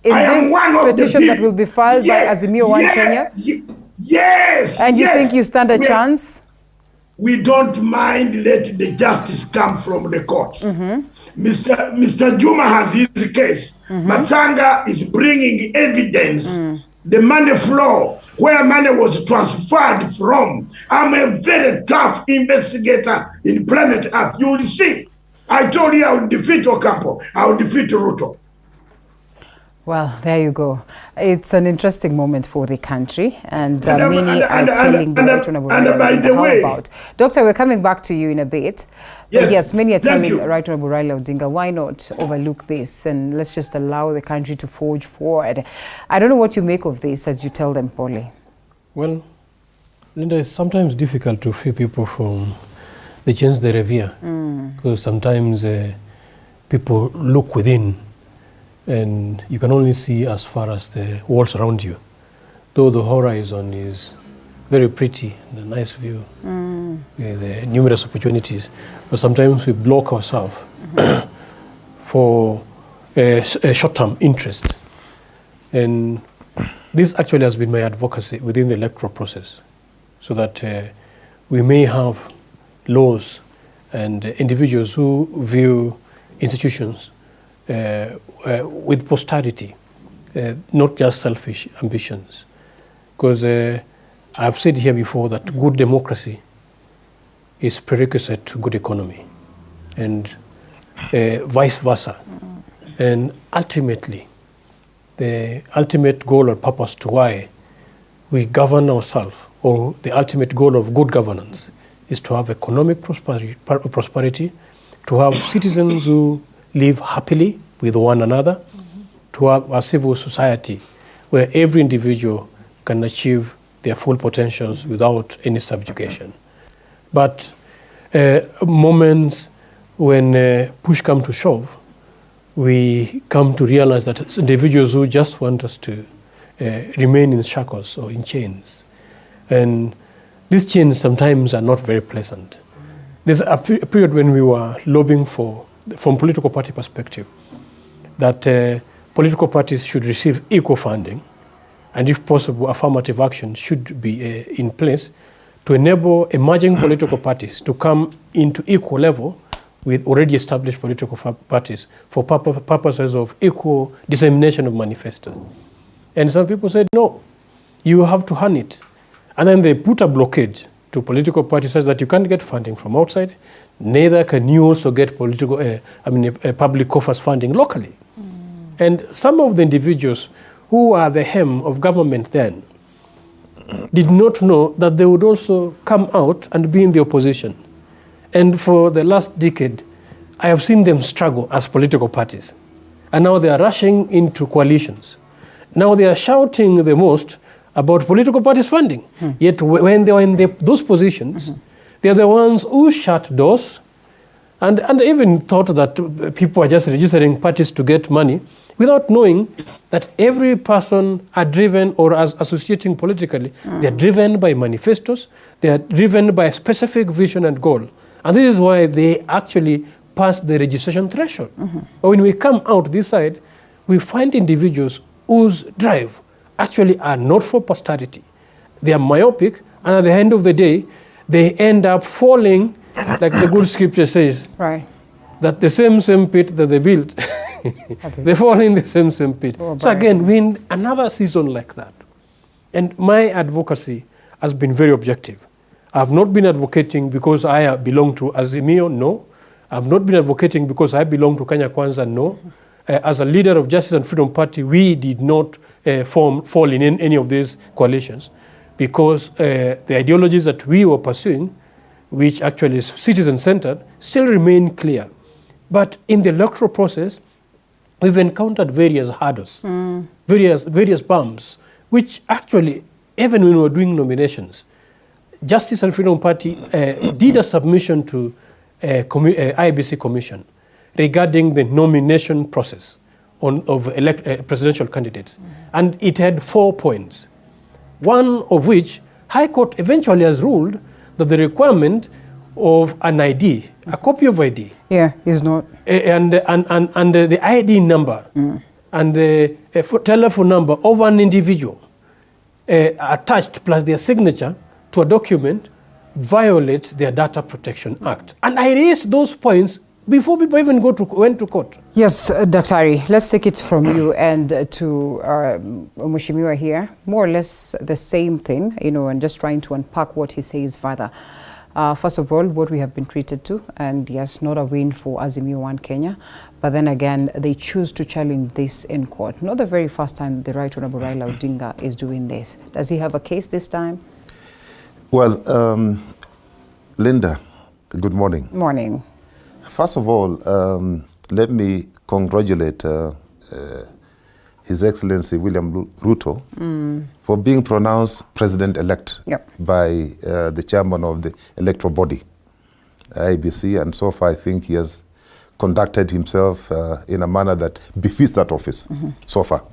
in this petition that will be filed by Azimio One Kenya? Yes. And you think you stand a chance? We don't mind let the justice come from the courts. Mr. Juma has his case. Matsanga is bringing evidence. The money flow, where money was transferred from. I'm a very tough investigator in planet Earth. You will see. I told you I will defeat Ocampo. I will defeat Ruto. Well, there you go. It's an interesting moment for the country, and many are telling the Right Honourable Raila about. Doctor, we're coming back to you in a bit. Yes, many are telling Right Honourable Raila Odinga, why not overlook this and let's just allow the country to forge forward. I don't know what you make of this as you tell them, Polly. Well, Linda, it's sometimes difficult to free people from the chains they revere, because sometimes people look within and you can only see as far as the walls around you, though the horizon is very pretty and a nice view with numerous opportunities. But sometimes we block ourselves for a short-term interest. And this actually has been my advocacy within the electoral process, so that we may have laws and individuals who view institutions with posterity, not just selfish ambitions. Because I've said here before that good democracy is prerequisite to good economy, and vice versa. And ultimately, the ultimate goal or purpose to why we govern ourselves, or the ultimate goal of good governance, is to have economic prosperity, to have citizens who live happily with one another, to have a civil society where every individual can achieve their full potentials without any subjugation. But moments when push comes to shove, we come to realize that it's individuals who just want us to remain in shackles or in chains. And these chains sometimes are not very pleasant. There's a period when we were lobbying for, from political party perspective, that political parties should receive equal funding, and if possible, affirmative action should be in place to enable emerging political parties to come into equal level with already established political parties for purposes of equal dissemination of manifestos. And some people said, no, you have to hand it. And then they put a blockade to political parties such that you can't get funding from outside, neither can you also get political, public coffers funding locally. And some of the individuals who are the hem of government then did not know that they would also come out and be in the opposition. And for the last decade, I have seen them struggle as political parties. And now they are rushing into coalitions. Now they are shouting the most about political parties funding. Yet when they are in those positions, they are the ones who shut doors and even thought that people are just registering parties to get money without knowing that every person are driven or as associating politically, they are driven by manifestos, they are driven by a specific vision and goal. And this is why they actually pass the registration threshold. But when we come out this side, we find individuals whose drive actually are not for posterity. They are myopic, and at the end of the day, they end up falling, like the good scripture says, that the same pit that they built, they fall in the same pit. So again, we in another season like that. And my advocacy has been very objective. I have not been advocating because I belong to Azimio, no. I have not been advocating because I belong to Kenya Kwanza, no. As a leader of Justice and Freedom Party, we did not fall in any of these coalitions, because the ideologies that we were pursuing, which actually is citizen-centered, still remain clear. But in the electoral process, we've encountered various hurdles, various bumps, which actually, even when we were doing nominations, Justice and Freedom Party did a submission to IEBC Commission regarding the nomination process of presidential candidates. And it had 4 points. One of which, High Court eventually has ruled that the requirement of an ID, a copy of ID, is not, and the ID number and a telephone number of an individual attached plus their signature to a document violates their Data Protection Act. And I raised those points before people even went to court. Yes, Dr. Let's take it from you and to Mheshimiwa here. More or less the same thing, you know, and just trying to unpack what he says further. First of all, what we have been treated to, and yes, not a win for Azimio One Kenya, but then again, they choose to challenge this in court. Not the very first time the Right Honorable Raila Odinga is doing this. Does he have a case this time? Well, Linda, good morning. Morning. First of all, let me congratulate His Excellency William Ruto for being pronounced president-elect by the chairman of the electoral body, IEBC, and so far I think he has conducted himself in a manner that befits that office so far.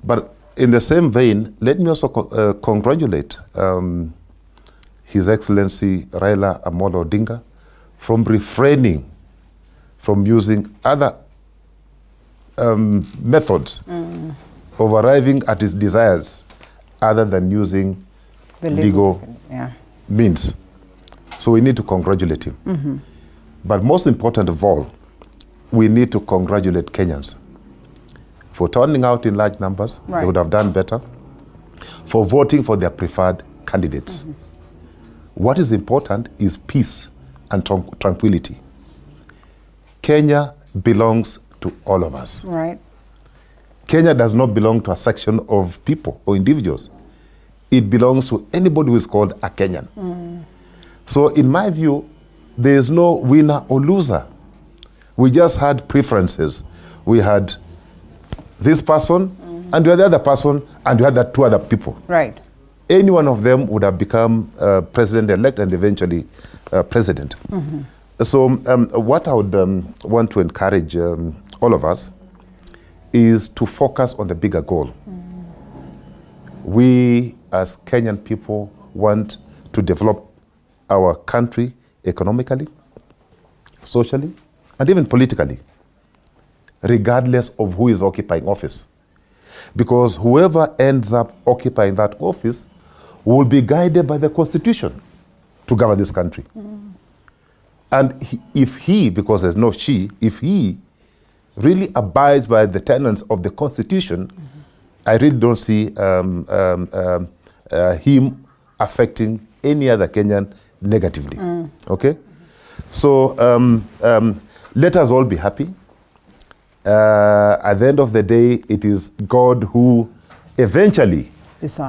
But in the same vein, let me also congratulate His Excellency Raila Amolo Odinga from refraining from using other methods of arriving at his desires other than using the legal means. So we need to congratulate him. But most important of all, we need to congratulate Kenyans for turning out in large numbers. They would have done better. For voting for their preferred candidates. What is important is peace and tranquility. Kenya belongs to all of us. Kenya does not belong to a section of people or individuals. It belongs to anybody who is called a Kenyan. So in my view, there is no winner or loser. We just had preferences. We had this person, and we had the other person, and we had the two other people. Any one of them would have become president-elect and eventually president. So what I would want to encourage all of us is to focus on the bigger goal. We as Kenyan people want to develop our country economically, socially, and even politically, regardless of who is occupying office. Because whoever ends up occupying that office will be guided by the Constitution to govern this country. And if he, because there's no she, if he really abides by the tenets of the Constitution, I really don't see him affecting any other Kenyan negatively. Okay? So let us all be happy. At the end of the day, it is God who eventually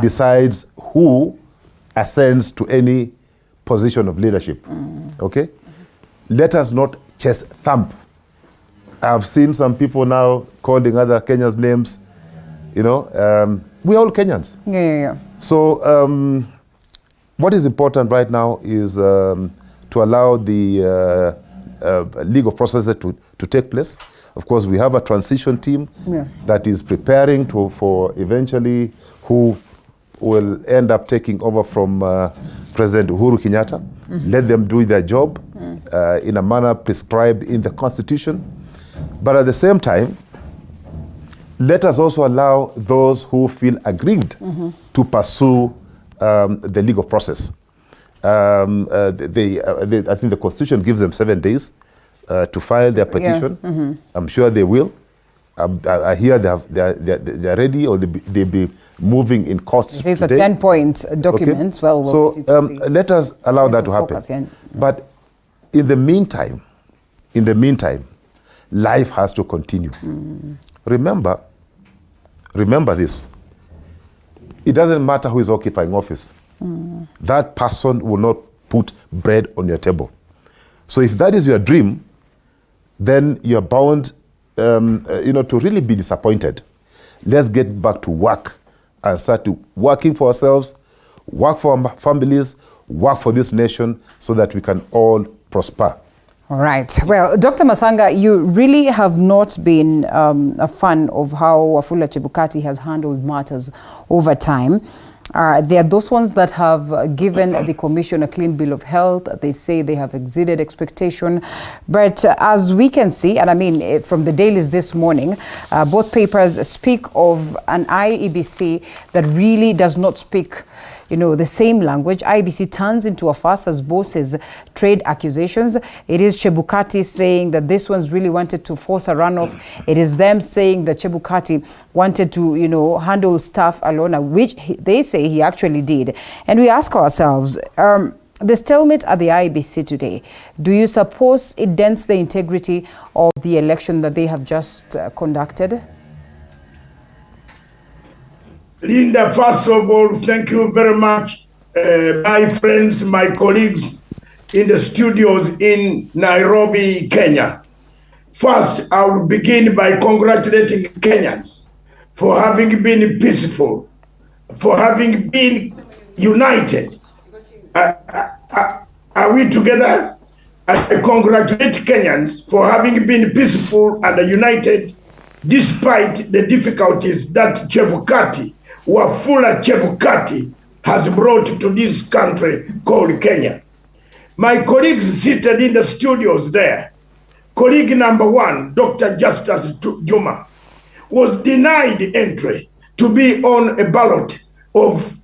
decides who ascends to any position of leadership. Okay? Let us not chest thump. I've seen some people now calling other Kenyans names. You know, we're all Kenyans. So what is important right now is to allow the legal processes to take place. Of course, we have a transition team that is preparing for eventually who will end up taking over from President Uhuru Kenyatta. Let them do their job in a manner prescribed in the Constitution. But at the same time, let us also allow those who feel aggrieved to pursue the legal process. I think the Constitution gives them 7 days to file their petition. I'm sure they will. I hear they're ready, or they'll be moving in courts. It's a 10-point document. Okay. Well, so let us allow that to happen. But in the meantime, life has to continue. Remember this. It doesn't matter who is occupying office. That person will not put bread on your table. So if that is your dream, then you're bound to really be disappointed. Let's get back to work and start to working for ourselves, work for our families, work for this nation so that we can all prosper. All right. Well, Dr. Matsanga, you really have not been a fan of how Wafula Chebukati has handled matters over time. There are those ones that have given the commission a clean bill of health. They say they have exceeded expectation. But as we can see, and I mean, from the dailies this morning, both papers speak of an IEBC that really does not speak the same language. IEBC turns into a farce as bosses trade accusations. It is Chebukati saying that this one's really wanted to force a runoff. It is them saying that Chebukati wanted to, handle stuff alone, which they say he actually did. And we ask ourselves, the stalemate at the IEBC today, do you suppose it dents the integrity of the election that they have just conducted? Linda, first of all, thank you very much, my friends, my colleagues in the studios in Nairobi, Kenya. First, I will begin by congratulating Kenyans for having been peaceful, for having been united. Are we together? I congratulate Kenyans for having been peaceful and united despite the difficulties that Chebukati, Wafula Chebukati, has brought to this country called Kenya. My colleagues seated in the studios there, colleague number one, Dr. Justus Juma, was denied entry to be on a ballot of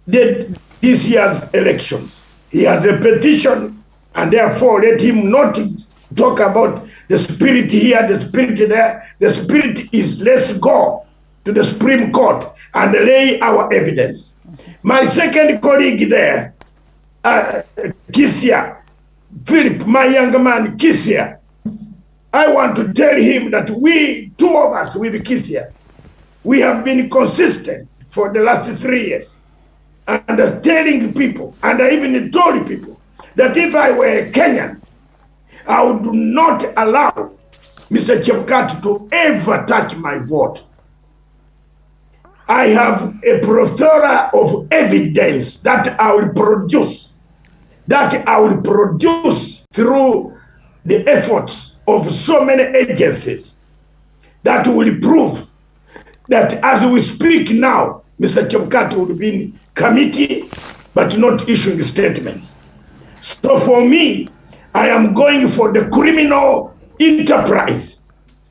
this year's elections. He has a petition, and therefore let him not talk about the spirit here, the spirit there. The spirit is let's go to the Supreme Court and lay our evidence. My second colleague there, Kisia, Phillip, my young man Kisia, I want to tell him that we, two of us with Kisia, we have been consistent for the last 3 years and telling people, and I even told people, that if I were a Kenyan, I would not allow Mr. Chebukati to ever touch my vote. I have a plethora of evidence that I will produce, through the efforts of so many agencies that will prove that as we speak now, Mr. Chebukati will be in committee but not issuing statements. So for me, I am going for the criminal enterprise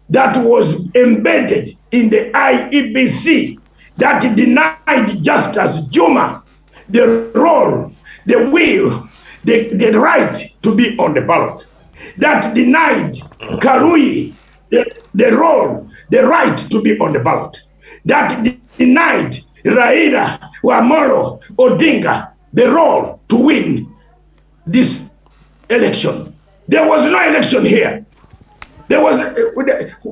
that was embedded in the IEBC that denied Justus Juma the role, the will, the right to be on the ballot. That denied Karui the role, the right to be on the ballot. That denied Raila Amolo Odinga the role to win this election. There was no election here. There was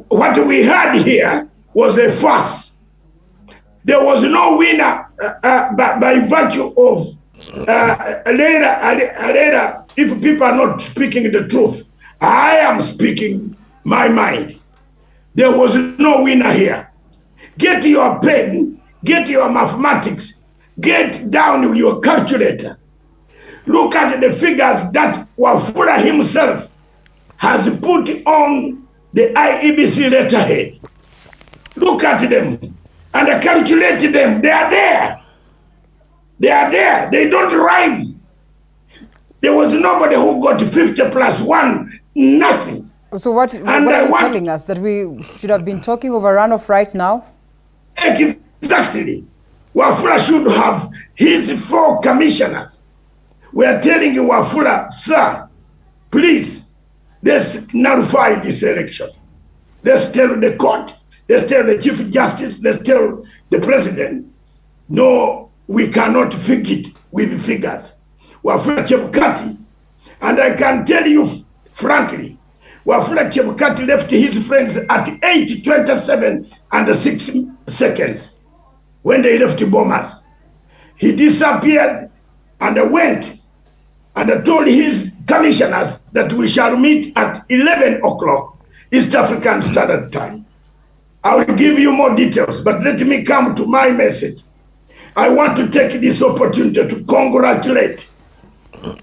what we had here was a farce. There was no winner by virtue of Alela. If people are not speaking the truth, I am speaking my mind. There was no winner here. Get your pen, get your mathematics, get down with your calculator. Look at the figures that Wafula himself has put on the IEBC letterhead. Look at them and calculate them. They are there. They are there. They don't rhyme. There was nobody who got 50 plus 1, nothing. So what are you telling us? That we should have been talking of a runoff right now? Exactly. Wafula should have his 4 commissioners. We are telling you, Wafula, sir, please, let's nullify this election. Let's tell the court, let's tell the Chief Justice, let's tell the President, no, we cannot fix it with figures. Wafula Chebukati, and I can tell you frankly, Wafula Chebukati left his friends at 8:27 and 6 seconds when they left Bomas. He disappeared and went and told his commissioners that we shall meet at 11 o'clock East African Standard Time. I will give you more details, but let me come to my message. I want to take this opportunity to congratulate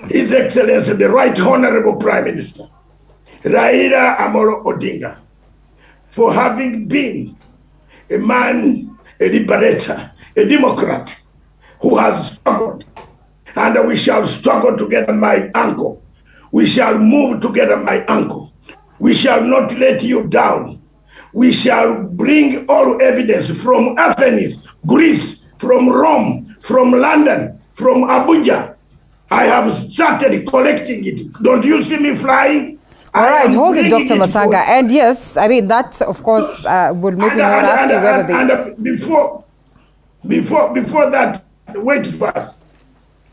His Excellency, the Right Honorable Prime Minister, Raila Amolo Odinga, for having been a man, a liberator, a democrat, who has struggled, and we shall struggle together, my uncle. We shall move together, my uncle. We shall not let you down. We shall bring all evidence from Athens, Greece, from Rome, from London, from Abuja. I have started collecting it. Don't you see me flying? All right, hold it, Dr. Matsanga. And yes, I mean, that, of course, would make me not ask you whether they... And before that, wait first.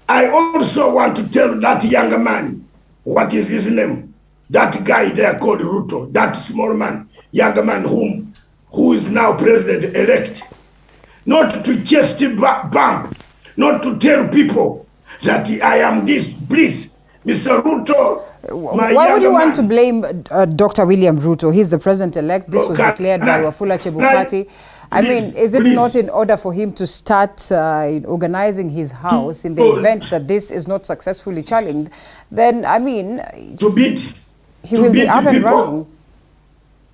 I also want to tell that young man, what is his name? That guy there called Ruto, that small man, young man who is now president-elect. Not to just bump, not to tell people that I am this, please, Mr. Ruto. Why would you want to blame Dr. William Ruto? He's the president-elect. This was declared by Wafula Chebukati. I mean, is it not in order for him to start organizing his house in the event that this is not successfully challenged? Then, I mean, he will be up and running.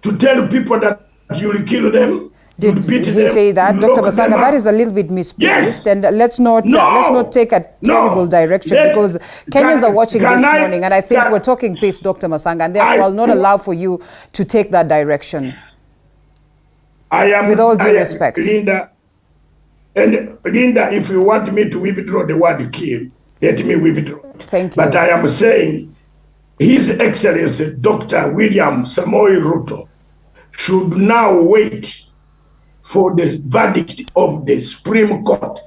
To tell people that you will kill them. Did he say that, Dr. Matsanga? That is a little bit misplaced, yes. And let's not take a terrible direction, because Kenyans are watching this morning, and I think we're talking peace, Dr. Matsanga, and therefore I'll not allow for you to take that direction. With all due respect. Linda, if you want me to withdraw the word kill, let me withdraw. Thank you. But I am saying His Excellency Dr. William Samoei Ruto should now wait for the verdict of the Supreme Court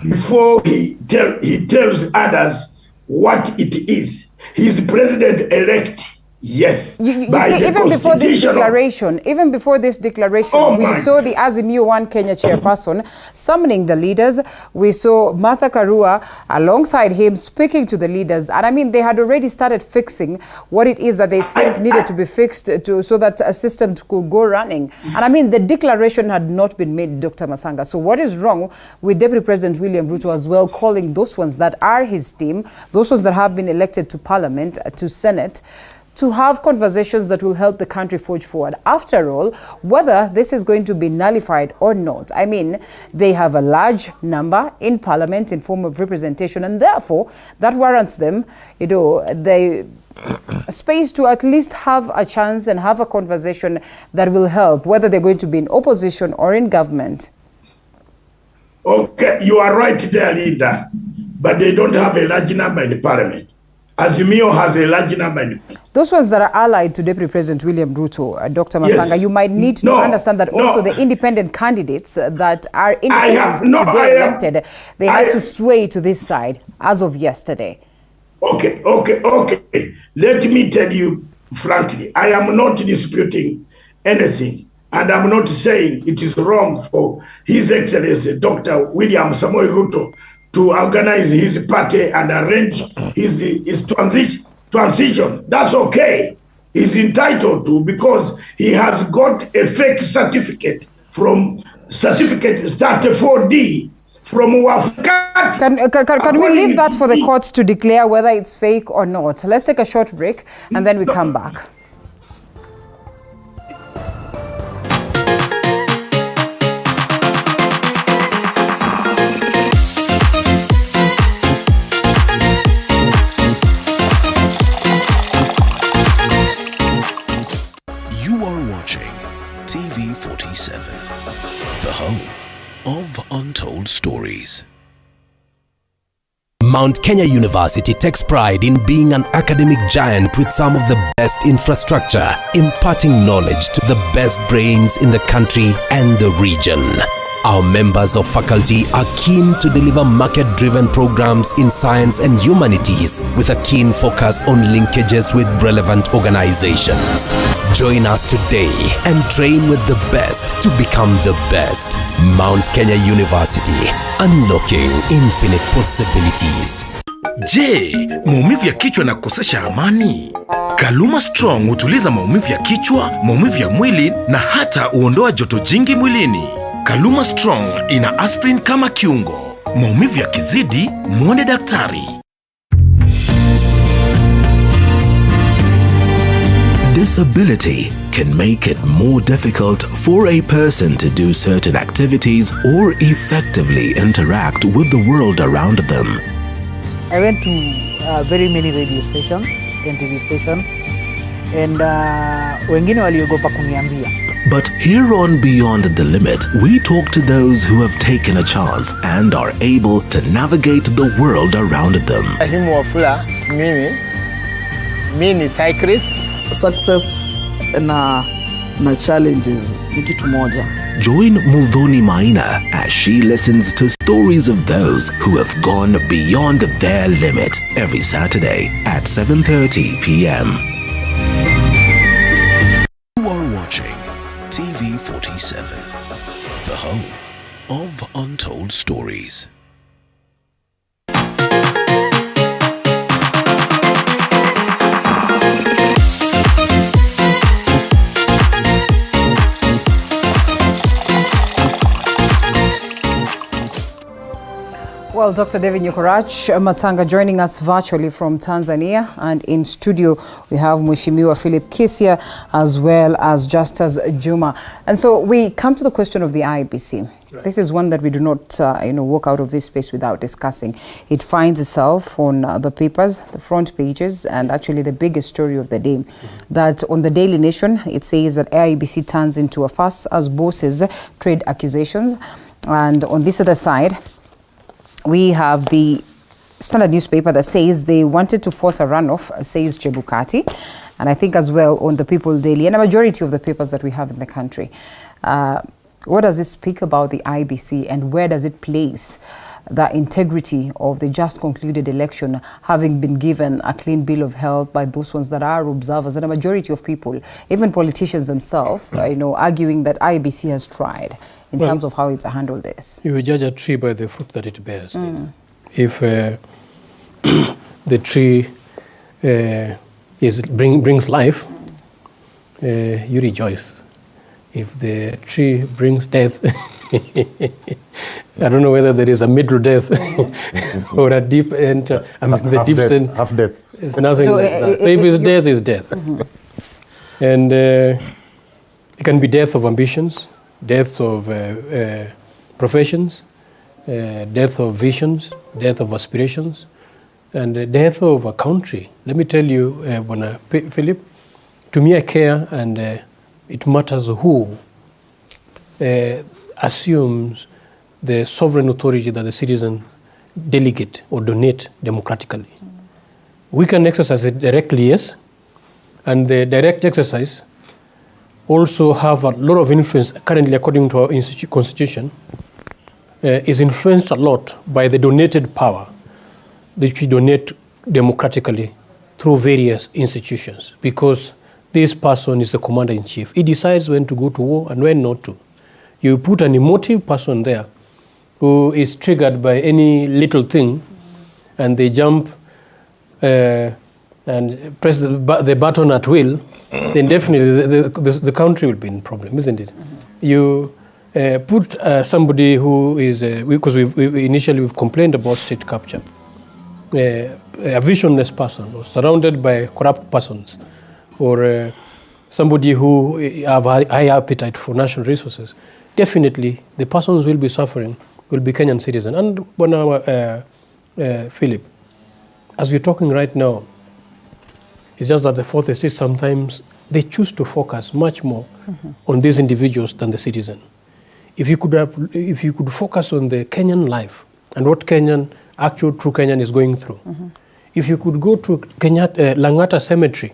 before he tells others what it is. He's president-elect, yes. Even before this declaration, we saw the Azimio 1 Kenya chairperson summoning the leaders. We saw Martha Karua alongside him speaking to the leaders. And I mean, they had already started fixing what it is that they think needed to be fixed so that a system could go running. And I mean, the declaration had not been made, Dr. Matsanga. So what is wrong with Deputy President William Ruto as well calling those ones that are his team, those ones that have been elected to Parliament, to Senate, to have conversations that will help the country forge forward? After all, whether this is going to be nullified or not, I mean, they have a large number in Parliament in form of representation, and therefore that warrants them, the space to at least have a chance and have a conversation that will help, whether they're going to be in opposition or in government. Okay, you are right there, Linda, but they don't have a large number in the Parliament. Azimio has a large number. Those ones that are allied to Deputy President William Ruto, Dr. Matsanga, yes. You might need to understand that also the independent candidates that are elected, they had to sway to this side as of yesterday. Okay. Let me tell you frankly, I am not disputing anything, and I'm not saying it is wrong for His Excellency Dr. William Samoei Ruto to organize his party and arrange his transition. That's okay. He's entitled to, because he has got a fake certificate from certificate 34D from Wafula. Can we leave that for the courts to declare whether it's fake or not? Let's take a short break and then we come back. Stories. Mount Kenya University takes pride in being an academic giant with some of the best infrastructure, imparting knowledge to the best brains in the country and the region. Our members of faculty are keen to deliver market-driven programs in science and humanities with a keen focus on linkages with relevant organizations. Join us today and train with the best to become the best. Mount Kenya University, unlocking infinite possibilities. Je, maumivu ya kichwa na kukosesha amani? Kaluma Strong hutuliza maumivu ya kichwa, maumivu ya mwili na hata huondoa joto jingi mwilini. Kaluma Strong ina aspirin kama kiungo. Maumivu yakizidi, muone daktari. disability can make it more difficult for a person to do certain activities or effectively interact with the world around them. I went to very many radio stations and TV stations, and wengine waliogopa kuniambia. But here on Beyond the Limit, we talk to those who have taken a chance and are able to navigate the world around them. Himu Wafula, mimi ni cyclist. Success na challenges ni kitu moja. Join Muthoni Maina as she listens to stories of those who have gone beyond their limit every Saturday at 7:30 p.m. You are watching TV 47, the home of untold stories. Well, Dr. David Nyukorach Matsanga joining us virtually from Tanzania, and in studio we have Mheshimiwa Phillip Kisia as well as Justus Juma. And so we come to the question of the IEBC. Right. This is one that we do not walk out of this space without discussing. It finds itself on the papers, the front pages, and actually the biggest story of the day. That on the Daily Nation, it says that IEBC turns into a fuss as bosses trade accusations. And on this other side, we have the Standard newspaper that says they wanted to force a runoff, says Chebukati. And I think as well on the People Daily and a majority of the papers that we have in the country. What does it speak about the IEBC, and where does it place the integrity of the just concluded election, having been given a clean bill of health by those ones that are observers and a majority of people, even politicians themselves, arguing that IEBC has tried in terms of how it's handled this? You judge a tree by the fruit that it bears. If the tree brings life, you rejoice. If the tree brings death, I don't know whether there is a middle death or a deep end. The deep end, half death. It's nothing like that. So if it's death, it's death. And it can be death of ambitions, death of professions, death of visions, death of aspirations, and death of a country. Let me tell you, Philip, to me I care, and it matters who assumes the sovereign authority that the citizen delegate or donate democratically. We can exercise it directly, yes, and the direct exercise also have a lot of influence currently, according to our constitution, is influenced a lot by the donated power that we donate democratically through various institutions, because this person is the commander-in-chief. He decides when to go to war and when not to. You put an emotive person there who is triggered by any little thing, and they jump and press the button at will, then definitely the country will be in problem, isn't it? You put somebody who is, because we've complained about state capture, a visionless person or surrounded by corrupt persons, or somebody who have high appetite for national resources, definitely the persons will be suffering will be Kenyan citizens. And when Philip, as we're talking right now, it's just that the fourth estate sometimes they choose to focus much more on these individuals than the citizen. If you could focus on the Kenyan life and what actual true Kenyan is going through, if you could go to Langata Cemetery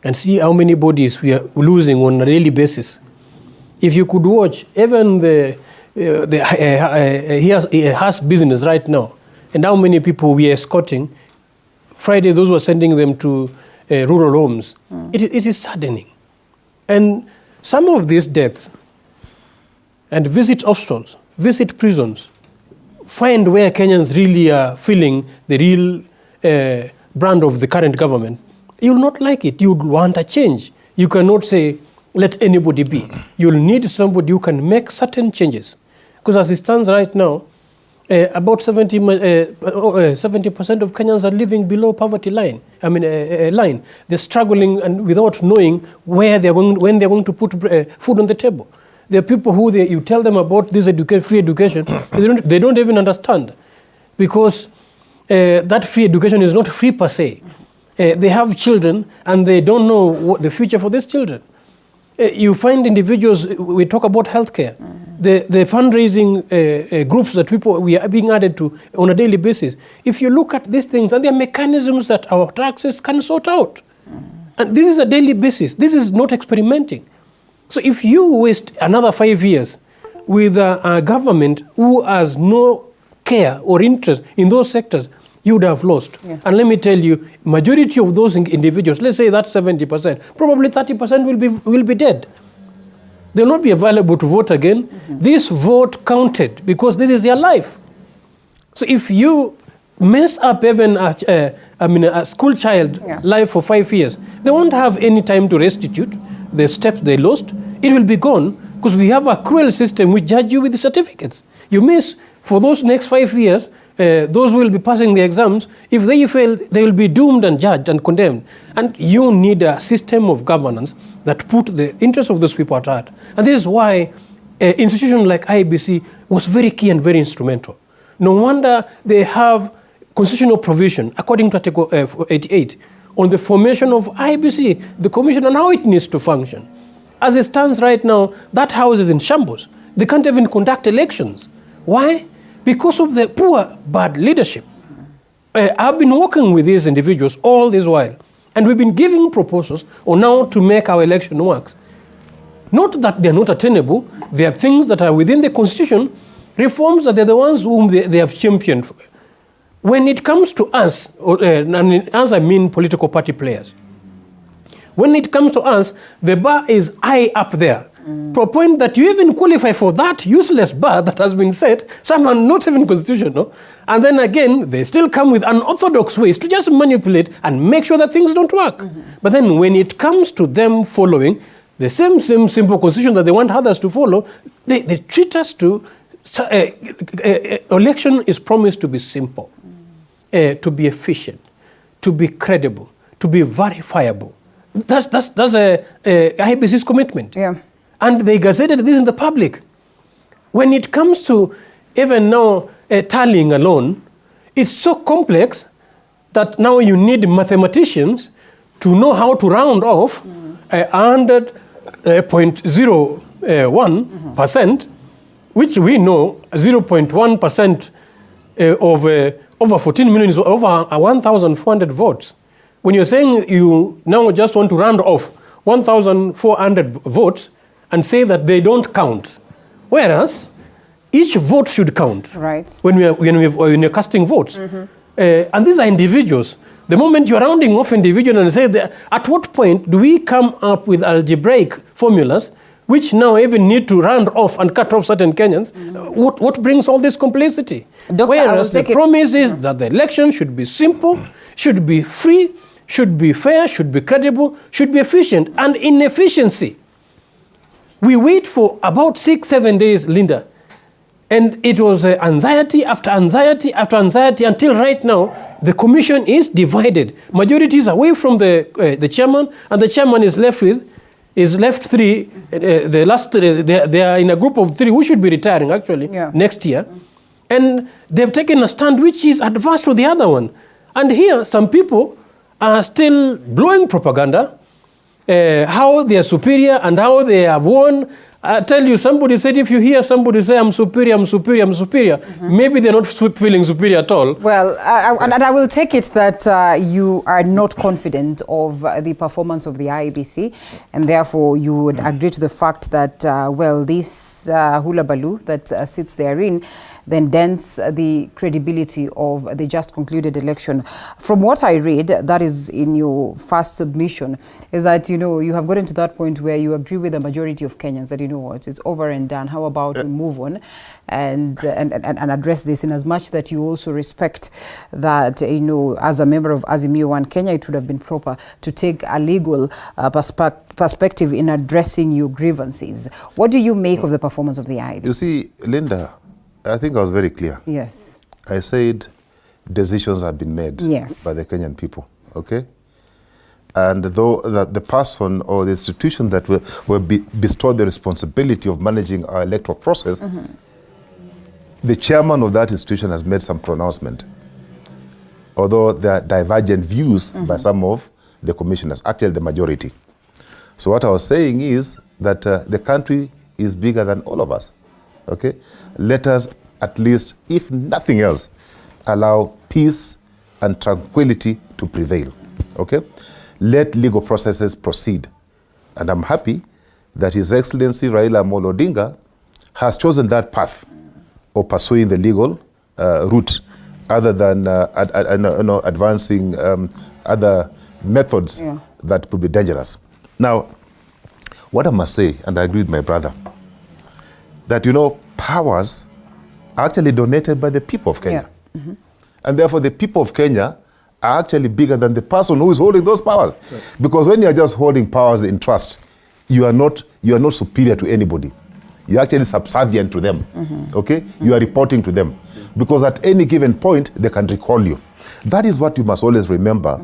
and see how many bodies we are losing on a daily basis. If you could watch, even he has business right now, and how many people we are escorting. Friday, those who are sending them to rural homes. It is saddening. And some of these deaths, and visit hospitals, visit prisons, find where Kenyans really are feeling the real brand of the current government. You'll not like it. You'd want a change. You cannot say, let anybody be. You'll need somebody who can make certain changes. Because as it stands right now, about 70% of Kenyans are living below poverty line. Line. They're struggling and without knowing when they're going to put food on the table. There are people who you tell them about this free education, they don't even understand, because that free education is not free per se. They have children and they don't know what the future for these children. You find individuals, we talk about healthcare, the fundraising groups that we are being added to on a daily basis. If you look at these things, and there are mechanisms that our taxes can sort out. And this is a daily basis. This is not experimenting. So if you waste another 5 years with a government who has no care or interest in those sectors, you would have lost. Yeah. And let me tell you, majority of those individuals, let's say that's 70%, probably 30% will be dead. They will not be available to vote again. This vote counted because this is their life. So if you mess up even a school child life for 5 years, they won't have any time to restitute the steps they lost. It will be gone because we have a cruel system which judge you with the certificates. You miss for those next 5 years. Those will be passing the exams. If they fail, they will be doomed and judged and condemned. And you need a system of governance that put the interests of those people at heart. And this is why an institution like IEBC was very key and very instrumental. No wonder they have constitutional provision, according to Article 88, on the formation of IEBC, the commission, and how it needs to function. As it stands right now, that house is in shambles. They can't even conduct elections. Why? Because of the poor, bad leadership. I've been working with these individuals all this while, and we've been giving proposals on how to make our election work. Not that they're not attainable, they are things that are within the constitution, reforms that they're the ones whom they have championed. When it comes to us, and as I mean political party players, when it comes to us, the bar is high up there. To a point that you even qualify for that useless bar that has been set, some are not even constitutional, and then again, they still come with unorthodox ways to just manipulate and make sure that things don't work. But then when it comes to them following the same simple constitution that they want others to follow, they treat us to, election is promised to be simple, to be efficient, to be credible, to be verifiable. That's a IEBC's commitment. Yeah. And they gazetted this in the public. When it comes to even now tallying alone, it's so complex that now you need mathematicians to know how to round off 100.01%, which we know 0.1% of over 14 million is over 1,400 votes. When you're saying you now just want to round off 1,400 votes, and say that they don't count, whereas each vote should count. Right. When you're casting votes, and these are individuals. The moment you're rounding off individuals and say that, at what point do we come up with algebraic formulas which now even need to round off and cut off certain Kenyans? What brings all this complexity? Doctor, whereas the promise is that the election should be simple, should be free, should be fair, should be credible, should be efficient, and inefficiency. We wait for about 6-7 days, Linda, and it was anxiety after anxiety after anxiety until right now the commission is divided. Majority is away from the chairman, and the chairman is left three. They are in a group of 3 who should be retiring actually next year, and they've taken a stand which is adverse to the other one. And here some people are still blowing propaganda. How they are superior and how they have won. I tell you, somebody said if you hear somebody say, I'm superior, maybe they're not feeling superior at all. Well, and I will take it that you are not confident of the performance of the IEBC, and therefore you would agree to the fact that, this hula baloo that sits therein then dents the credibility of the just concluded election. From what I read, that is in your first submission, is that, you have gotten to that point where you agree with the majority of Kenyans that, it's over and done. How about we move on and address this, in as much that you also respect that, as a member of Azimio One Kenya, it would have been proper to take a legal perspective in addressing your grievances. What do you make of the performance of the IEBC? You see, Linda, I think I was very clear. Yes. I said decisions have been made by the Kenyan people, okay? And though the person or the institution that will be bestowed the responsibility of managing our electoral process, the chairman of that institution has made some pronouncement. Although there are divergent views by some of the commissioners, actually the majority. So what I was saying is that the country is bigger than all of us, okay? Let us at least, if nothing else, allow peace and tranquility to prevail, okay? Let legal processes proceed. And I'm happy that His Excellency Raila Amolo Odinga has chosen that path of pursuing the legal route other than advancing other methods that could be dangerous. Now, what I must say, and I agree with my brother, that, powers are actually donated by the people of Kenya. And therefore, the people of Kenya are actually bigger than the person who is holding those powers. Right. Because when you are just holding powers in trust, you are not superior to anybody. You're actually subservient to them, okay? You are reporting to them. Because at any given point, they can recall you. That is what you must always remember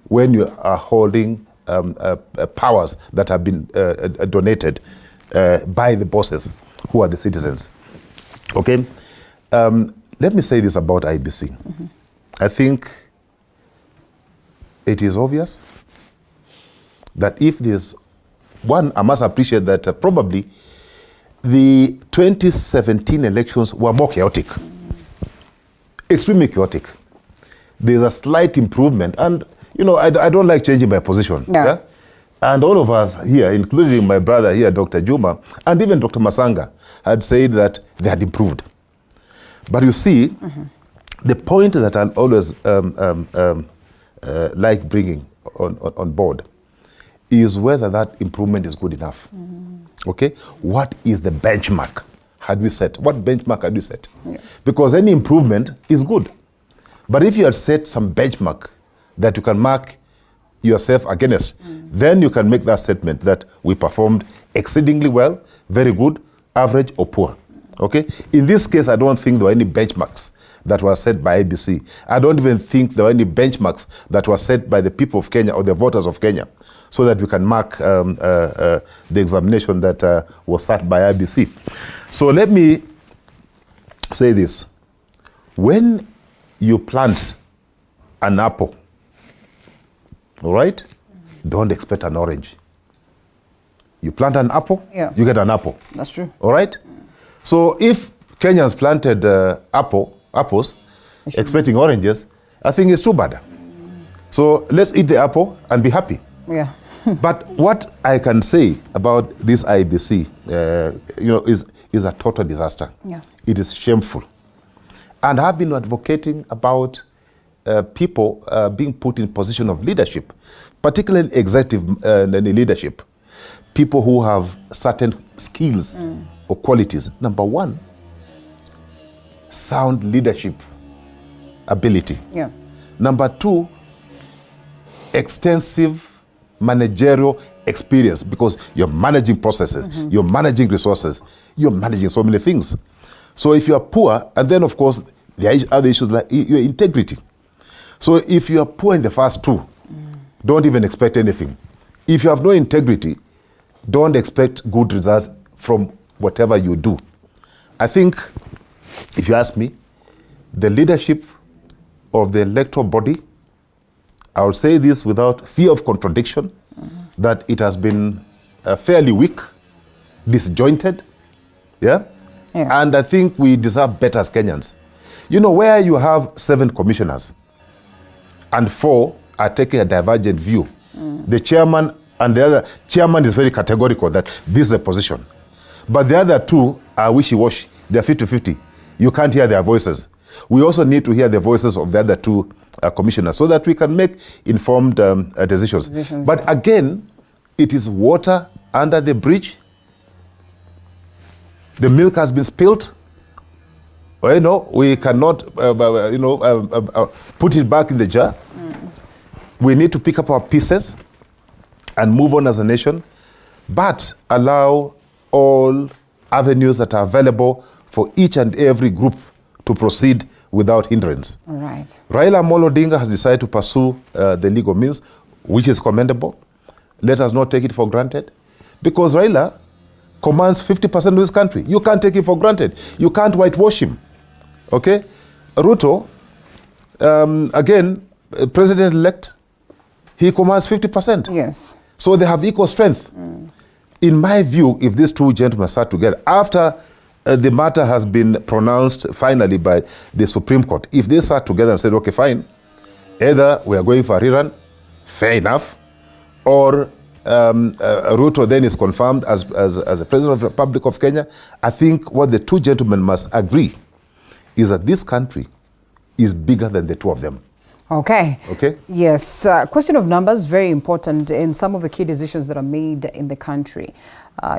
when you are holding powers that have been donated by the bosses, who are the citizens, okay? Let me say this about IEBC. I think it is obvious that if there's one, I must appreciate that probably the 2017 elections were more chaotic, extremely chaotic. There's a slight improvement, and I don't like changing my position. No. Yeah? And all of us here, including my brother here, Dr. Juma, and even Dr. Matsanga, had said that they had improved. But you see, the point that I'll always like bringing on board is whether that improvement is good enough. Okay? What is the benchmark had we set? What benchmark had we set? Yeah. Because any improvement is good. But if you had set some benchmark that you can mark yourself against, then you can make that statement that we performed exceedingly well, very good, average, or poor. Okay? In this case, I don't think there were any benchmarks that were set by IEBC. I don't even think there were any benchmarks that were set by the people of Kenya or the voters of Kenya, so that we can mark the examination that was set by IEBC. So let me say this. When you plant an apple, all right, don't expect an orange. You plant an apple, you get an apple. That's true. All right? So if Kenyans planted apples, expecting oranges, I think it's too bad. So let's eat the apple and be happy. Yeah. But what I can say about this IEBC, is a total disaster. Yeah. It is shameful. And I've been advocating about people being put in position of leadership, particularly executive leadership, people who have certain skills or qualities. Number one, sound leadership ability. Yeah. Number two, extensive managerial experience, because you're managing processes, you're managing resources, you're managing so many things. So if you are poor, and then of course there are other issues like your integrity. So if you are poor in the first two, don't even expect anything. If you have no integrity, don't expect good results from whatever you do. I think, if you ask me, the leadership of the electoral body, I will say this without fear of contradiction, that it has been fairly weak, disjointed, and I think we deserve better as Kenyans. Where you have 7 commissioners and 4 are taking a divergent view, the chairman and the other chairman is very categorical that this is a position, but the other 2 are wishy-washy. They're 50-50. You can't hear their voices. We also need to hear the voices of the other 2 commissioners so that we can make informed decisions. But again, it is water under the bridge. The milk has been spilled. We cannot put it back in the jar. We need to pick up our pieces and move on as a nation, but allow all avenues that are available for each and every group to proceed without hindrance. All right. Raila Amolo Odinga has decided to pursue the legal means, which is commendable. Let us not take it for granted, because Raila commands 50% of this country. You can't take it for granted. You can't whitewash him. Okay? Ruto, again, president-elect, he commands 50%. Yes. So they have equal strength. In my view, if these two gentlemen sat together, after the matter has been pronounced finally by the Supreme Court, if they sat together and said, okay, fine, either we are going for a rerun, fair enough, or Ruto then is confirmed as the President of the Republic of Kenya, I think what the two gentlemen must agree is that this country is bigger than the two of them. Okay. Okay. Yes. Question of numbers, very important in some of the key decisions that are made in the country.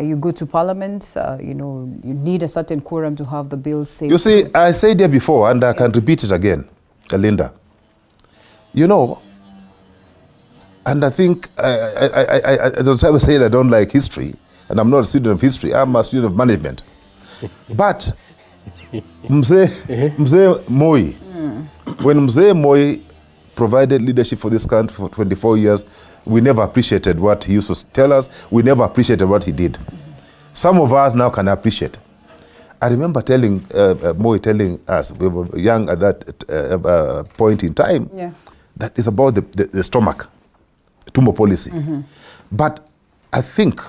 You go to Parliament, you need a certain quorum to have the bill saved. You see, I said there before, and I can repeat it again, Linda. And I think, I don't ever say that I don't like history, and I'm not a student of history, I'm a student of management. But, Mzee Moi, when Mzee Moi provided leadership for this country for 24 years, we never appreciated what he used to tell us, we never appreciated what he did. Some of us now can appreciate. I remember Moi telling us, we were young at that point in time, that it's about the stomach, tumor policy. But I think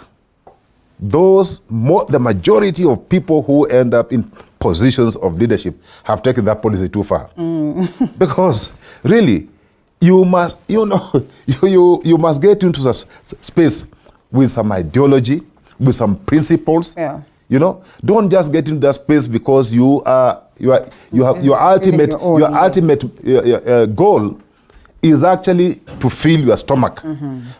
the majority of people who end up in positions of leadership have taken that policy too far. Because really, you must, you must get into the space with some ideology, with some principles. Yeah. Don't just get into that space because your ultimate goal is actually to fill your stomach.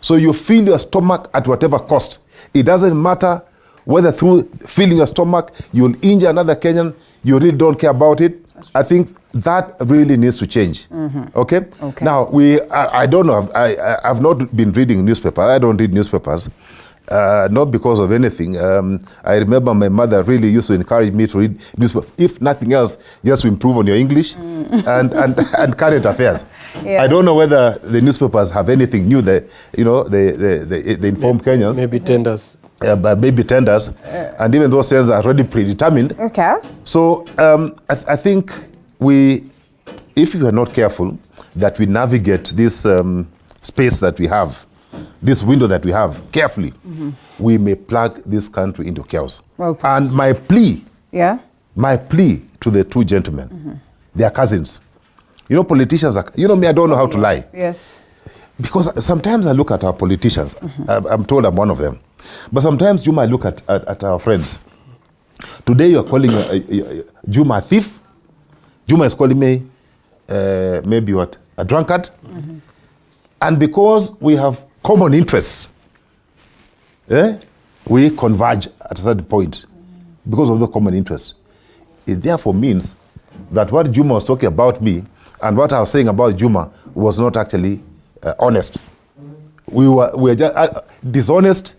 So you fill your stomach at whatever cost. It doesn't matter whether through filling your stomach you'll injure another Kenyan, you really don't care about it. I think that really needs to change. Okay? Now, I don't know, I've not been reading newspapers. I don't read newspapers. Not because of anything. I remember my mother really used to encourage me to read newspapers, if nothing else, just to improve on your English and current affairs. Yeah. I don't know whether the newspapers have anything new that, they inform Kenyans. Maybe tenders. But maybe tenders, and even those tenders are already predetermined. Okay. So I think if we are not careful, that we navigate this space that we have, this window that we have carefully, we may plug this country into chaos. Well, and my plea to the two gentlemen, they are cousins. Politicians are, me, I don't know how to lie. Yes. Because sometimes I look at our politicians, I'm told I'm one of them, but sometimes Juma, I look at our friends. Today you're calling Juma a thief. Juma is calling me maybe what? A drunkard. And because we have common interests, we converge at a certain point because of the common interests. It therefore means that what Juma was talking about me and what I was saying about Juma was not actually honest. We were just dishonest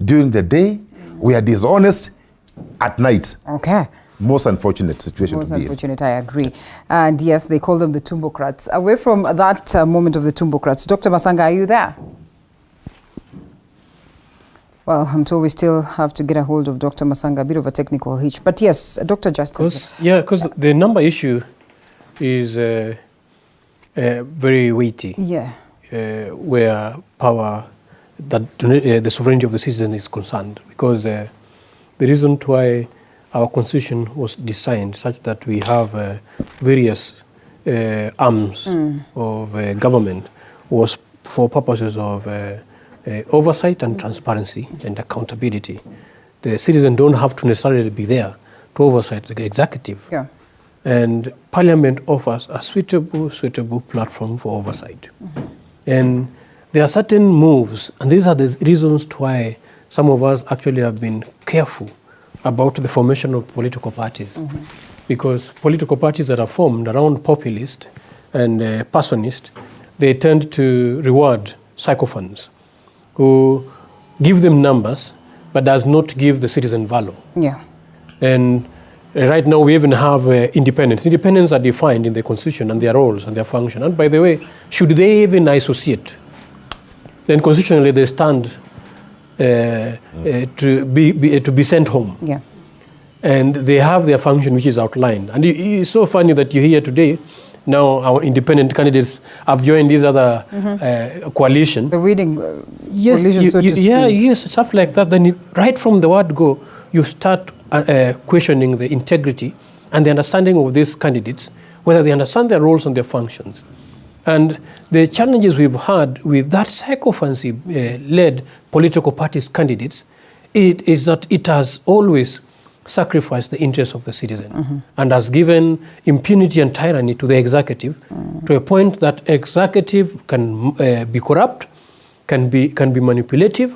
during the day. We are dishonest at night. Okay. Most unfortunate situation Most to be unfortunate, I agree. And yes, they call them the Tumbocrats. Away from that moment of the Tumbocrats, Dr. Matsanga, are you there? Well, I'm told we still have to get a hold of Dr. Matsanga, a bit of a technical hitch. But yes, Dr. Justus. Because the number issue is very weighty. Yeah. Where power, the sovereignty of the citizen is concerned. Because the reason why our constitution was designed such that we have various arms of government was for purposes of oversight and transparency and accountability. The citizen don't have to necessarily be there to oversight the executive. Yeah. And Parliament offers a suitable platform for oversight. And there are certain moves, and these are the reasons why some of us actually have been careful about the formation of political parties. Because political parties that are formed around populist and personist, they tend to reward sycophants who give them numbers but does not give the citizen value. Yeah. And right now we even have independence. Independents are defined in the Constitution and their roles and their function. And by the way, should they even associate, then constitutionally they stand to be sent home. Yeah. And they have their function which is outlined. And it's so funny that you hear today, now our independent candidates have joined this other coalition. The winning Yes, coalition, so to speak. yes, stuff like that. Then right from the word go, you start questioning the integrity and the understanding of these candidates, whether they understand their roles and their functions. And the challenges we've had with that sycophancy-led political parties candidates, it is that it has always sacrificed the interests of the citizen and has given impunity and tyranny to the executive to a point that executive can be corrupt, can be manipulative,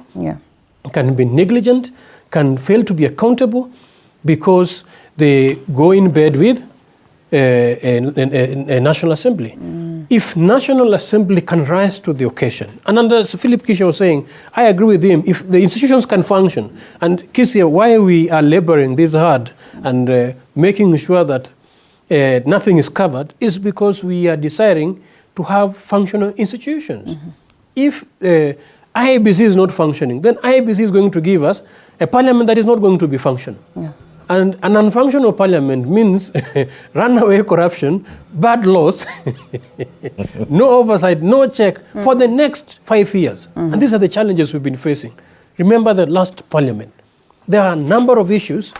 can be negligent, can fail to be accountable because they go in bed with a National Assembly. If National Assembly can rise to the occasion, and under Phillip Kisia was saying, I agree with him, if the institutions can function, and Kisia, why we are laboring this hard and making sure that nothing is covered is because we are desiring to have functional institutions. If IEBC is not functioning, then IEBC is going to give us a parliament that is not going to be functional. And an unfunctional parliament means runaway corruption, bad laws, no oversight, no check for the next 5 years. And these are the challenges we've been facing. Remember the last parliament. There are a number of issues.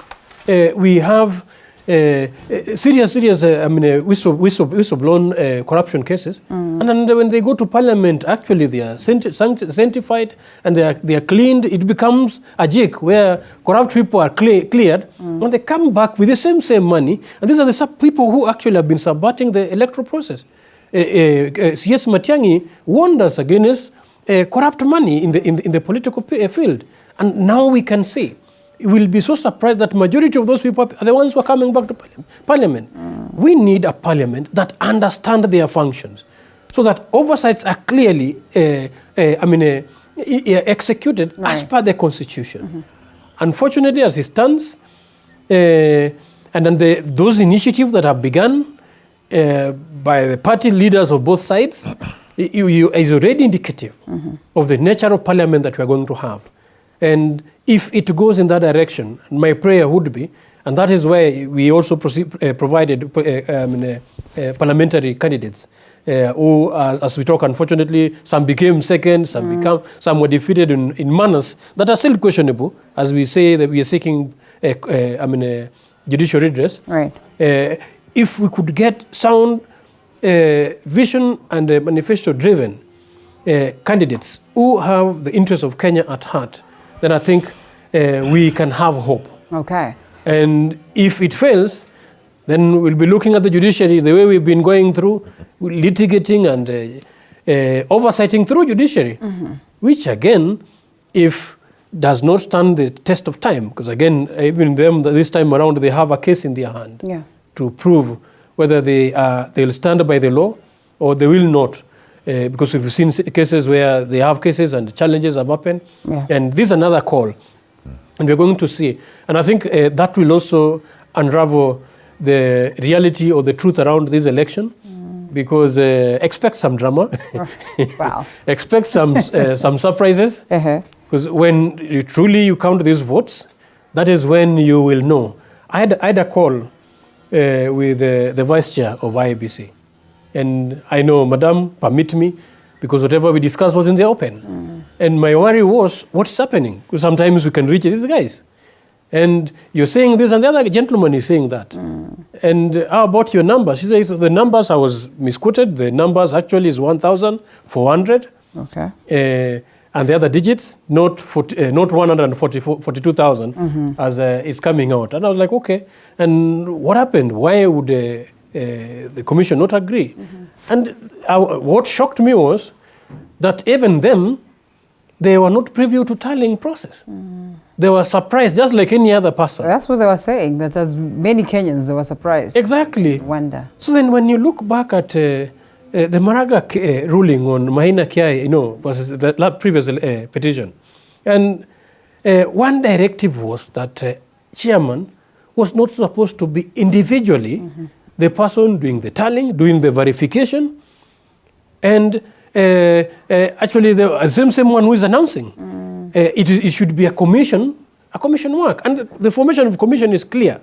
We have serious whistleblown corruption cases. And then when they go to parliament, actually they are sanctified and they are cleaned. It becomes a jig where corrupt people are cleared and they come back with the same money. And these are the people who actually have been subverting the electoral process. C.S. Matiang'i warned us against corrupt money in the political field. And now we can see. We'll be so surprised that majority of those people are the ones who are coming back to parliament. We need a parliament that understands their functions so that oversights are clearly executed as per the Constitution. Unfortunately, as it stands, and then those initiatives that have begun by the party leaders of both sides is already indicative of the nature of parliament that we are going to have. And if it goes in that direction, my prayer would be, and that is why we also provided parliamentary candidates who, as we talk, unfortunately, some became second, some were defeated in manners that are still questionable, as we say that we are seeking judicial redress. Right. If we could get sound vision and manifesto-driven candidates who have the interests of Kenya at heart, then I think we can have hope. Okay. And if it fails, then we'll be looking at the judiciary the way we've been going through, litigating and oversighting through judiciary, which again, if does not stand the test of time, because again, even them this time around, they have a case in their hand to prove whether they'll stand by the law or they will not. Because we've seen cases where they have cases and challenges have happened. And this is another call. And we're going to see. And I think that will also unravel the reality or the truth around this election. Because expect some drama. Wow. Expect some surprises. Because when you truly count these votes, that is when you will know. I had a call with the vice chair of IEBC. And I know, Madam, permit me, because whatever we discussed was in the open. And my worry was, what's happening? Because sometimes we can reach these guys. And you're saying this, and the other gentleman is saying that. And how about your numbers? She says, the numbers, I was misquoted. The numbers actually is 1,400. Okay. And the other digits, not 142,000, as is coming out. And I was like, okay. And what happened? Why would the commission not agree? And what shocked me was that even them, they were not privy to tallying process. They were surprised, just like any other person. That's what they were saying, that as many Kenyans, they were surprised. Exactly. Wonder. So then when you look back at the Maraga ruling on Mahina Kiai, versus the previous petition, and one directive was that chairman was not supposed to be individually the person doing the tallying, doing the verification, and actually the same one who is announcing. It should be a commission work. And the formation of commission is clear.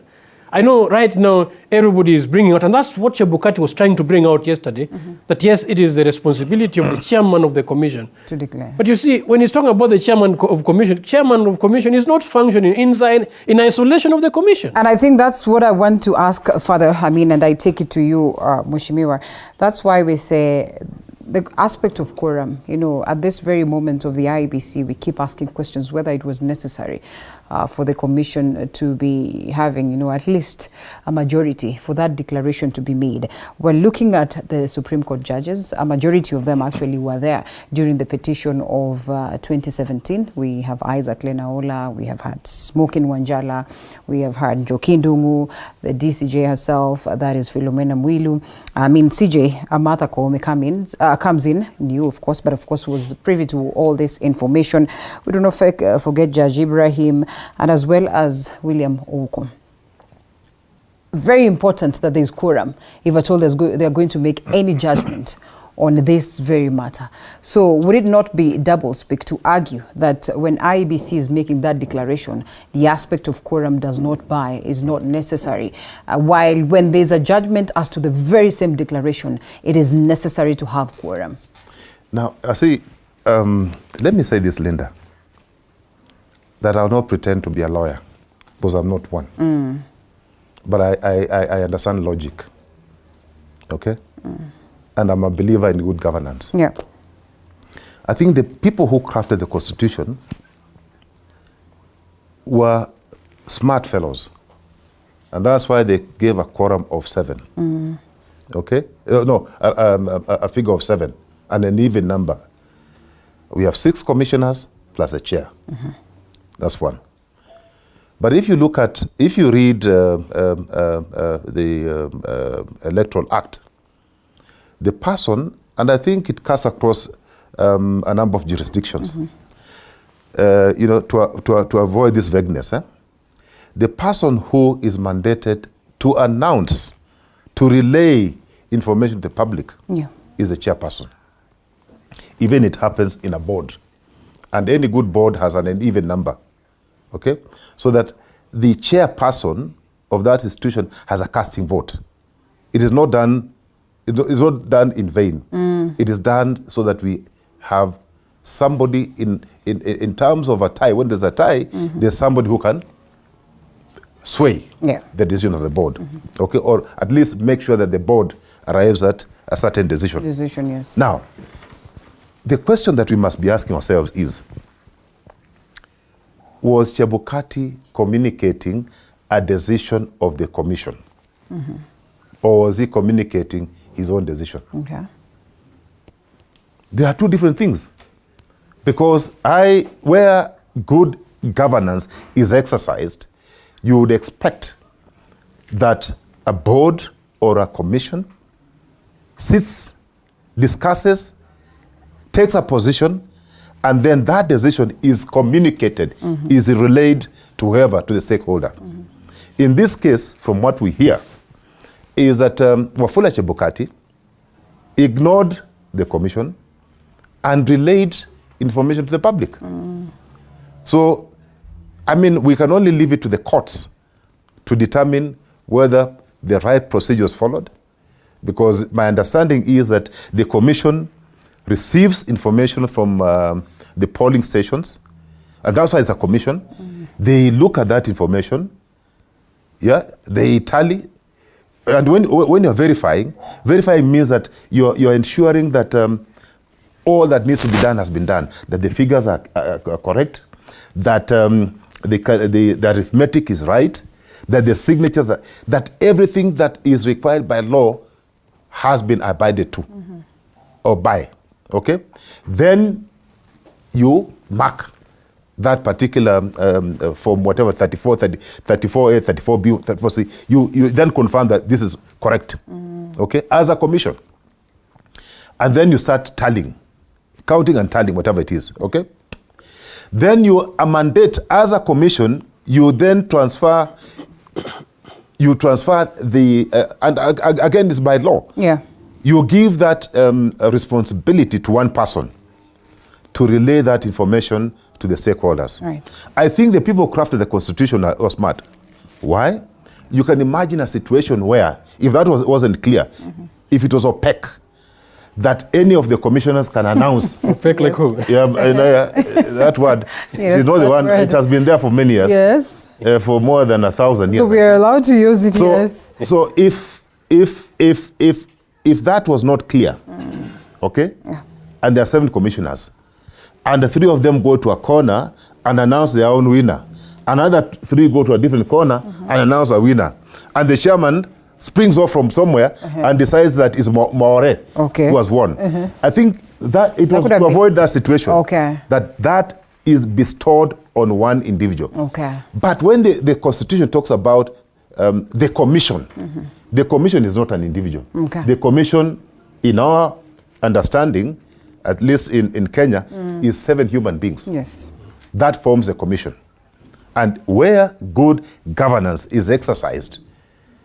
I know right now everybody is bringing out, and that's what Chebukati was trying to bring out yesterday, that yes, it is the responsibility of the chairman of the commission to declare. But you see, when he's talking about the chairman of commission is not functioning in isolation of the commission. And I think that's what I want to ask further, and I take it to you, Mheshimiwa. That's why we say the aspect of quorum, at this very moment of the IEBC, we keep asking questions whether it was necessary for the commission to be having, at least a majority for that declaration to be made. We're looking at the Supreme Court judges. A majority of them actually were there during the petition of 2017. We have Isaac Linda Alela, we have had Smokin Wanjala, we have had Njoki Ndung'u, the DCJ herself, that is Philomena Mwilu. CJ Martha Koome comes in, new of course, but of course was privy to all this information. We do not forget Judge Ibrahim, and as well as William Ouko. Very important that there is quorum if at all they are going to make any judgment on this very matter. So would it not be doublespeak to argue that when IEBC is making that declaration, the aspect of quorum is not necessary, while when there's a judgment as to the very same declaration, it is necessary to have quorum? Now, I see, let me say this, Linda, that I'll not pretend to be a lawyer, because I'm not one. But I understand logic, okay? And I'm a believer in good governance. Yeah. I think the people who crafted the Constitution were smart fellows. And that's why they gave a quorum of 7. Okay? A figure of 7, and an even number. We have 6 commissioners plus a chair. That's one. But if you read the Electoral Act, the person, and I think it cuts across a number of jurisdictions, to avoid this vagueness, the person who is mandated to announce, to relay information to the public is the chairperson. Even it happens in a board. And any good board has an even number. Okay? So that the chairperson of that institution has a casting vote. It is not done in vain. It is done so that we have somebody in terms of a tie. When there's a tie, there's somebody who can sway the decision of the board. Okay? Or at least make sure that the board arrives at a certain decision. Yes. Now, the question that we must be asking ourselves is, was Chebukati communicating a decision of the commission? Or was he communicating his own decision? Okay. There are two different things. Because where good governance is exercised, you would expect that a board or a commission sits, discusses, takes a position, and then that decision is communicated, is relayed to whoever, to the stakeholder. In this case, from what we hear, is that Wafula Chebukati ignored the commission and relayed information to the public. So, we can only leave it to the courts to determine whether the right procedure is followed, because my understanding is that the commission receives information from the polling stations, and that's why it's a commission. They look at that information, they tally, and when you're verifying means that you're ensuring that all that needs to be done has been done, that the figures are correct, that the arithmetic is right, that the signatures are, that everything that is required by law has been abided to or by. Okay? Then you mark that particular form, whatever, 34A, 34B, 34C, you then confirm that this is correct, okay, as a commission. And then you start tallying, counting and tallying, whatever it is, okay? Then you mandate as a commission, you then transfer the, and again, it's by law. Yeah. You give that responsibility to one person to relay that information to the stakeholders. Right. I think the people who crafted the constitution are smart. Why? You can imagine a situation where, if that wasn't clear, if it was opaque, that any of the commissioners can announce. Opaque like who? Yeah, that word. Yes, you know the that one. word. It has been there for many years. Yes. For more than 1,000 years. So we are allowed to use it, So, yes. so if that was not clear, okay, and there are 7 commissioners, and the 3 of them go to a corner and announce their own winner, another 3 go to a different corner and announce a winner, and the chairman springs off from somewhere and decides that it's Maore who has won. I think that it was to avoid that situation. Okay. That is bestowed on one individual. Okay. But when the Constitution talks about the commission, the commission is not an individual. Okay. The commission, in our understanding, at least in Kenya, is 7 human beings. Yes. That forms a commission. And where good governance is exercised,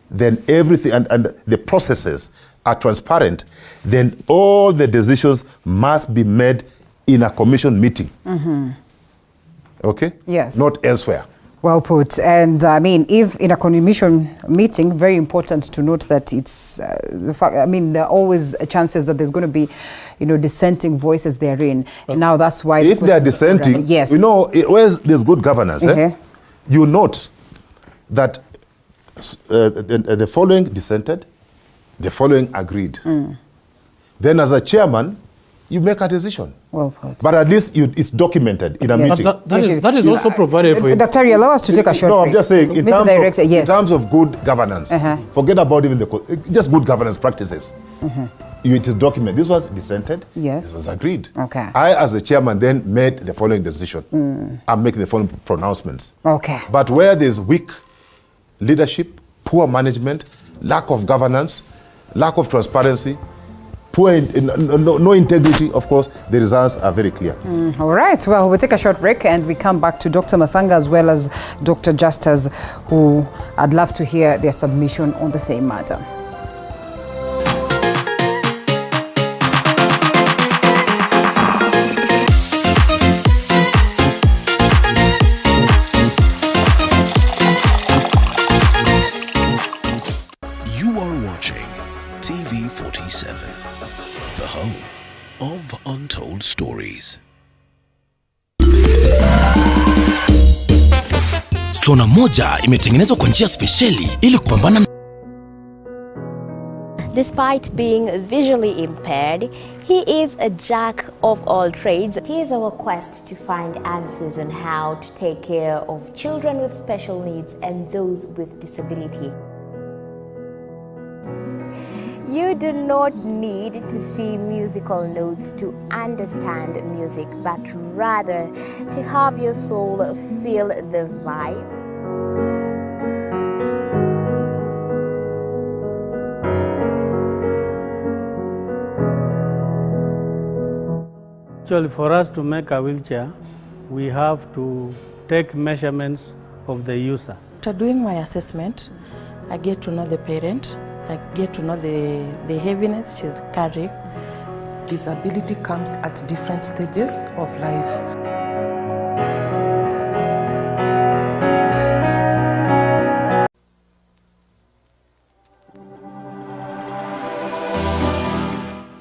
then everything, and the processes are transparent, then all the decisions must be made in a commission meeting. Okay? Yes. Not elsewhere. Well put. And I mean, if in a commission meeting, very important to note that it's the fact, I mean, there are always chances that there's going to be, dissenting voices therein. And now that's why. If they are dissenting, yes. Where there's good governance, you note that the following dissented, the following agreed. Then as a chairman, you make a decision. Well put. But at least it's documented in a meeting. That is also provided for you. Dr. allow us to take a short break. I'm just saying, in terms of good governance, forget about even just good governance practices. It is documented. This was dissented. Yes. This was agreed. Okay. I, as the chairman, then made the following decision. I'm making the following pronouncements. Okay. But where there's weak leadership, poor management, lack of governance, lack of transparency, no integrity, of course, the results are very clear. All right. Well, we'll take a short break and we come back to Dr. Matsanga as well as Dr. Justus, who I'd love to hear their submission on the same matter. You are watching TV 47, the home of untold stories. Sona moja imetengenezwa kwa njia spesheli ili kupambana. Despite being visually impaired, he is a jack of all trades. It is our quest to find answers on how to take care of children with special needs and those with disability. You do not need to see musical notes to understand music, but rather to have your soul feel the vibe. Actually, for us to make a wheelchair, we have to take measurements of the user. After doing my assessment, I get to know the parent, I get to know the heaviness she's carrying. Disability comes at different stages of life.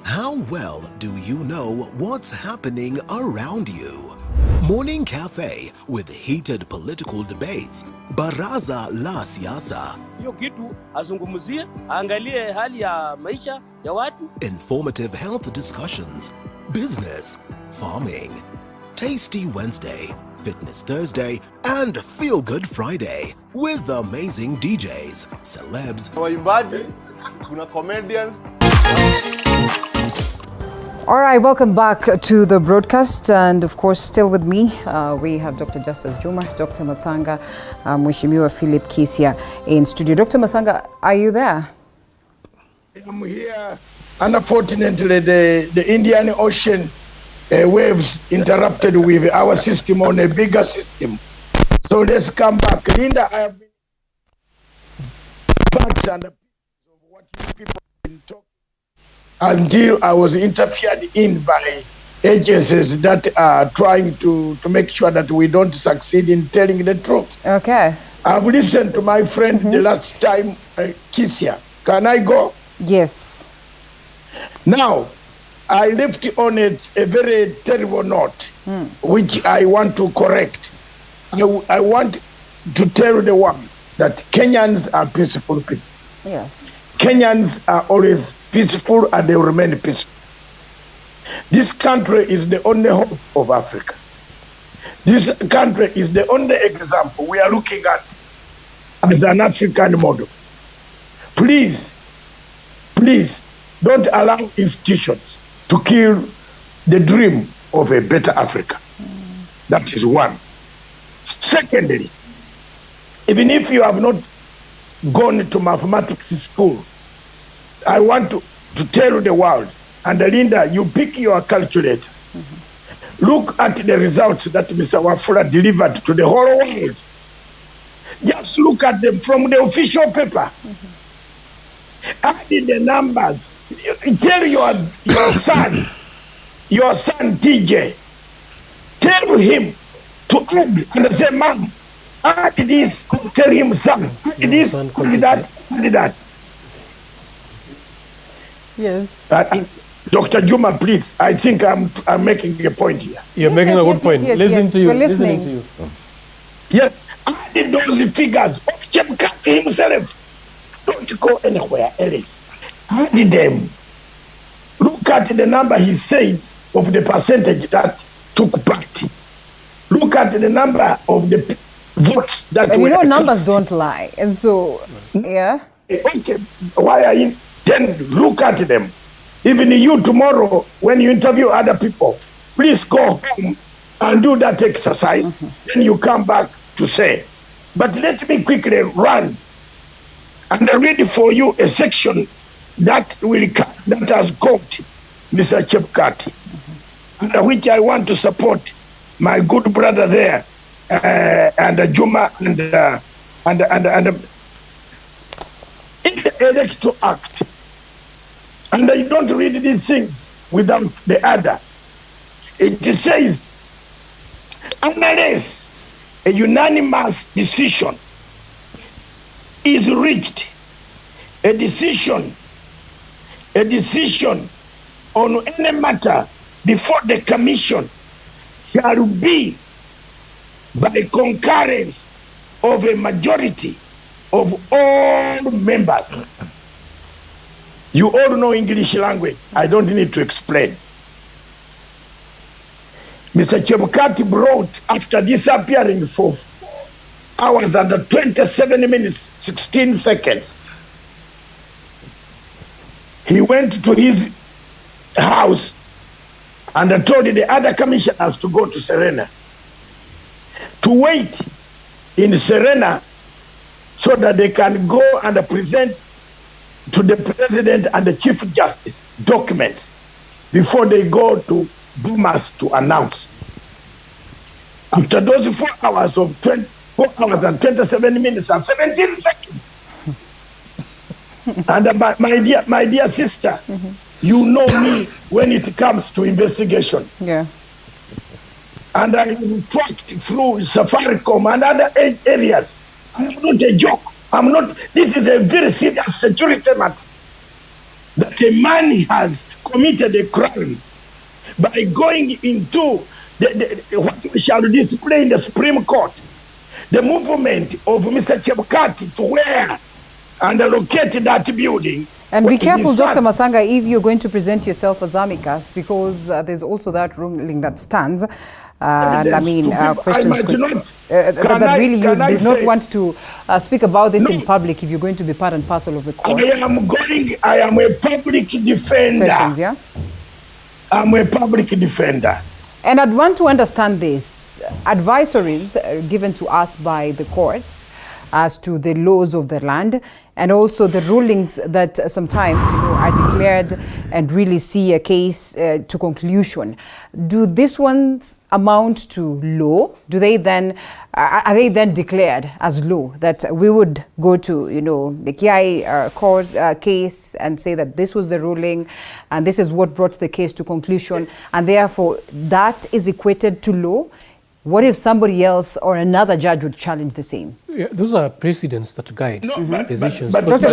How well do you know what's happening around you? Morning Cafe with heated political debates. Baraza la Siasa. Hiyo kitu azungumzie, angalie hali ya maisha ya watu. Informative health discussions. Business, farming. Tasty Wednesday, Fitness Thursday, and Feel Good Friday with amazing DJs, celebs, waimbaji, kuna comedians. All right, welcome back to the broadcast, and of course, still with me, we have Dr. Justus Juma, Dr. Matsanga, Mheshimiwa Phillip Kisia in studio. Dr. Matsanga, are you there? I'm here. Unfortunately, the Indian Ocean waves interrupted with our system on a bigger system. So let's come back. Linda, I have been parts and of what you people have been talking until I was interfered in by agencies that are trying to make sure that we don't succeed in telling the truth. Okay. I've listened to my friend the last time, Kisia. Can I go? Yes. Now, I left on a very terrible note, which I want to correct. I want to tell the world that Kenyans are peaceful people. Yes. Kenyans are always peaceful and they will remain peaceful. This country is the only hope of Africa. This country is the only example we are looking at as an African model. Please, please don't allow institutions to kill the dream of a better Africa. That is one. Secondly, even if you have not gone to mathematics school, I want to tell the world, and Linda, you pick your calculator. Look at the results that Mr. Wafula delivered to the whole world. Just look at them from the official paper. Add the numbers. Tell your son TJ, tell him to add and say, Mom, add this, tell him son, add this, add that, add that. Yes. Dr. Juma, please, I think I'm making a point here. You're making a good point. Listen to you. Listening to you. Yes, add those figures of Chebukati himself. Don't go anywhere else. Add them. Look at the number he said of the percentage that took part. Look at the number of the votes that and were... you know, numbers don't lie. And so, yeah. Okay, why are you... Then look at them. Even you tomorrow, when you interview other people, please go home and do that exercise. Then you come back to say. But let me quickly run and read for you a section that has caught Mr. Chebukati, and which I want to support my good brother there, and Juma, and in the Electoral Act. And I don't read these things without the other. It says, unless a unanimous decision is reached, a decision on any matter before the commission shall be by concurrence of a majority of all members. You all know English language. I don't need to explain. Mr. Chebukati brought, after disappearing for hours and 27 minutes, 16 seconds, he went to his house and told the other commissioners to go to Serena, to wait in Serena so that they can go and present to the President and the Chief Justice documents before they go to Bomas to announce. After those 4 hours of 4 hours and 27 minutes and 17 seconds, and my dear sister, you know me when it comes to investigation. Yeah. And I talked through Safaricom and other areas. I'm not a joke. This is a very serious security matter. That a man has committed a crime by going into what we shall display in the Supreme Court, the movement of Mr. Chebukati to where and locate that building. And be careful, Dr. Matsanga, if you're going to present yourself as amicus, because there's also that ruling that stands. And I mean, questions that really you do not want to speak about this in public if you're going to be part and parcel of the court. I am a public defender. Sessions, yeah? I'm a public defender. And I'd want to understand this. Advisories given to us by the courts as to the laws of the land and also the rulings that sometimes are declared and really see a case to conclusion. Do these ones amount to law? Do they then are they then declared as law, that we would go to the Kiai court case and say that this was the ruling and this is what brought the case to conclusion, and therefore that is equated to law? What if somebody else or another judge would challenge the same? Yeah, those are precedents that guide decisions. But Dr.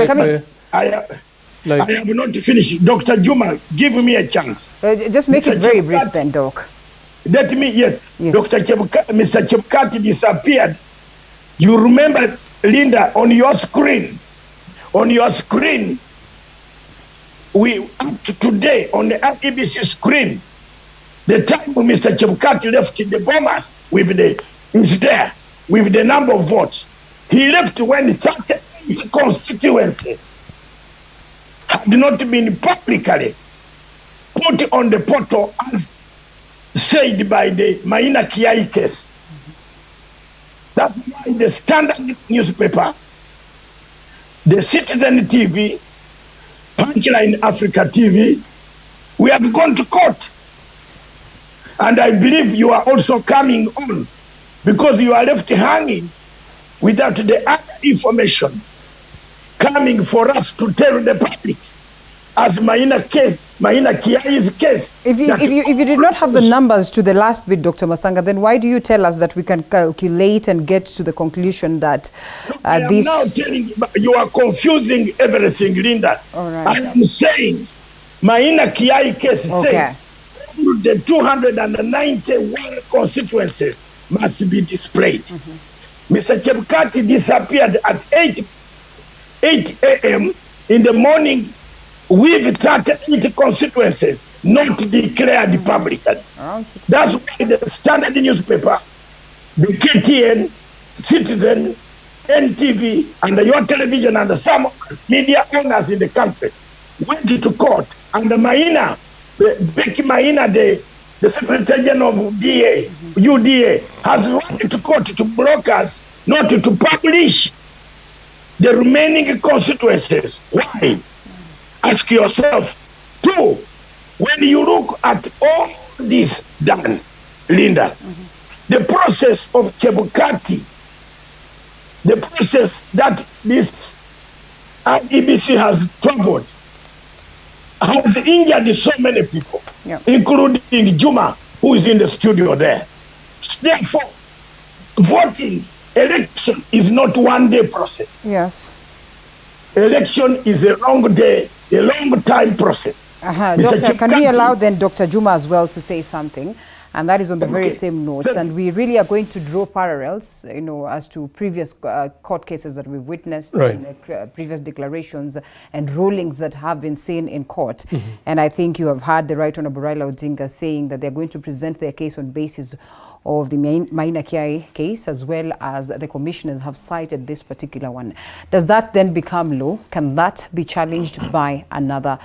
I have not finished. Dr. Juma, give me a chance. Just make it very brief then, Doc. Let me, yes. Mr. Chebukati disappeared. You remember, Linda, on your screen, we up to today on the IEBC screen, the time when Mr. Chebukati left the bombers with the number of votes. He left when 38 constituencies had not been publicly put on the portal as said by the Maina Kiai case. That's why the Standard newspaper, the Citizen TV, Punchline Africa TV, we have gone to court. And I believe you are also coming on because you are left hanging without the other information coming for us to tell the public as Maina Kiai's case. If you did not have the numbers to the last bit, Dr. Matsanga, then why do you tell us that we can calculate and get to the conclusion that I am now telling you, you are confusing everything, Linda. All right. I am saying Maina Kiai case says the 291 constituencies must be displayed. Mr. Chebukati disappeared at 8 a.m. in the morning with 38 constituencies not declared publicly. That's why the Standard newspaper, the KTN, Citizen, NTV, and your television and some media owners in the country went to court, and the Maina, Becky Maina, the Secretary General of UDA, has went to court to block us not to publish the remaining constituencies. Why? Ask yourself. Two, when you look at all this done, Linda, the process of Chebukati, the process that this IEBC has traveled, has injured so many people, including Juma, who is in the studio there. Therefore, voting, election is not one-day process. Yes. Election is a long day, a long time process. Doctor, can we allow then Dr. Juma as well to say something? And that is on the very same notes. And we really are going to draw parallels, as to previous court cases that we've witnessed, in previous declarations and rulings that have been seen in court. And I think you have heard the Right Honorable Raila Odinga saying that they're going to present their case on basis of the Maina Kiai case, as well as the commissioners have cited this particular one. Does that then become law? Can that be challenged by another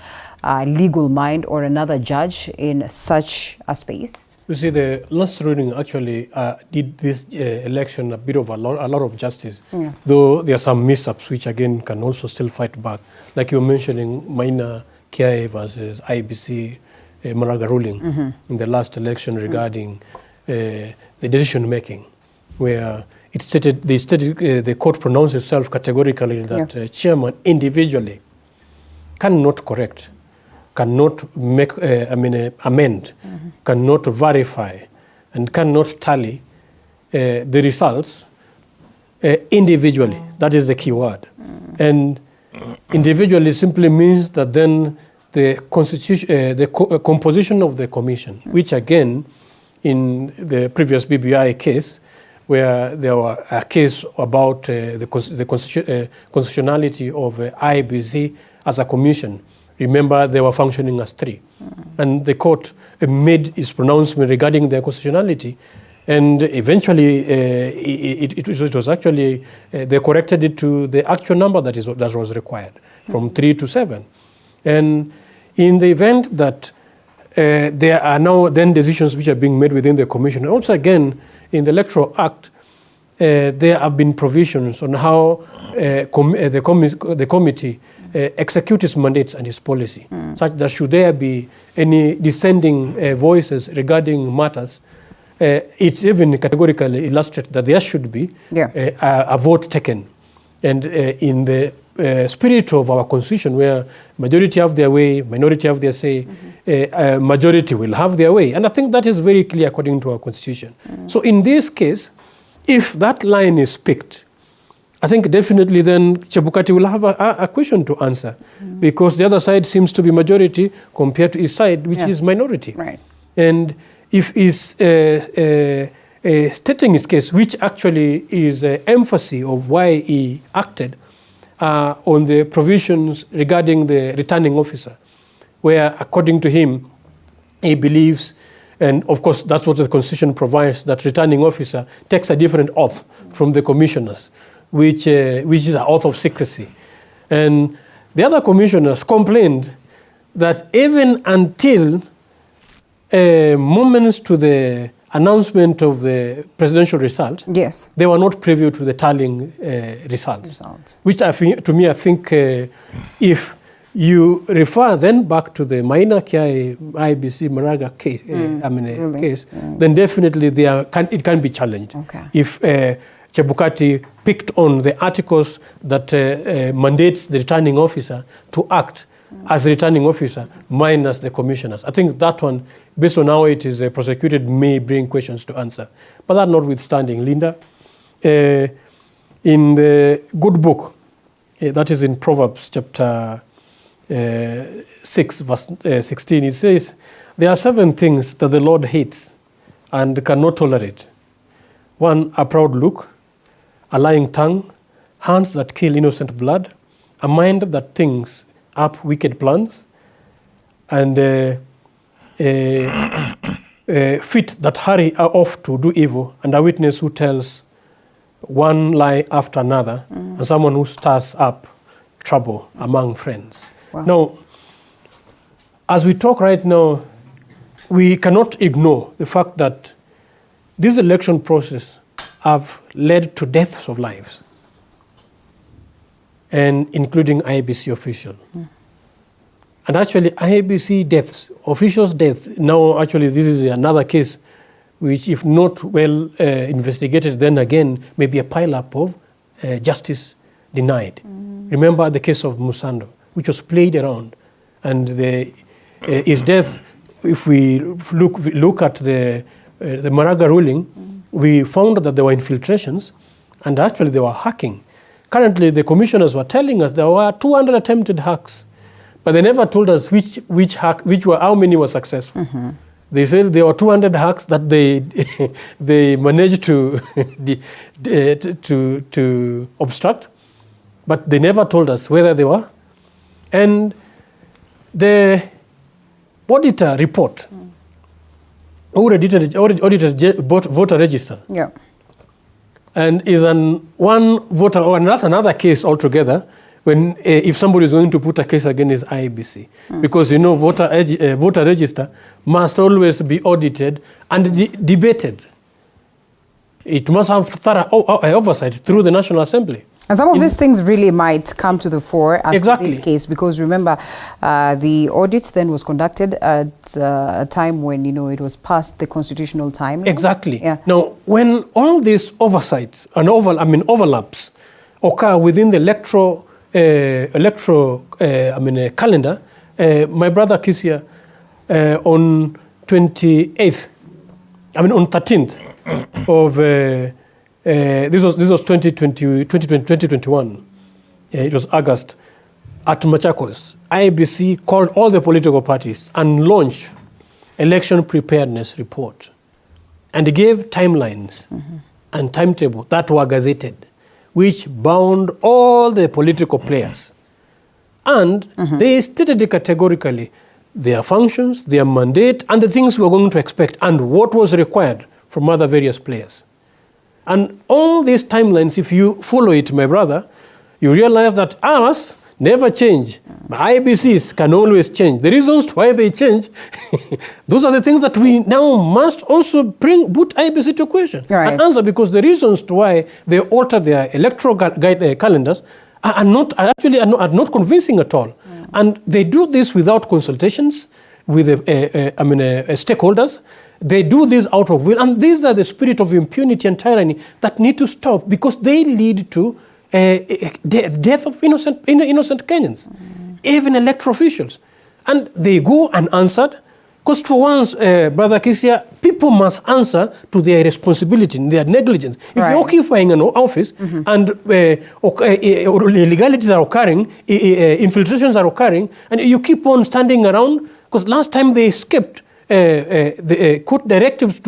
legal mind or another judge in such a space? You see, the last ruling actually did this election a bit of a lot of justice, though there are some mishaps which again can also still fight back. Like you were mentioning, Maina Kiai versus IEBC Maraga ruling in the last election regarding the decision making, where it stated the court pronounced itself categorically that chairman individually cannot correct, cannot make amend, cannot verify, and cannot tally the results individually. That is the key word. And individually simply means that then the constitution, composition of the commission, which again, in the previous BBI case, where there were a case about the constitutionality of IEBC as a commission. Remember, they were functioning as three. And the court made its pronouncement regarding their constitutionality. And eventually, it was actually, they corrected it to the actual number that was required, from 3 to 7. And in the event that there are now then decisions which are being made within the commission, and also again, in the Electoral Act, there have been provisions on how the committee execute its mandates and its policy, such that should there be any dissenting voices regarding matters, it's even categorically illustrated that there should be a vote taken. And in the spirit of our constitution, where majority have their way, minority have their say, majority will have their way. And I think that is very clear according to our constitution. So in this case, if that line is picked, I think definitely then Chebukati will have a question to answer, because the other side seems to be majority compared to his side, which is minority. Right. And if he's stating his case, which actually is an emphasis of why he acted on the provisions regarding the returning officer, where according to him, he believes, and of course that's what the Constitution provides, that returning officer takes a different oath from the commissioners, which is an oath of secrecy. And the other commissioners complained that even until moments to the announcement of the presidential result, they were not privy to the tallying results. Which I think if you refer then back to the Maina Kiai IEBC Maraga case, case, then definitely it can be challenged. If Chebukati picked on the articles that mandates the returning officer to act as the returning officer minus the commissioners. I think that one, based on how it is prosecuted, may bring questions to answer. But that notwithstanding, Linda, in the good book, that is in Proverbs chapter 6, verse 16, it says, there are 7 things that the Lord hates and cannot tolerate. 1, a proud look, a lying tongue, hands that kill innocent blood, a mind that thinks up wicked plans, and feet that hurry off to do evil, and a witness who tells one lie after another, and someone who stirs up trouble among friends. Wow. Now, as we talk right now, we cannot ignore the fact that this election process have led to deaths of lives, and including IEBC officials. And actually, IEBC deaths, officials' deaths, now actually this is another case which, if not well investigated, then again may be a pile-up of justice denied. Remember the case of Musando, which was played around, and his death, if we look at the Maraga ruling, we found that there were infiltrations, and actually they were hacking. Currently, the commissioners were telling us there were 200 attempted hacks, but they never told us how many were successful. They said there were 200 hacks that they managed to obstruct, but they never told us whether they were. And the auditor report, audited voter register, and is one voter, and that's another case altogether, when if somebody is going to put a case against IEBC. Because voter register must always be audited and debated. It must have thorough oversight through the National Assembly. And some of these things really might come to the fore as to this case, because remember, the audit then was conducted at a time when, it was past the constitutional time. Exactly. Yeah. Now, when all these oversights and overlaps occur within the electoral calendar, my brother Kisia, on 13th of this was 2021. It was August at Machakos. IEBC called all the political parties and launched election preparedness report, and gave timelines and timetable that were gazetted, which bound all the political players. And they stated categorically their functions, their mandate, and the things we were going to expect, and what was required from other various players. And all these timelines, if you follow it, my brother, you realize that ours never change. But IEBCs can always change. The reasons why they change, those are the things that we now must also put IEBC to question and answer, because the reasons to why they alter their electoral calendars are not convincing at all. And they do this without consultations with stakeholders. They do this out of will. And these are the spirit of impunity and tyranny that need to stop, because they lead to death of innocent Kenyans, even electoral officials. And they go unanswered, because for once, Brother Kisia, people must answer to their responsibility, their negligence. If you're occupying an office and illegalities are occurring, infiltrations are occurring, and you keep on standing around, because last time they skipped the court directives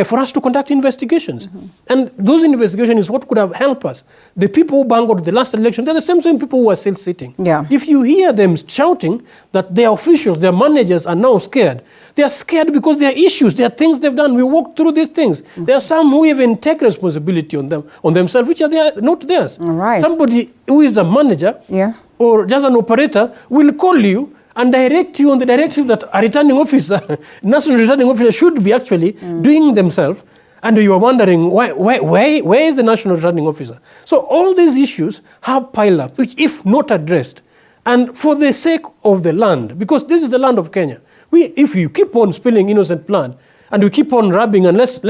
for us to conduct investigations. And those investigations is what could have helped us. The people who bungled the last election, they're the same people who are still sitting. If you hear them shouting that their officials, their managers are now scared, they are scared because there are issues, there are things they've done. We walk through these things. There are some who even take responsibility on themselves, which are not theirs. Somebody who is a manager or just an operator will call you and direct you on the directive that a returning officer, national returning officer, should be actually doing themselves, and you are wondering where is the national returning officer? So all these issues have piled up, which if not addressed, and for the sake of the land, because this is the land of Kenya, if you keep on spilling innocent blood and we keep on rubbing, and let's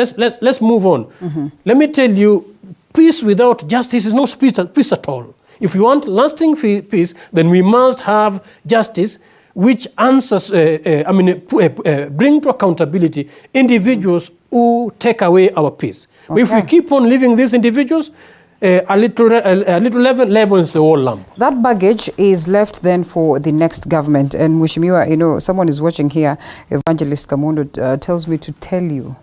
move on. Let me tell you, peace without justice is not peace at all. If we want lasting peace, then we must have justice, which answers, bring to accountability individuals who take away our peace. If we keep on leaving these individuals, a little levels the whole lump. That baggage is left then for the next government. And Mheshimiwa, someone is watching here, Evangelist Kamondo, tells me to tell you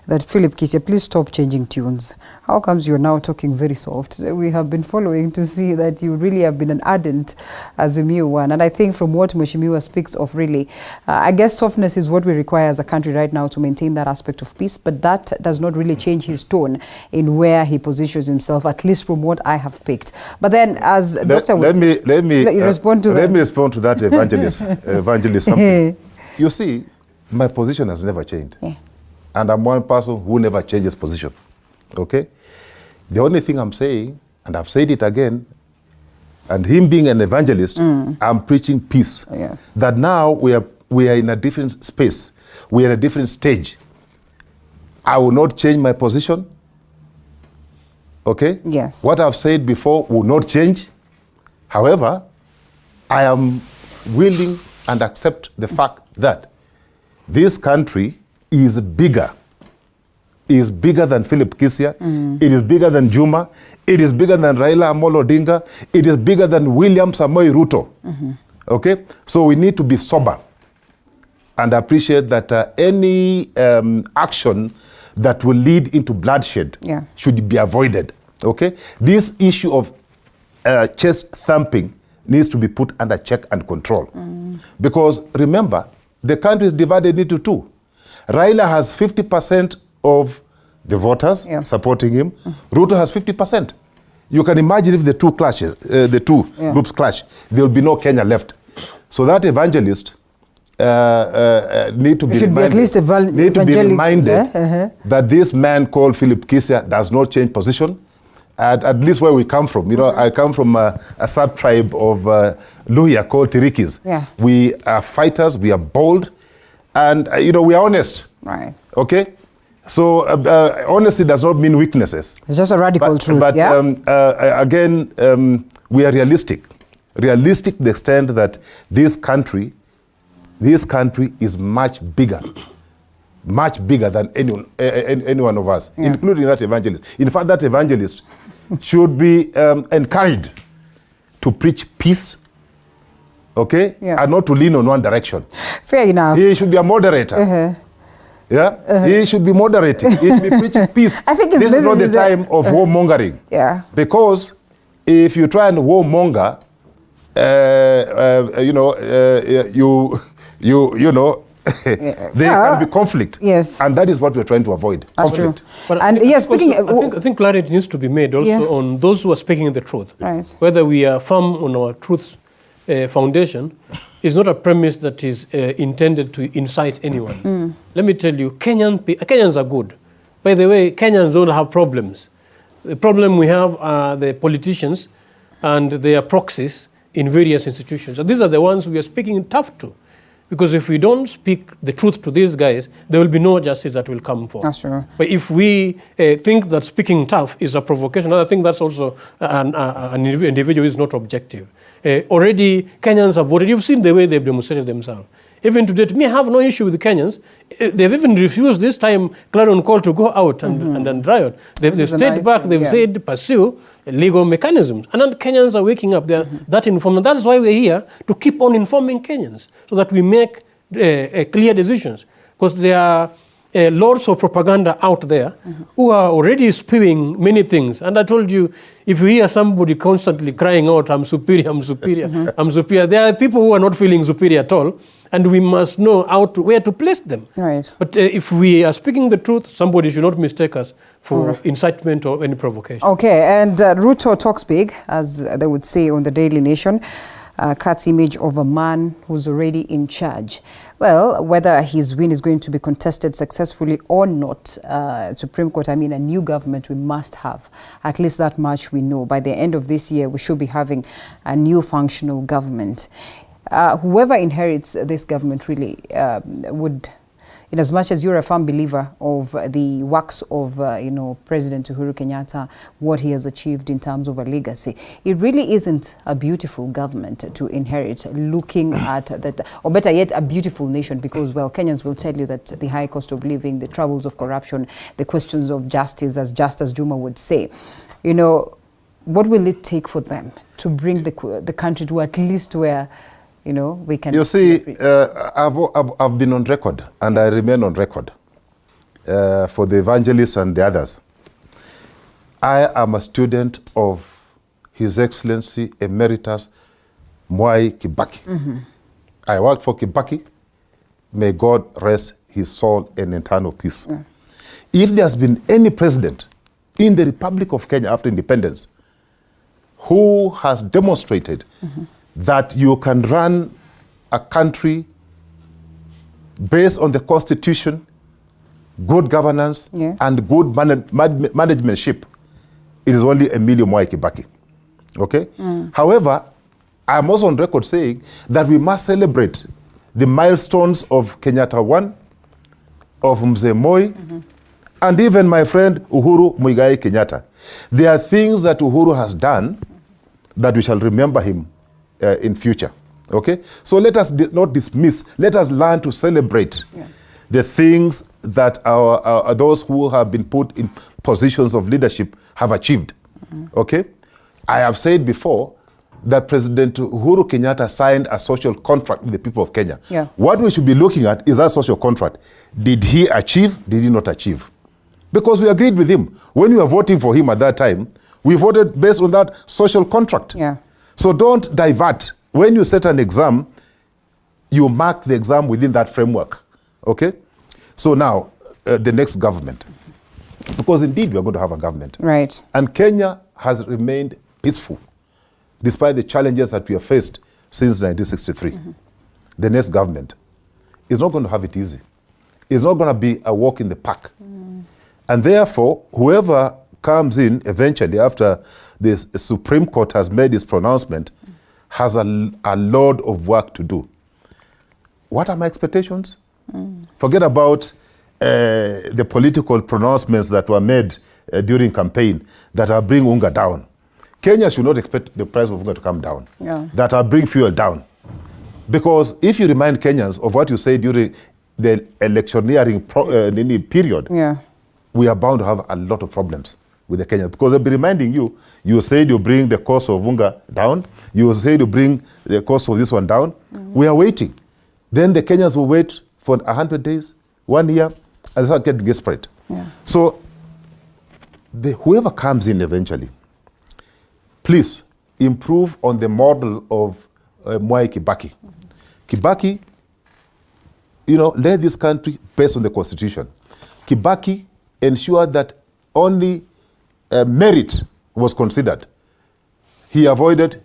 that Phillip Kisia, please stop changing tunes. How comes you're now talking very soft? We have been following to see that you really have been an ardent Azimio one. And I think from what Mheshimiwa speaks of, really, I guess softness is what we require as a country right now to maintain that aspect of peace. But that does not really change his tone in where he positions himself, at least from what I have picked. But then, as Dr. Let me respond to that. Let me respond to that, evangelist. Something. You see, my position has never changed. And I'm one person who never changes position, okay? The only thing I'm saying, and I've said it again, and him being an evangelist, I'm preaching peace. That now we are in a different space. We are in a different stage. I will not change my position, okay? What I've said before will not change. However, I am willing and accept the fact that this country is bigger than Phillip Kisia, it is bigger than Juma, it is bigger than Raila Amolo Odinga, it is bigger than William Samoei Ruto. Okay? So we need to be sober and appreciate that any action that will lead into bloodshed should be avoided. Okay? This issue of chest thumping needs to be put under check and control. Because remember, the country is divided into two. Raila has 50% of the voters supporting him. Ruto has 50%. You can imagine if the two clashes, groups clash, there will be no Kenya left. So that evangelist need to be reminded that this man called Phillip Kisia does not change position. At least where we come from. You know, I come from a sub-tribe of Luhya called Tirikis. We are fighters, we are bold, and we are honest. Okay? So honesty does not mean weaknesses. It's just a radical truth. But again, we are realistic. Realistic to the extent that this country is much bigger than any one of us, including that evangelist. In fact, that evangelist should be encouraged to preach peace, okay, and not to lean on one direction. Fair enough. He should be a moderator. He should be moderating. He should be preaching peace. I think this is not the time of warmongering. Because if you try and warmonger, there can be conflict. And that is what we're trying to avoid. Conflict. But I think clarity needs to be made also on those who are speaking the truth. Whether we are firm on our truths foundation is not a premise that is intended to incite anyone. Let me tell you, Kenyans are good. By the way, Kenyans don't have problems. The problem we have are the politicians and their proxies in various institutions. And these are the ones we are speaking tough to. Because if we don't speak the truth to these guys, there will be no justice that will come forth. That's true. But if we think that speaking tough is a provocation, I think that's also an individual who is not objective. Already, Kenyans have voted. You've seen the way they've demonstrated themselves. Even today, to me, I have no issue with the Kenyans. They've even refused this time clarion call to go out and riot. They've stayed back. They've said pursue legal mechanisms. And then Kenyans are waking up. They're that informed. And that's why we're here, to keep on informing Kenyans so that we make clear decisions. Because there are lots of propaganda out there who are already spewing many things. And I told you, if you hear somebody constantly crying out, I'm superior, I'm superior, I'm superior, there are people who are not feeling superior at all. And we must know where to place them. Right. But if we are speaking the truth, somebody should not mistake us for incitement or any provocation. Okay, and Ruto talks big, as they would say on the Daily Nation, cuts image of a man who's already in charge. Well, whether his win is going to be contested successfully or not, Supreme Court, a new government we must have. At least that much we know. By the end of this year, we should be having a new functional government. Whoever inherits this government really would, in as much as you're a firm believer of the works of President Uhuru Kenyatta, what he has achieved in terms of a legacy, it really isn't a beautiful government to inherit, looking at that, or better yet, a beautiful nation, because, well, Kenyans will tell you that the high cost of living, the troubles of corruption, the questions of justice, as Justus Juma would say, what will it take for them to bring the country to at least where we can... You see, I've been on record, and I remain on record, for the evangelists and the others. I am a student of His Excellency Emeritus Mwai Kibaki. I worked for Kibaki. May God rest his soul in eternal peace. If there's been any president in the Republic of Kenya after independence who has demonstrated that you can run a country based on the constitution, good governance, and good managementship, it is only Emilio Mwai Kibaki. Okay? However, I'm also on record saying that we must celebrate the milestones of Kenyatta 1, of Mzee Moi, and even my friend Uhuru Muigai Kenyatta. There are things that Uhuru has done that we shall remember him in future. Okay? So let us not dismiss, let us learn to celebrate the things that our those who have been put in positions of leadership have achieved. Okay? I have said before that President Uhuru Kenyatta signed a social contract with the people of Kenya. What we should be looking at is that social contract. Did he achieve? Did he not achieve? Because we agreed with him. When we were voting for him at that time, we voted based on that social contract. So don't divert. When you set an exam, you mark the exam within that framework. Okay? So now, the next government. Because indeed we are going to have a government. Right. And Kenya has remained peaceful, despite the challenges that we have faced since 1963. The next government is not going to have it easy. It's not going to be a walk in the park. And therefore, whoever comes in eventually after the Supreme Court has made its pronouncement has a lot of work to do. What are my expectations? Forget about the political pronouncements that were made during campaign that are bring unga down. Kenya should not expect the price of unga to come down. That are bring fuel down. Because if you remind Kenyans of what you said during the electioneering period, we are bound to have a lot of problems with the Kenyans. Because they'll be reminding you, you said you bring the cost of unga down, you said you bring the cost of this one down. We are waiting. Then the Kenyans will wait for 100 days, 1 year, and start getting desperate. So whoever comes in eventually, please improve on the model of Mwai Kibaki. Kibaki, led this country based on the constitution. Kibaki ensured that only merit was considered. He avoided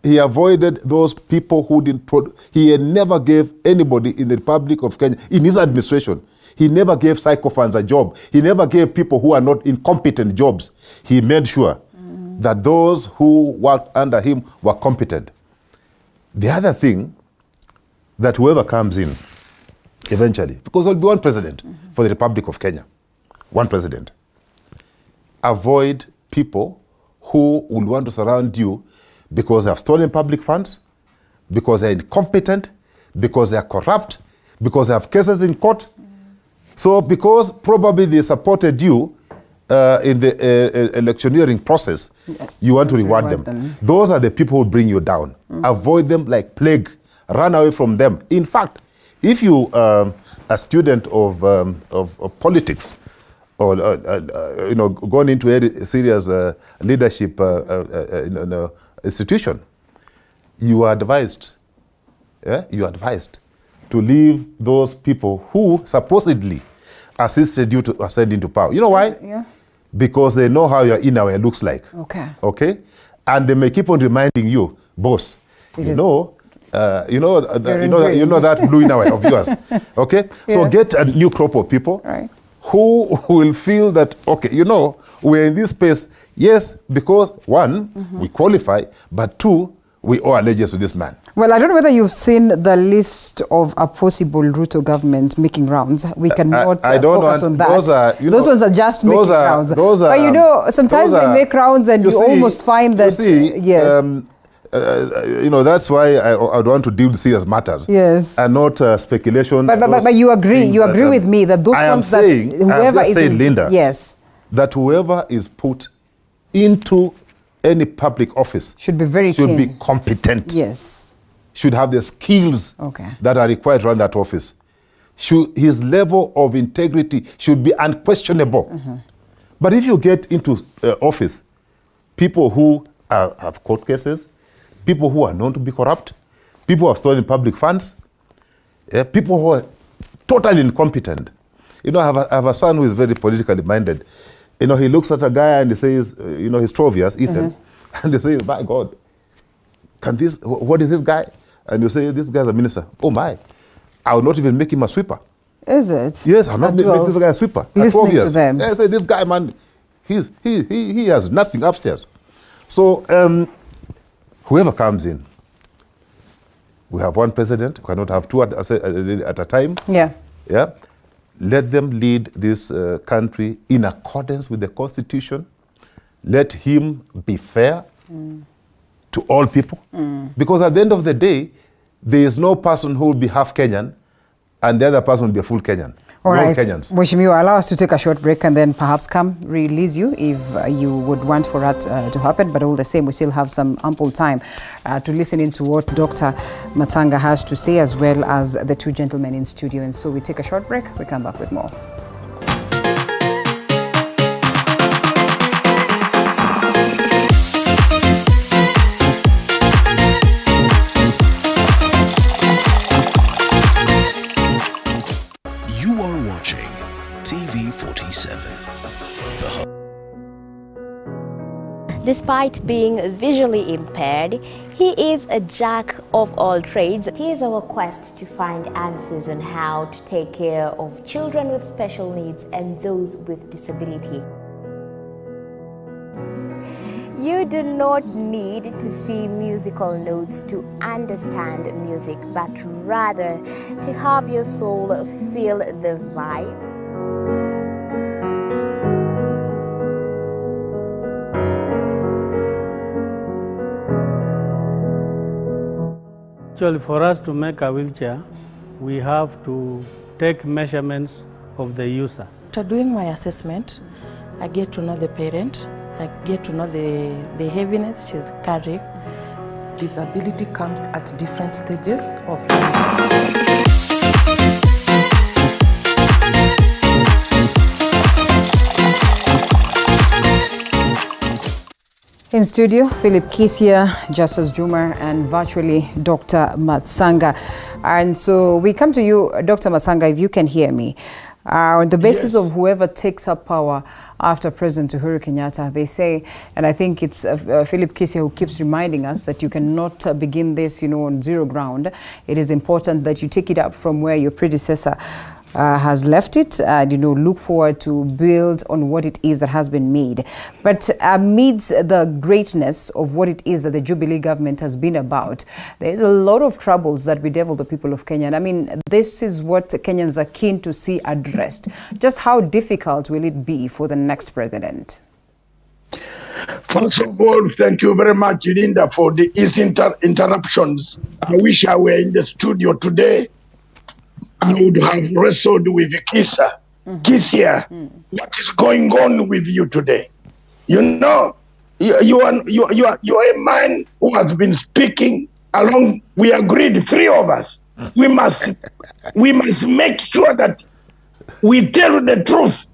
He avoided those people who didn't. He never gave anybody in the Republic of Kenya, in his administration, he never gave psychophants a job. He never gave people who are not incompetent jobs. He made sure that those who worked under him were competent. The other thing, that whoever comes in eventually, because there'll be one president for the Republic of Kenya, one president, avoid people who will want to surround you because they have stolen public funds, because they're incompetent, because they are corrupt, because they have cases in court. So because probably they supported you in the electioneering process, you want to reward them. Those are the people who bring you down. Avoid them like plague. Run away from them. In fact, if you are a student of politics, or going into a serious leadership institution, you are advised. You are advised to leave those people who supposedly assisted you to ascend into power. You know why? Yeah. Because they know how your inner way looks like. Okay. And they may keep on reminding you, boss, you know that blue inner way of yours. Okay. Yeah. So get a new crop of people. Right. Who will feel that, okay, we're in this space, yes, because one, we qualify, but two, we owe allegiance to this man. Well, I don't know whether you've seen the list of a possible Ruto government making rounds. We cannot focus on that. Those ones are just making rounds. But sometimes they make rounds and you almost find that, yes. That's why I would want to deal with serious matters. Yes. And not speculation. But you agree. You agree with me that those ones that whoever is in, Linda, yes, that whoever is put into any public office should be very be competent. Yes. Should have the skills that are required to run that office. His level of integrity should be unquestionable. But if you get into office, people who have court cases, people who are known to be corrupt, people who have stolen public funds, people who are totally incompetent. I have a son who is very politically minded. He looks at a guy and he says, he's 12 years, Ethan, and they say, my God, what is this guy? And you say, this guy's a minister. Oh my, I will not even make him a sweeper. Is it? Yes, I'll not make this guy a sweeper. Listening to them. I say, this guy, man, he has nothing upstairs. So, whoever comes in, we have one president, we cannot have two at a time. Yeah. Yeah. Let them lead this country in accordance with the Constitution. Let him be fair to all people. Because at the end of the day, there is no person who will be half Kenyan and the other person will be a full Kenyan. All right, Kenyans. Mheshimiwa, allow us to take a short break and then perhaps release you if you would want for that to happen. But all the same, we still have some ample time to listen into what Dr. Matsanga has to say, as well as the two gentlemen in studio. And so we take a short break. We come back with more. Despite being visually impaired, he is a jack of all trades. It is our quest to find answers on how to take care of children with special needs and those with disability. You do not need to see musical notes to understand music, but rather to have your soul feel the vibe. Actually, for us to make a wheelchair, we have to take measurements of the user. After doing my assessment, I get to know the parent, I get to know the heaviness she's carrying. Disability comes at different stages of life. In studio, Phillip Kisia, Justus Juma, and virtually Dr. Matsanga. And so we come to you, Dr. Matsanga, if you can hear me. On the basis of whoever takes up power after President Uhuru Kenyatta, they say, and I think it's Phillip Kisia who keeps reminding us that you cannot begin this, on zero ground. It is important that you take it up from where your predecessor has left it, and look forward to build on what it is that has been made. But amidst the greatness of what it is that the Jubilee government has been about, there is a lot of troubles that bedevil the people of Kenya. And I mean, this is what Kenyans are keen to see addressed. Just how difficult will it be for the next president? First of all, thank you very much, Linda, for these interruptions. I wish I were in the studio today. I would have wrestled with Kisia. What is going on with you today? You are a man who has been speaking along. We agreed, three of us. We must make sure that we tell the truth.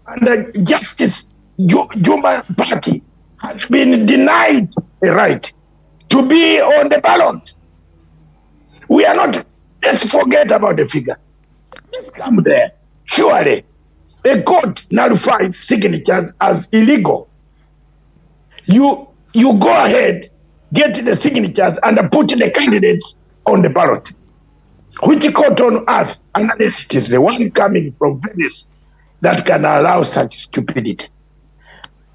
And the Justus Juma party has been denied a right to be on the ballot. We are not. Let's forget about the figures. Let's come there. Surely, a court nullifies signatures as illegal. You go ahead, get the signatures, and put the candidates on the ballot. Which court on earth, unless it is the one coming from Venice, that can allow such stupidity?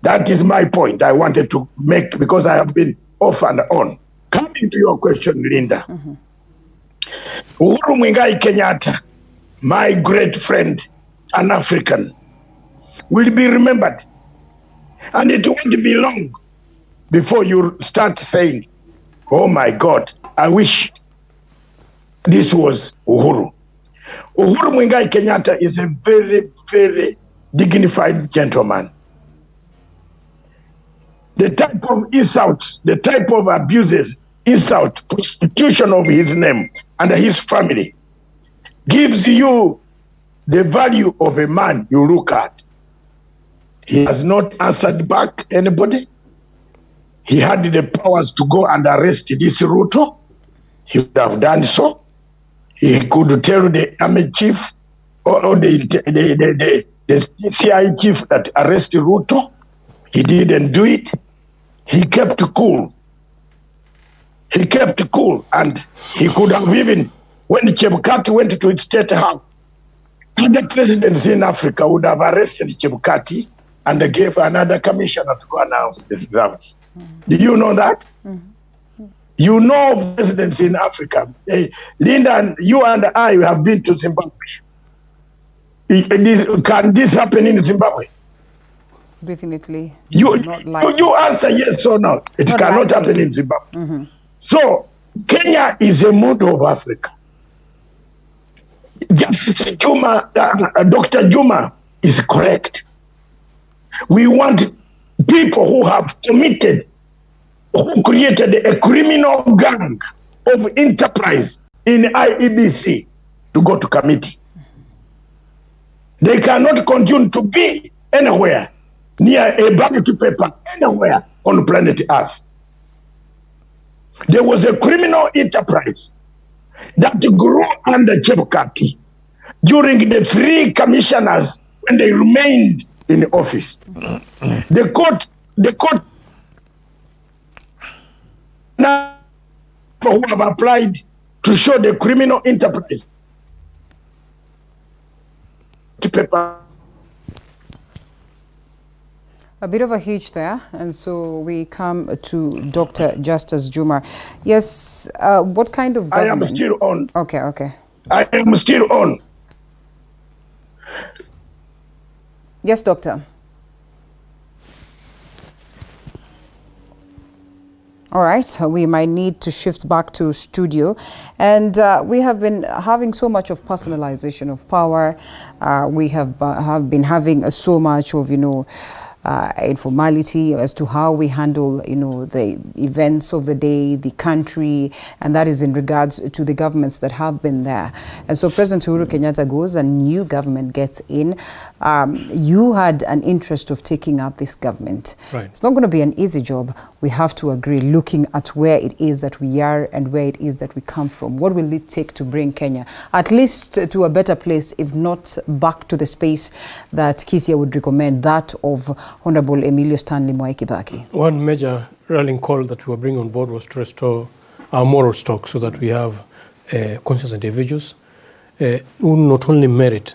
That is my point I wanted to make, because I have been off and on. Coming to your question, Linda. Uhuru Kenyatta, my great friend, an African, will be remembered. And it won't be long before you start saying, oh my God, I wish this was Uhuru. Uhuru Kenyatta is a very, very dignified gentleman. The type of insults, the type of abuses, insult, prostitution of his name and his family gives you the value of a man you look at. He has not answered back anybody. He had the powers to go and arrest this Ruto. He would have done so. He could tell the army chief or the CI chief that arrest Ruto. He didn't do it. He kept cool. He kept cool, and he could have even, when Chebukati went to its state house, other presidents in Africa would have arrested Chebukati and gave another commissioner to go announce the results. Do you know that? You know presidents in Africa. Linda, you and I have been to Zimbabwe. Can this happen in Zimbabwe? Definitely. You answer yes or no. It cannot happen in Zimbabwe. So, Kenya is a model of Africa. Justus Juma, Dr. Juma is correct. We want people who have committed, who created a criminal gang of enterprise in IEBC to go to committee. They cannot continue to be anywhere near a ballot paper anywhere on planet Earth. There was a criminal enterprise that grew under Chebukati during the three commissioners when they remained in office. The court now who have applied to show the criminal enterprise paper. A bit of a hitch there, and so we come to Dr. Justus Juma. Yes, what kind of government? I am still on. Okay. I am still on. Yes, doctor. All right, so we might need to shift back to studio. And we have been having so much of personalization of power. We have been having so much of, informality as to how we handle, the events of the day, the country, and that is in regards to the governments that have been there. And so President Uhuru Kenyatta goes, a new government gets in. You had an interest of taking up this government. Right. It's not going to be an easy job. We have to agree, looking at where it is that we are and where it is that we come from. What will it take to bring Kenya at least to a better place, if not back to the space that Kisia would recommend, that of Honorable Emilio Stanley Mwai Kibaki? One major rallying call that we were bringing on board was to restore our moral stock so that we have conscious individuals who not only merit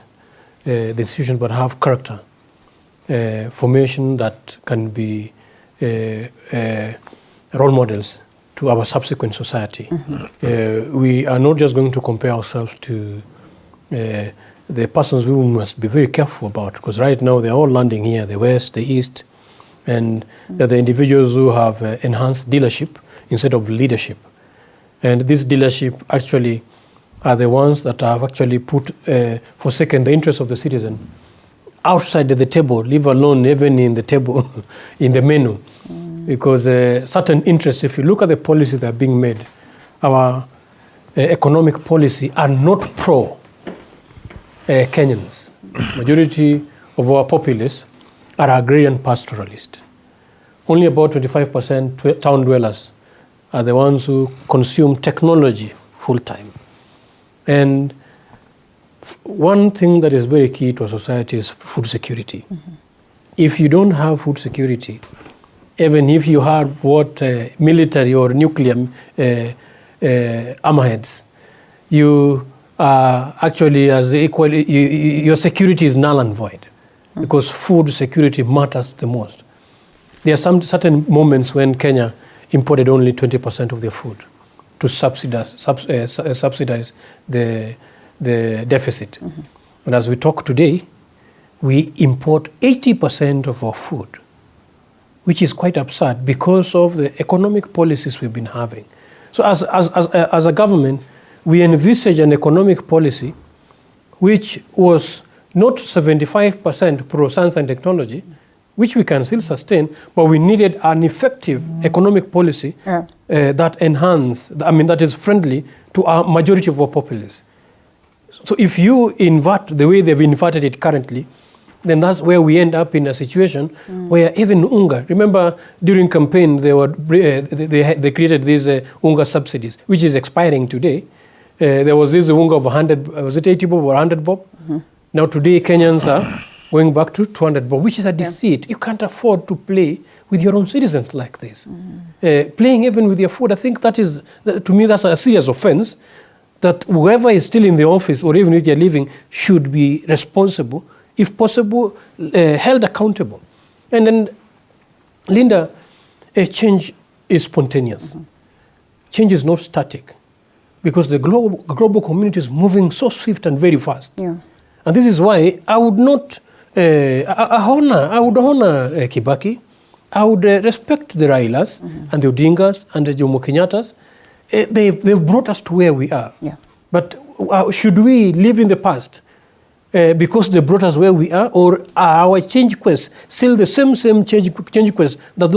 the institution but have character, formation that can be role models to our subsequent society. We are not just going to compare ourselves to the persons we must be very careful about, because right now they're all landing here, the West, the East, and they're the individuals who have enhanced dealership instead of leadership. And this dealership actually are the ones that have actually forsaken the interests of the citizen outside the table, leave alone even in the table, in the menu. Because certain interests, if you look at the policies that are being made, our economic policy are not pro-Kenyans. Majority of our populace are agrarian pastoralists. Only about 25% town dwellers are the ones who consume technology full-time. And one thing that is very key to a society is food security. If you don't have food security, even if you have military or nuclear armorheads, you are actually as equally, your security is null and void, because food security matters the most. There are some certain moments when Kenya imported only 20% of their food to subsidize the deficit. And as we talk today, we import 80% of our food, which is quite absurd because of the economic policies we've been having. So as a government, we envisage an economic policy which was not 75% pro-science and technology, which we can still sustain, but we needed an effective economic policy that that is friendly to our majority of our populace. So if you invert the way they've inverted it currently, then that's where we end up in a situation where even unga, remember during campaign they created these unga subsidies, which is expiring today. There was this unga of 100, was it 80 bob or 100 bob? Now today Kenyans are going back to 200 bob, which is a deceit. You can't afford to play with your own citizens like this. Playing even with your food, I think to me that's a serious offense, that whoever is still in the office or even if they're leaving should be responsible, if possible, held accountable. And then, Linda, change is spontaneous. Change is not static, because the global community is moving so swift and very fast. And this is why I would not, I would honor Kibaki. I would respect the Railas and the Odingas and the Jomo Kenyattas. They've brought us to where we are. But should we live in the past because they brought us where we are, or are our change quests still the same change quests that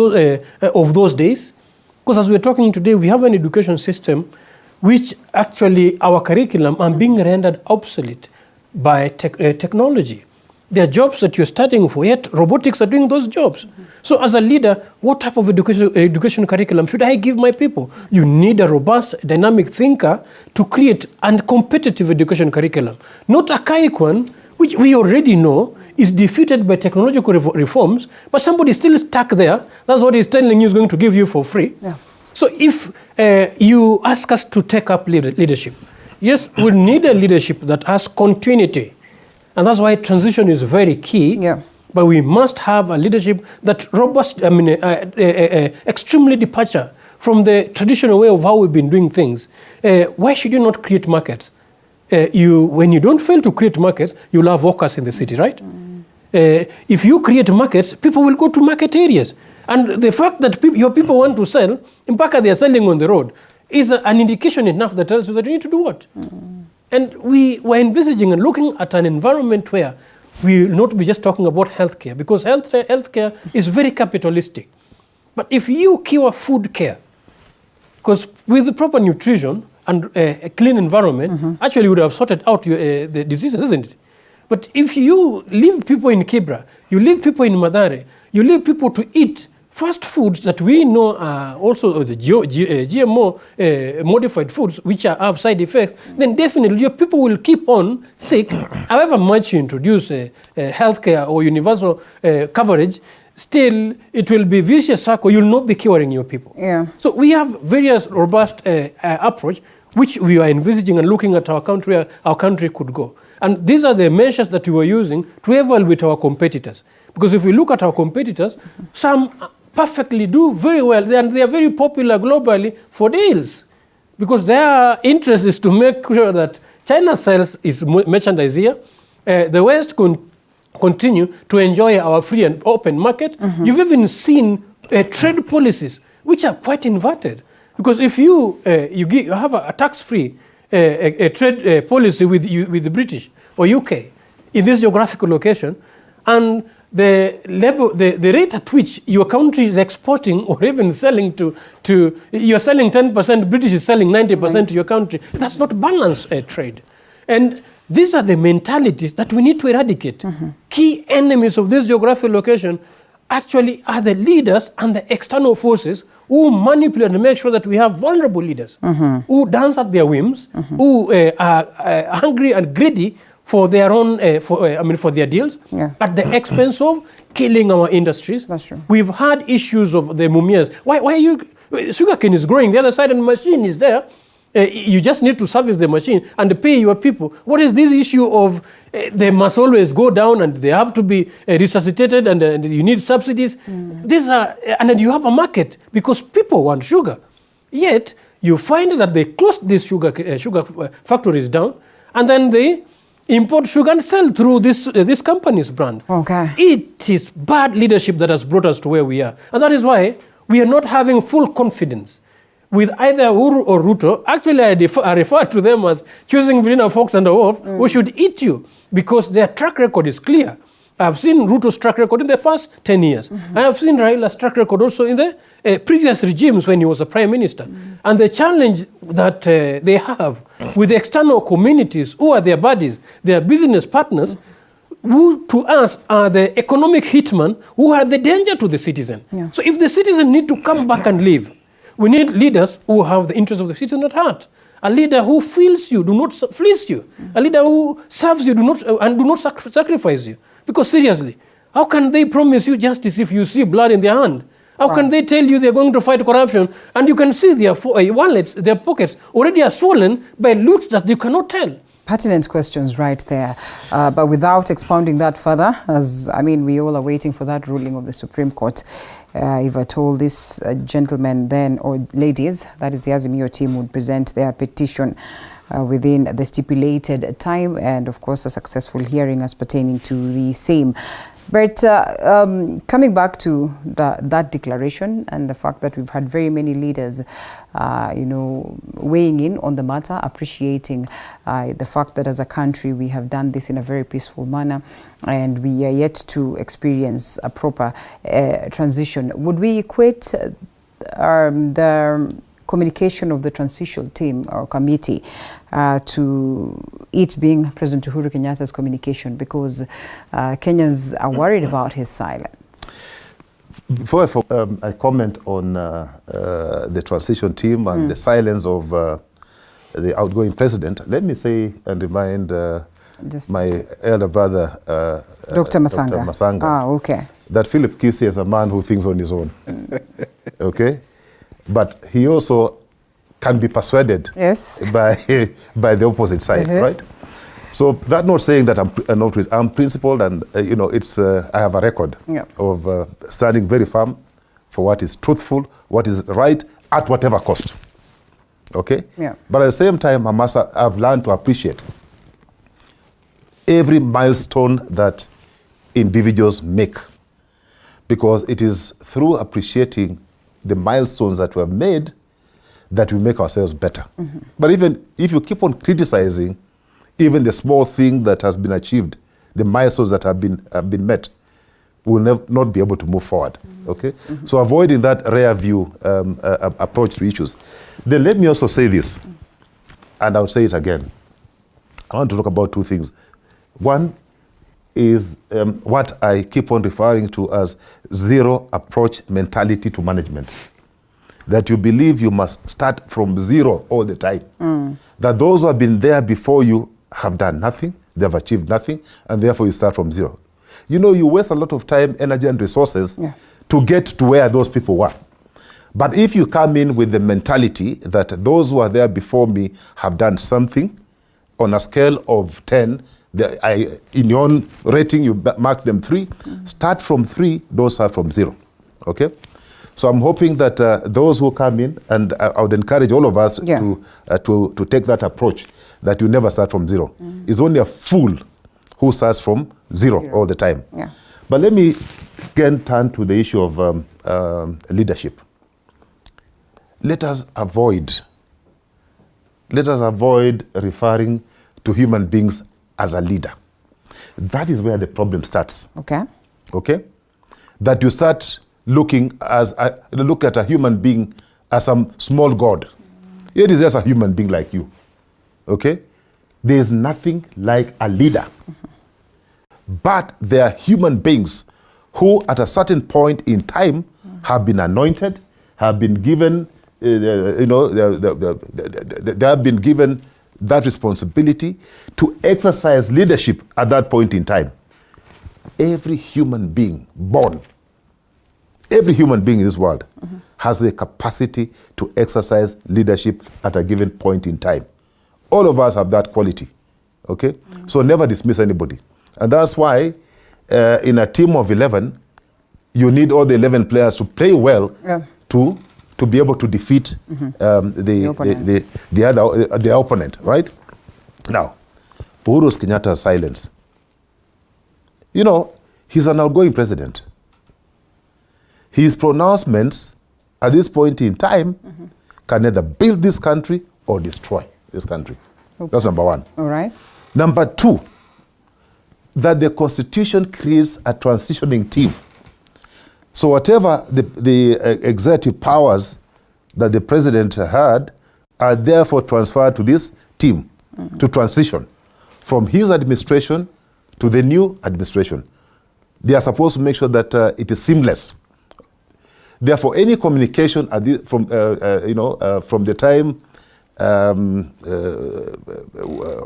of those days? Because as we're talking today, we have an education system which actually our curriculum are being rendered obsolete by technology. There are jobs that you're studying for, yet robotics are doing those jobs. So as a leader, what type of education curriculum should I give my people? You need a robust, dynamic thinker to create a competitive education curriculum. Not a archaic one, which we already know is defeated by technological reforms, but somebody is still stuck there. That's what he's telling you is going to give you for free. So if you ask us to take up leadership, yes, we need a leadership that has continuity. And that's why transition is very key. But we must have a leadership that extremely departure from the traditional way of how we've been doing things. Why should you not create markets? When you don't fail to create markets, you'll have workers in the city, right? If you create markets, people will go to market areas. And the fact that your people want to sell, in fact, they are selling on the road, is an indication enough that tells you that you need to do what? And we were envisaging and looking at an environment where we will not be just talking about healthcare, because healthcare is very capitalistic. But if you cure food care, because with the proper nutrition and a clean environment, actually you would have sorted out the diseases, isn't it? But if you leave people in Kibra, you leave people in Madare, you leave people to eat fast foods that we know are also the GMO modified foods which have side effects, then definitely your people will keep on sick. However much you introduce healthcare or universal coverage, still it will be vicious circle. You'll not be curing your people. Yeah. So we have various robust approach which we are envisaging and looking at our country, where our country could go. And these are the measures that we were using to evaluate our competitors. Because if we look at our competitors, some perfectly do very well, and they are very popular globally for deals. Because their interest is to make sure that China sells its merchandise here, the West continue to enjoy our free and open market. You've even seen trade policies which are quite inverted. Because if you have a tax-free a trade policy with the British or UK in this geographical location, and the rate at which your country is exporting or even selling to you're selling 10%, British is selling 90% to your country, that's not balanced trade. And these are the mentalities that we need to eradicate. Key enemies of this geographical location actually are the leaders and the external forces who manipulate and make sure that we have vulnerable leaders who dance at their whims, who are hungry and greedy for their own, for their deals, at the expense of killing our industries. That's true. We've had issues of the mumias. Why are you? Sugarcane is growing the other side, and the machine is there. You just need to service the machine and pay your people. What is this issue of they must always go down and they have to be resuscitated and you need subsidies? These are, and then you have a market because people want sugar. Yet you find that they close these sugar factories down, and then they import sugar and sell through this company's brand. Okay. It is bad leadership that has brought us to where we are, and that is why we are not having full confidence with either Uhuru or Ruto. Actually, I refer to them as choosing between a fox and a wolf who should eat you, because their track record is clear. I've seen Ruto's track record in the first 10 years. And I've seen Raila's track record also in the previous regimes when he was a prime minister. And the challenge that they have with the external communities, who are their buddies, their business partners, who to us are the economic hitmen who are the danger to the citizen. So if the citizen need to come back and live, we need leaders who have the interests of the citizen at heart. A leader who feels you, do not fleece you. A leader who serves you, do not sacrifice you. Because seriously, how can they promise you justice if you see blood in their hand? How can they tell you they're going to fight corruption and you can see their wallets, their pockets already are swollen by loot that you cannot tell? Pertinent questions right there. But without expounding that further, we all are waiting for that ruling of the Supreme Court. If at all this gentlemen then, or ladies, that is the Azimio team, would present their petition within the stipulated time, and of course a successful hearing as pertaining to the same. But coming back to that declaration and the fact that we've had very many leaders, weighing in on the matter, appreciating the fact that as a country we have done this in a very peaceful manner, and we are yet to experience a proper transition. Would we equate the communication of the transitional team or committee to it being President Uhuru Kenyatta's communication, because Kenyans are worried about his silence? Before I comment on the transition team and the silence of the outgoing president, let me say and remind my elder brother, Dr. Matsanga, that Phillip Kisia is a man who thinks on his own. Okay? But he also can be persuaded by the opposite side, right? So that's not saying that I'm principled, and I have a record of standing very firm for what is truthful, what is right, at whatever cost. Okay? But at the same time, I've learned to appreciate every milestone that individuals make, because it is through appreciating the milestones that were made that we make ourselves better. But even if you keep on criticizing even the small thing that has been achieved, the milestones that have been met, we'll not be able to move forward. Okay? So avoiding that rear view approach to issues. Then let me also say this, and I'll say it again. I want to talk about two things. One, is what I keep on referring to as zero approach mentality to management. That you believe you must start from zero all the time. That those who have been there before you have done nothing, they have achieved nothing, and therefore you start from zero. You know, you waste a lot of time, energy, and resources to get to where those people were. But if you come in with the mentality that those who are there before me have done something, on a scale of 10, in your own rating, you mark them 3. Start from 3, don't start from 0. Okay? So I'm hoping that those who come in, and I would encourage all of us to take that approach, that you never start from 0. It's only a fool who starts from 0 all the time. But let me again turn to the issue of leadership. Let us avoid referring to human beings as a leader. That is where the problem starts. Okay? That you start looking at a human being as some small god. It is just a human being like you. Okay? There is nothing like a leader. But there are human beings who at a certain point in time have been anointed, have been given they have been given that responsibility to exercise leadership at that point in time. Every human being born, every human being in this world has the capacity to exercise leadership at a given point in time. All of us have that quality, okay? So never dismiss anybody. And that's why in a team of 11, you need all the 11 players to play well to be able to defeat the opponent, right? Now, Uhuru Kenyatta's silence. You know, he's an outgoing president. His pronouncements at this point in time can either build this country or destroy this country. That's number one. All right. Number two, that the Constitution creates a transitioning team. So whatever the executive powers that the president had are therefore transferred to this team to transition from his administration to the new administration. They are supposed to make sure that it is seamless. Therefore, any communication from the time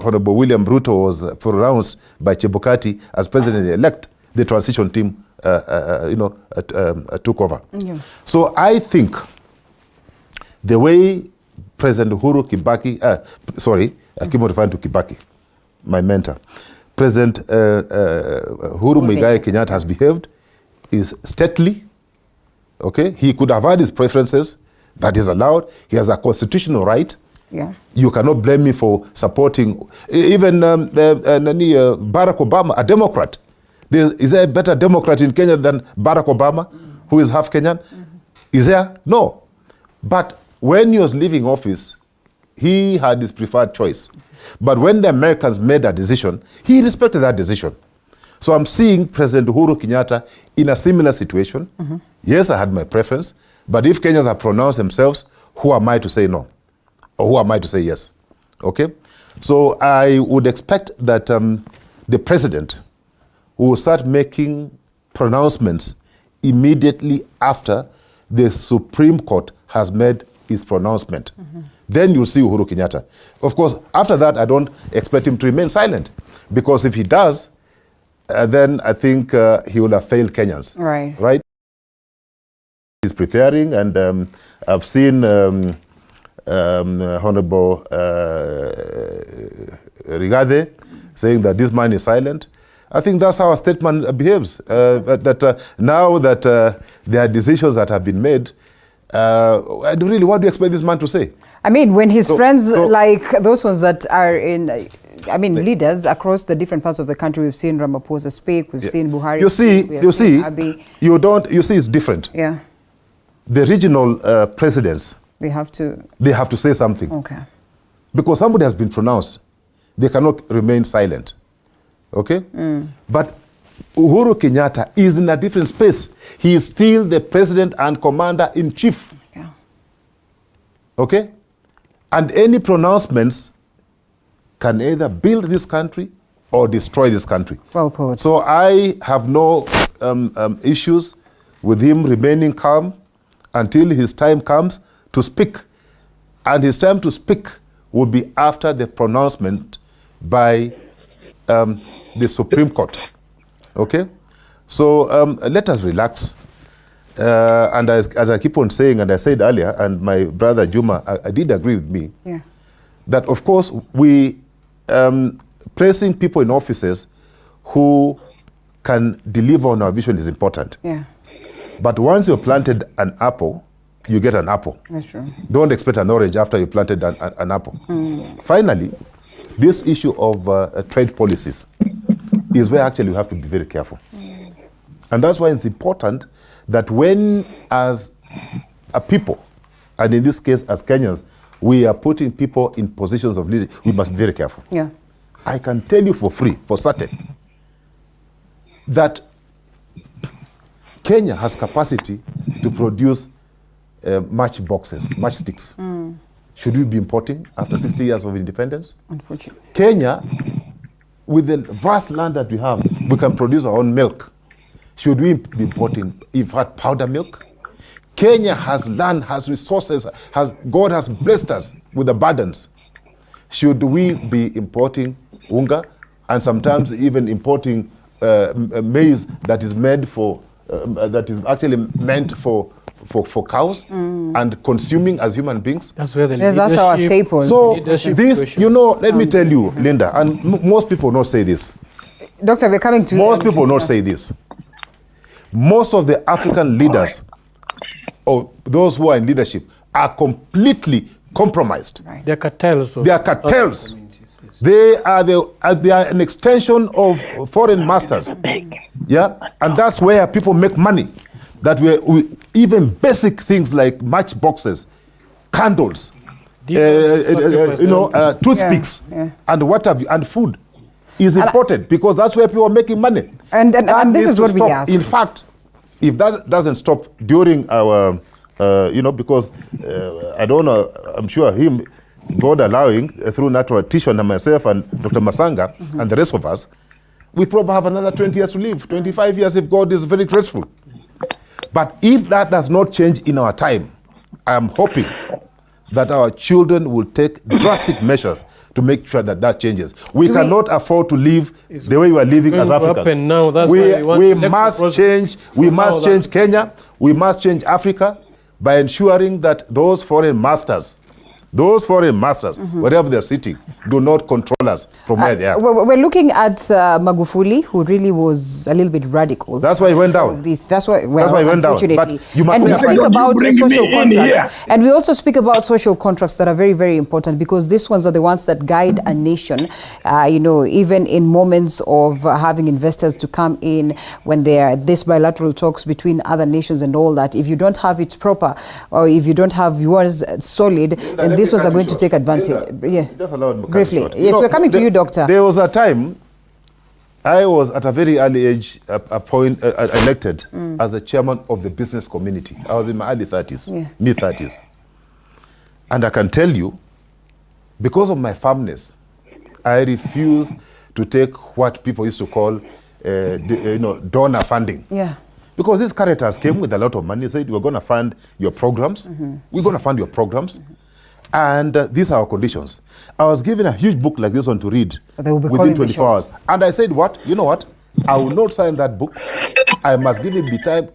Honorable William Ruto was pronounced by Chebukati as president-elect, the transition team took over. So I think the way President Uhuru Kibaki, I keep on referring to Kibaki, my mentor, President Uhuru Kenyatta has behaved is stately. Okay, he could have had his preferences, that is allowed. He has a constitutional right. You cannot blame me for supporting even Barack Obama, a Democrat. Is there a better Democrat in Kenya than Barack Obama, who is half Kenyan? Is there? No. But when he was leaving office, he had his preferred choice. But when the Americans made a decision, he respected that decision. So I'm seeing President Uhuru Kenyatta in a similar situation. Yes, I had my preference, but if Kenyans have pronounced themselves, who am I to say no? Or who am I to say yes? Okay? So I would expect that the president will start making pronouncements immediately after the Supreme Court has made its pronouncement. Then you'll see Uhuru Kenyatta. Of course, after that, I don't expect him to remain silent, because if he does, then I think he will have failed Kenyans. Right? He's preparing, and I've seen Honorable Rigathi saying that this man is silent. I think that's how a statesman behaves. Now that there are decisions that have been made, what do you expect this man to say? I mean, when his friends, like those ones that are in, leaders across the different parts of the country, we've seen Ramaphosa speak, we've seen Buhari You see, it's different. Yeah. The regional presidents, they have to say something. Okay. Because somebody has been pronounced, they cannot remain silent. Okay? But Uhuru Kenyatta is in a different space. He is still the president and commander-in-chief. Okay? And any pronouncements can either build this country or destroy this country. Well put. So I have no issues with him remaining calm until his time comes to speak. And his time to speak will be after the pronouncement by the Supreme Court. Okay? So let us relax. And as I keep on saying, and I said earlier, and my brother Juma I did agree with me, that of course we placing people in offices who can deliver on our vision is important. Yeah. But once you've planted an apple, you get an apple. That's true. Don't expect an orange after you planted an apple. Finally, this issue of trade policies is where actually you have to be very careful. And that's why it's important that when, as a people, and in this case as Kenyans, we are putting people in positions of leadership, we must be very careful. Yeah. I can tell you for free, for certain, that Kenya has capacity to produce matchsticks. Should we be importing after 60 years of independence? Unfortunately. Kenya, with the vast land that we have, we can produce our own milk. Should we be importing, in fact, powder milk? Kenya has land, has resources, God has blessed us with abundance. Should we be importing unga and sometimes even importing maize that is made for, that is actually meant for cows and consuming as human beings? That's where the that's our staple. So this, you know, let me tell you, Linda, and most people not say this. Doctor, we're coming to you. Most people not say this. Most of the African leaders, or those who are in leadership, are completely compromised. Right. They're cartels. They are cartels. They are an extension of foreign masters. Yeah, and that's where people make money. That we even basic things like matchboxes, candles, toothpicks, and what have you, and food is important because that's where people are making money. And this is what we ask. In fact, if that doesn't stop during our, because I don't know, I'm sure him, God allowing, through natural petition and myself and Dr. Matsanga and the rest of us, we probably have another 20 years to live, 25 years if God is very graceful. But if that does not change in our time, I am hoping that our children will take drastic measures to make sure that that changes. We cannot afford to live the way we are living as Africans. Now, that's we must change. We must change Kenya. We must change Africa by ensuring that those foreign masters, wherever they're sitting, do not control us from where they are. We're looking at Magufuli, who really was a little bit radical. That's why he went down. That's why he went down. But and we speak about social contracts. And we also speak about social contracts that are very, very important because these ones are the ones that guide a nation, even in moments of having investors to come in when there are these bilateral talks between other nations and all that. If you don't have it proper or if you don't have yours solid, then these ones are going to take advantage. Just allow me briefly. Yes, we're coming to you, Doctor. There was a time I was at a very early age elected as the chairman of the business community. I was in my early 30s, mid-30s. And I can tell you, because of my firmness, I refused to take what people used to call donor funding. Yeah. Because these characters came with a lot of money, said, we're going to fund your programs. We're going to fund your programs. And these are our conditions. I was given a huge book like this one to read within 24 hours. And I said, you know what? I will not sign that book. I must give it the time.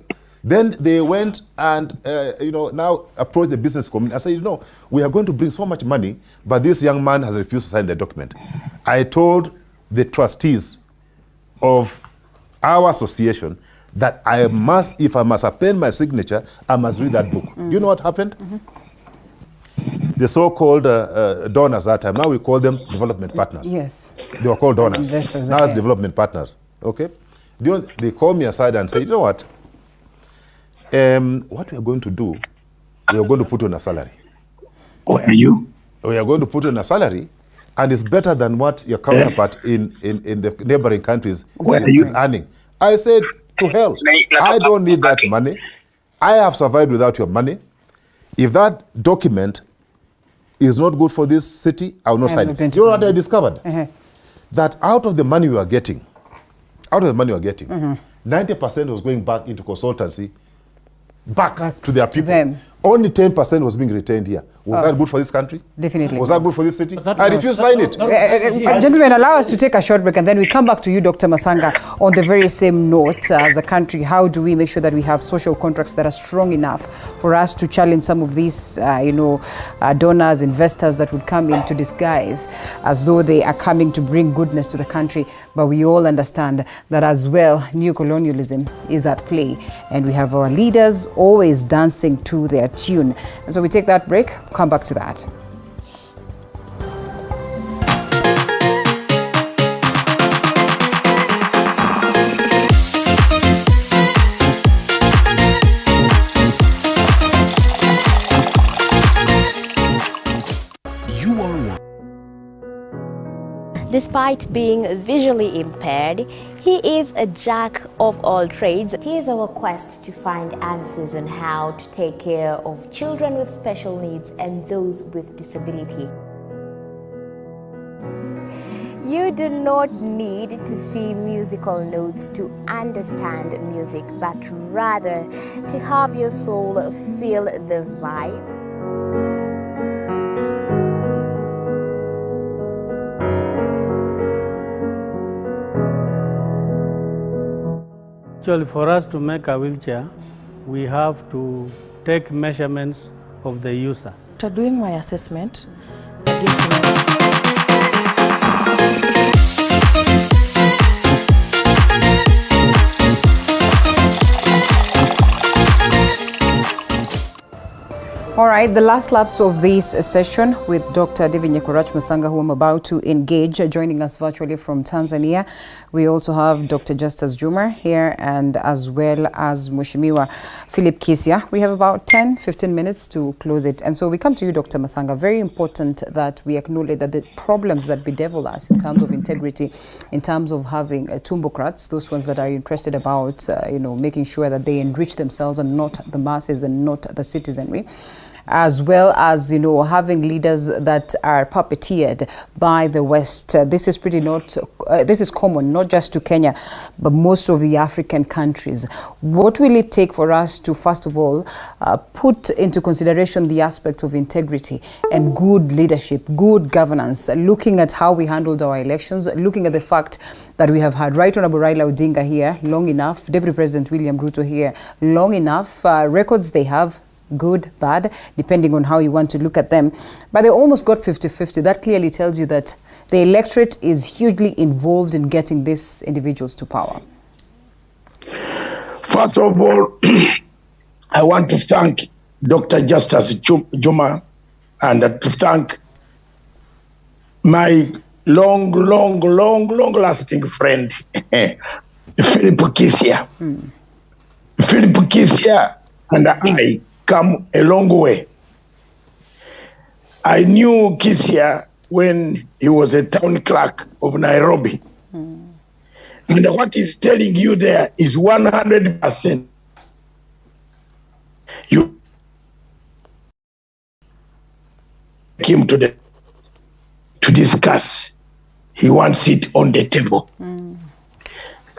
Then they went and, now approached the business community. I said, we are going to bring so much money, but this young man has refused to sign the document. I told the trustees of our association that if I must append my signature, I must read that book. You know what happened? The so-called donors that time, now we call them development partners. Yes. They were called donors. Investors, now it's development partners. Okay? They called me aside and said, you know what? What we are going to do, we are going to put you on a salary. Where are you? We are going to put you on a salary, and it's better than what your counterpart in the neighboring countries is earning. I said, to hell, I don't need that money. I have survived without your money. If that document is not good for this city, I will not sign it. You know what I discovered? that out of the money we are getting, 90% was going back into consultancy, back to their people. Only 10% was being retained here. Was that good for this country? Definitely. Was that good for this city? I refuse to sign it. Gentlemen, allow us to take a short break and then we come back to you, Dr. Matsanga, on the very same note. As a country, how do we make sure that we have social contracts that are strong enough for us to challenge some of these, donors, investors that would come into disguise as though they are coming to bring goodness to the country. But we all understand that as well, new colonialism is at play. And we have our leaders always dancing to their tune. And so we take that break, come back to that. You are one. Despite being visually impaired, he is a jack of all trades. It is our quest to find answers on how to take care of children with special needs and those with disability. You do not need to see musical notes to understand music, but rather to have your soul feel the vibe. Actually, for us to make a wheelchair, we have to take measurements of the user. After doing my assessment, I get to know. All right, the last laps of this session with Dr. Matsanga, who I'm about to engage, joining us virtually from Tanzania. We also have Dr. Justus Juma here, and as well as Mheshimiwa Phillip Kisia. We have about 10-15 minutes to close it. And so we come to you, Dr. Matsanga. Very important that we acknowledge that the problems that bedevil us in terms of integrity, in terms of having tumbocrats, those ones that are interested about, making sure that they enrich themselves and not the masses and not the citizenry, as well as, having leaders that are puppeteered by the West. This is this is common, not just to Kenya, but most of the African countries. What will it take for us to, first of all, put into consideration the aspect of integrity and good leadership, good governance, looking at how we handled our elections, looking at the fact that we have had Right Honorable Raila Odinga here long enough, Deputy President William Ruto here long enough, records they have, good, bad, depending on how you want to look at them. But they almost got 50-50. That clearly tells you that the electorate is hugely involved in getting these individuals to power. First of all, I want to thank Dr. Justus Juma and to thank my long-lasting friend, Phillip Kisia. Phillip Kisia and I come a long way. I knew Kisia when he was a town clerk of Nairobi. And what he's telling you there is 100%. You came to discuss. He wants it on the table. And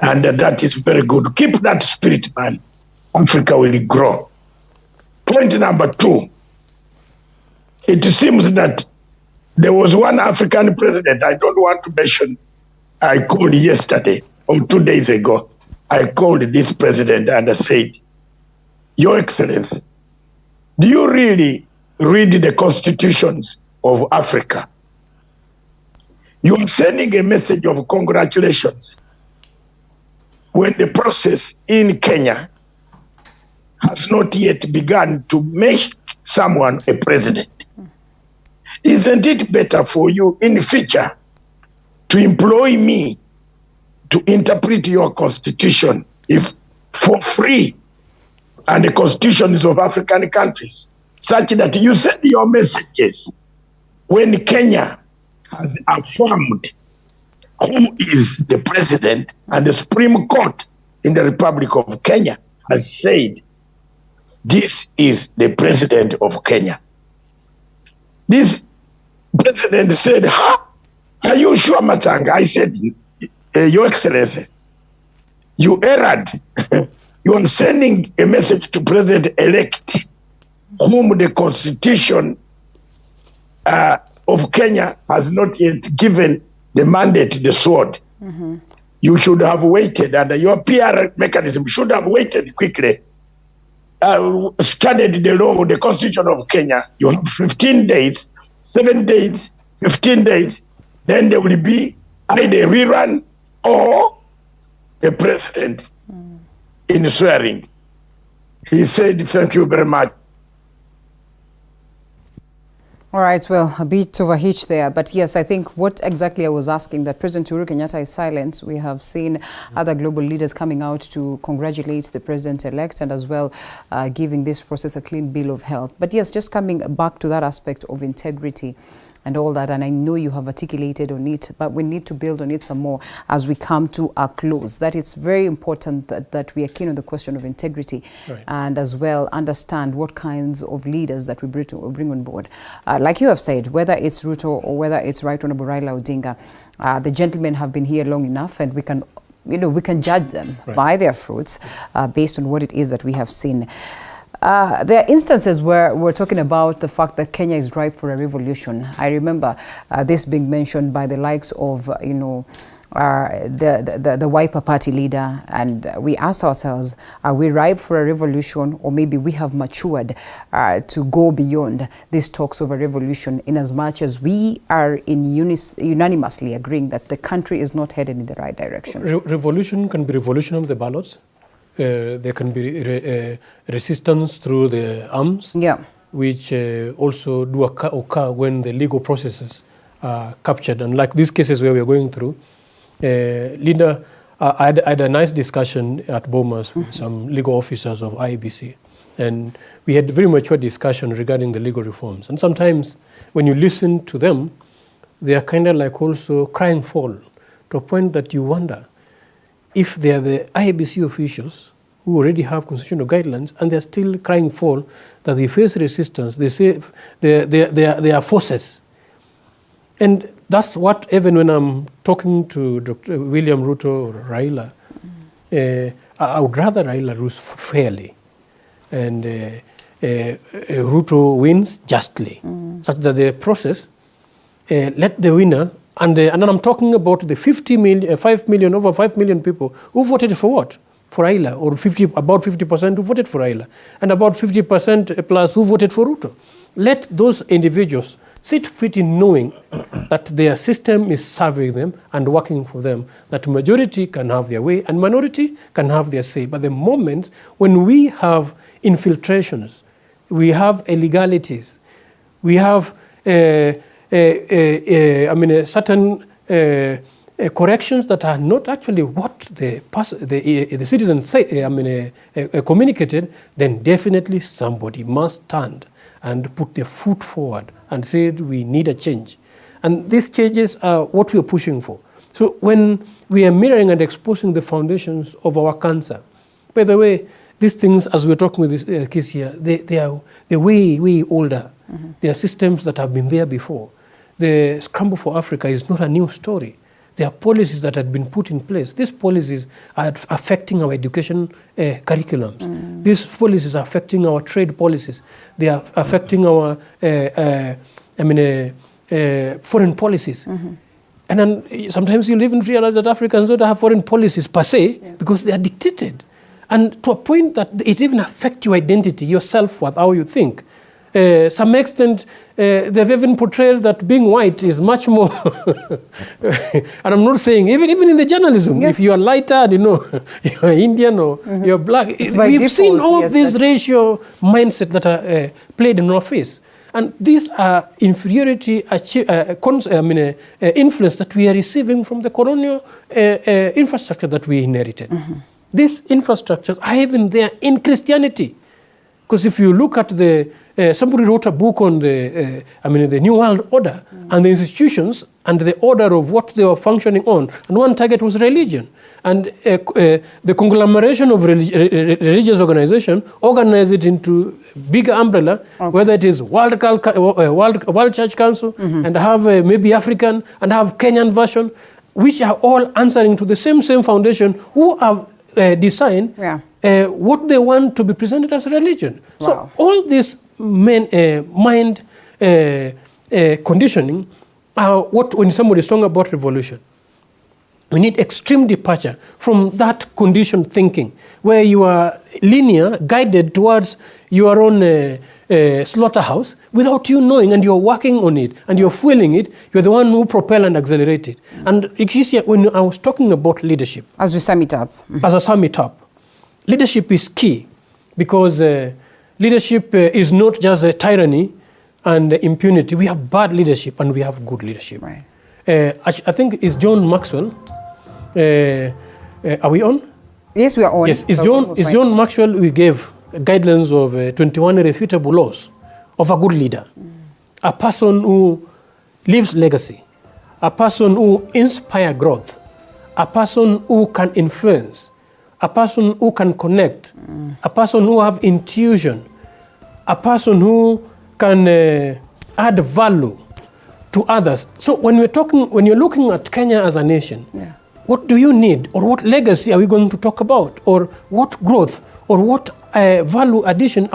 that is very good. Keep that spirit, man. Africa will grow. Point number 2. It seems that there was one African president, I don't want to mention, I called yesterday or 2 days ago. I called this president and I said, Your Excellency, do you really read the constitutions of Africa? You are sending a message of congratulations when the process in Kenya has not yet begun to make someone a president. Isn't it better for you in the future to employ me to interpret your constitution if for free and the constitutions of African countries, such that you send your messages when Kenya has affirmed who is the president and the Supreme Court in the Republic of Kenya has said this is the president of Kenya. This president said, Are you sure, Matsanga? I said, Your Excellency, you erred. You are sending a message to President-elect, whom the Constitution of Kenya has not yet given the mandate, the sword. You should have waited, and your PR mechanism should have waited quickly. Studied the law, the Constitution of Kenya. You have 15 days, 7 days, 15 days. Then there will be either a rerun or a president in swearing. He said, thank you very much. All right, well, a bit of a hitch there. But yes, I think what exactly I was asking, that President Uhuru Kenyatta is silent. We have seen other global leaders coming out to congratulate the president-elect and as well giving this process a clean bill of health. But yes, just coming back to that aspect of integrity and all that, and I know you have articulated on it, but we need to build on it some more as we come to a close. That it's very important that we are keen on the question of integrity, right, and as well understand what kinds of leaders that we bring on board. Like you have said, whether it's Ruto or whether it's Right Honorable Raila Odinga, the gentlemen have been here long enough, and we can judge them, right, by their fruits based on what it is that we have seen. There are instances where we're talking about the fact that Kenya is ripe for a revolution. I remember this being mentioned by the likes of, the Wiper Party leader, and we ask ourselves, are we ripe for a revolution, or maybe we have matured to go beyond these talks of a revolution, in as much as we are unanimously agreeing that the country is not headed in the right direction? Revolution can be revolution of the ballots. There can be resistance through the arms, which also do occur when the legal processes are captured. And like these cases where we are going through, Linda, I had a nice discussion at Bomas with some legal officers of IEBC, and we had very mature discussion regarding the legal reforms. And sometimes when you listen to them, they are kind of like also crying foul, to a point that you wonder if they are the IEBC officials who already have constitutional guidelines and they're still crying foul that they face resistance. They say they are forces. And that's what, even when I'm talking to Dr. William Ruto or Raila, I would rather Raila lose fairly and Ruto wins justly, such that the process, let the winner. And then I'm talking about the 5 million, over 5 million people who voted for what? For Raila, or about 50% who voted for Raila, and about 50% plus who voted for Ruto. Let those individuals sit pretty knowing that their system is serving them and working for them, that majority can have their way and minority can have their say. But the moment when we have infiltrations, we have illegalities, we have certain corrections that are not actually what the citizens say, communicated, then definitely somebody must stand and put their foot forward and say we need a change. And these changes are what we are pushing for. So when we are mirroring and exposing the foundations of our cancer, by the way, these things, as we're talking with this Kisia, they are way older. They are systems that have been there before. The Scramble for Africa is not a new story. There are policies that had been put in place. These policies are affecting our education curriculums. These policies are affecting our trade policies. They are affecting our foreign policies. And then sometimes you'll even realize that Africans don't have foreign policies per se, because they are dictated. And to a point that it even affects your identity, your self-worth, how you think. Some extent, they've even portrayed that being white is much more, and I'm not saying, even in the journalism, if you are lighter, you're Indian or you're black, we've seen all of these racial mindset that are played in our face. And these are inferiority influence that we are receiving from the colonial infrastructure that we inherited. These infrastructures are even there in Christianity. Because if you look at somebody wrote a book on the New World Order and the institutions and the order of what they were functioning on, and one target was religion. And the conglomeration of religious organization organize it into big umbrella, whether it is World Church Council and have maybe African and have Kenyan version, which are all answering to the same wow. who have designed what they want to be presented as religion. Wow. So all this mind conditioning are what when somebody is talking about revolution. We need extreme departure from that conditioned thinking, where you are linear, guided towards your own slaughterhouse without you knowing, and you're working on it, and you're fueling it. You're the one who propel and accelerate it. And Kisia, when I was talking about leadership, as we sum it up, as I sum it up, leadership is key, because leadership is not just a tyranny and impunity. We have bad leadership and we have good leadership. Right. I think it's John Maxwell. Are we on? Yes, we are on. Yes, it's John Maxwell who gave guidelines of 21 irrefutable laws of a good leader. A person who leaves legacy, a person who inspires growth, a person who can influence, a person who can connect, a person who have intuition, a person who can add value to others. So when you're looking at Kenya as a nation, what do you need, or what legacy are we going to talk about, or what growth, or what value addition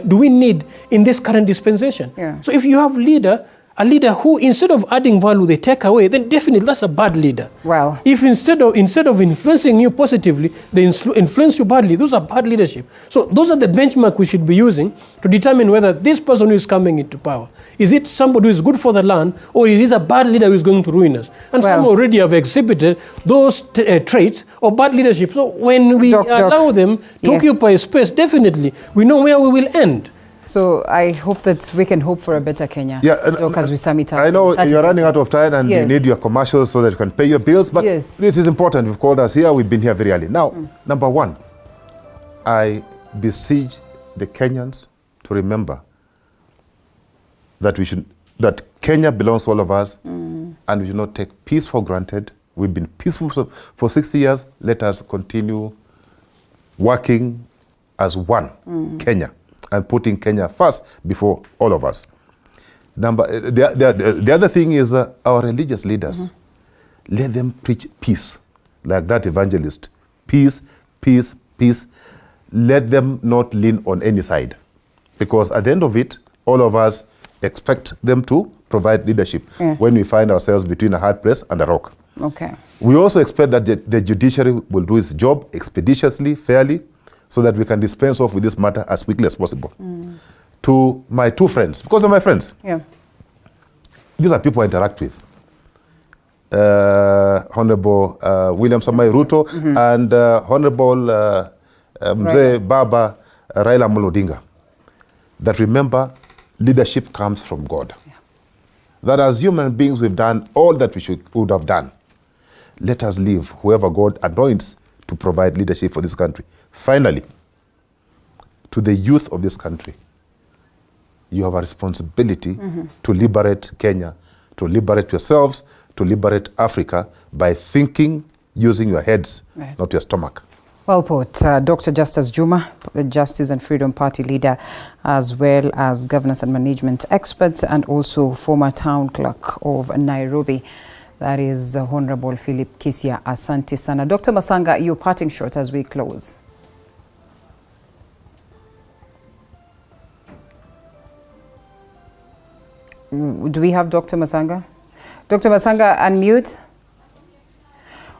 do we need in this current dispensation? So if you have a leader who instead of adding value they take away, then definitely that's a bad leader. Wow. If instead of influencing you positively, they influence you badly, those are bad leadership. So those are the benchmark we should be using to determine whether this person who is coming into power, is it somebody who is good for the land, or is it a bad leader who is going to ruin us? And some already have exhibited those traits of bad leadership. So when we allow them to occupy space, definitely we know where we will end. So I hope that we can hope for a better Kenya. As we sum it up. I know you're running out of time and you need your commercials so that you can pay your bills, but this is important. You've called us here. We've been here very early. Now, number one, I beseech the Kenyans to remember that Kenya belongs to all of us, and we should not take peace for granted. We've been peaceful for 60 years. Let us continue working as one Kenya, and putting Kenya first before all of us. The other thing is our religious leaders. Let them preach peace, like that evangelist. Peace, peace, peace. Let them not lean on any side, because at the end of it, all of us expect them to provide leadership when we find ourselves between a hard place and a rock. Okay. We also expect that the judiciary will do its job expeditiously, fairly, so that we can dispense off with this matter as quickly as possible. To my two friends, because they're my friends. These are people I interact with. Honorable William Samoei Ruto and Honorable Mzee Baba Raila Amolo Odinga. That remember, leadership comes from God. That as human beings we've done all that we would have done. Let us leave whoever God anoints to provide leadership for this country. Finally, to the youth of this country, you have a responsibility to liberate Kenya, to liberate yourselves, to liberate Africa by thinking, using your heads, not your stomach. Well put. Dr. Justus Juma, Justice and Freedom Party leader, as well as governance and management expert, and also former town clerk of Nairobi. That is Honorable Phillip Kisia. Asante sana. Dr. Matsanga, your parting shot as we close. Do we have Dr. Matsanga? Dr. Matsanga, unmute.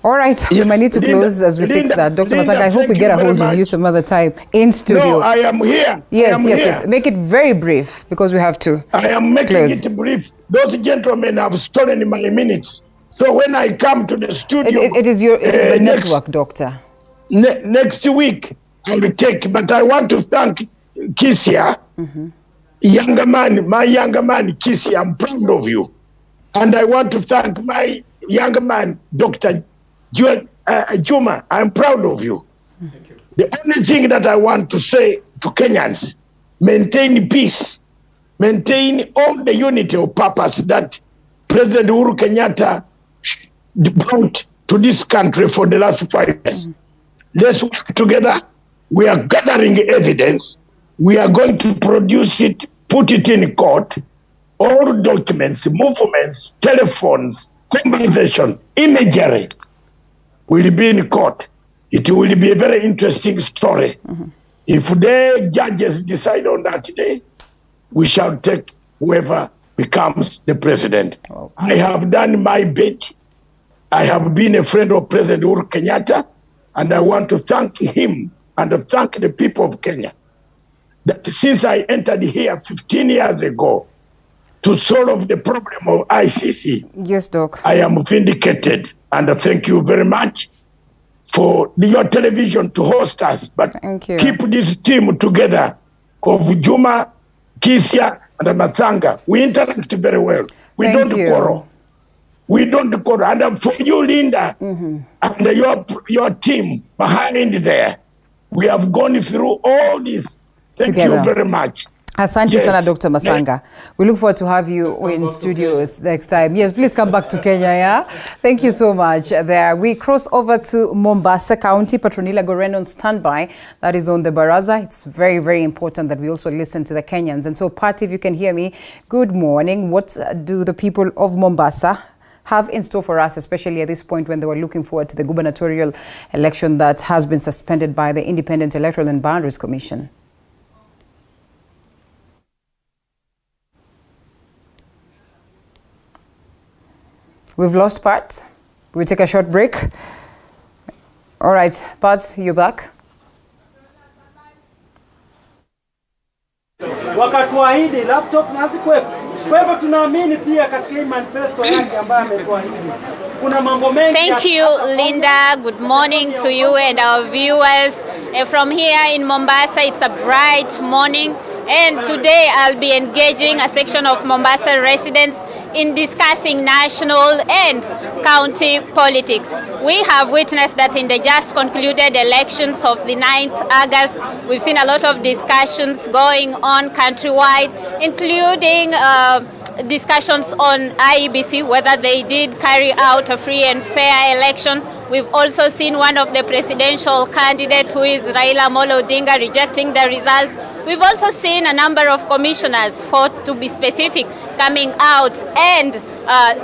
All right, we might need to close as we fix that. Dr. Matsanga, I hope we get a hold of you some other time in studio. No, I am here. Yes. Make it very brief because we have to. I am making it brief. Those gentlemen have stolen my minutes. So when I come to the studio... It is the network, Doctor. Next week, I will take, but I want to thank Kisia, younger man, my younger man, Kisia, I'm proud of you. And I want to thank my younger man, Dr. Juma, I'm proud of you. Thank you. The only thing that I want to say to Kenyans, maintain peace, maintain all the unity of purpose that President Uhuru Kenyatta brought to this country for the last 5 years. Let's work together. We are gathering evidence. We are going to produce it, put it in court. All documents, movements, telephones, conversation, imagery will be in court. It will be a very interesting story. If the judges decide on that day, we shall take whoever becomes the president. I have done my bit. I have been a friend of President Uhuru Kenyatta, and I want to thank him and to thank the people of Kenya that since I entered here 15 years ago to solve the problem of ICC, yes, Doc, I am vindicated, and thank you very much for your television to host us. But thank you. Keep this team together of Juma, Kisia, and Matsanga. We interact very well. We Thank don't you. quarrel. We don't quarrel. And for you, Linda, and your team behind there, we have gone through all this. Thank Together. you very much. Asante sana, Dr. Matsanga. We look forward to have you in studios next time. Yes, please come back to Kenya, yeah? Thank you so much. There, we cross over to Mombasa County. Petronila Goren on standby. That is on the Baraza. It's very, very important that we also listen to the Kenyans. And so, Pat, if you can hear me, good morning. What do the people of Mombasa have in store for us, especially at this point when they were looking forward to the gubernatorial election that has been suspended by the Independent Electoral and Boundaries Commission? We've lost Pat. We take a short break. All right, Pat, you back? Wakatuahidi laptop na hazikuwepo. Kwa hivyo tunaamini pia katika hii manifesto yake ambayo ametuahidi. Kuna mambo mengi. Thank you, Linda. Good morning to you and our viewers. From here in Mombasa, it's a bright morning. And today I'll be engaging a section of Mombasa residents in discussing national and county politics. We have witnessed that in the just concluded elections of the 9th August, we've seen a lot of discussions going on countrywide, including discussions on IEBC, whether they did carry out a free and fair election. We've also seen one of the presidential candidates, who is Raila Amolo Odinga, rejecting the results. We've also seen a number of commissioners, to be specific, coming out and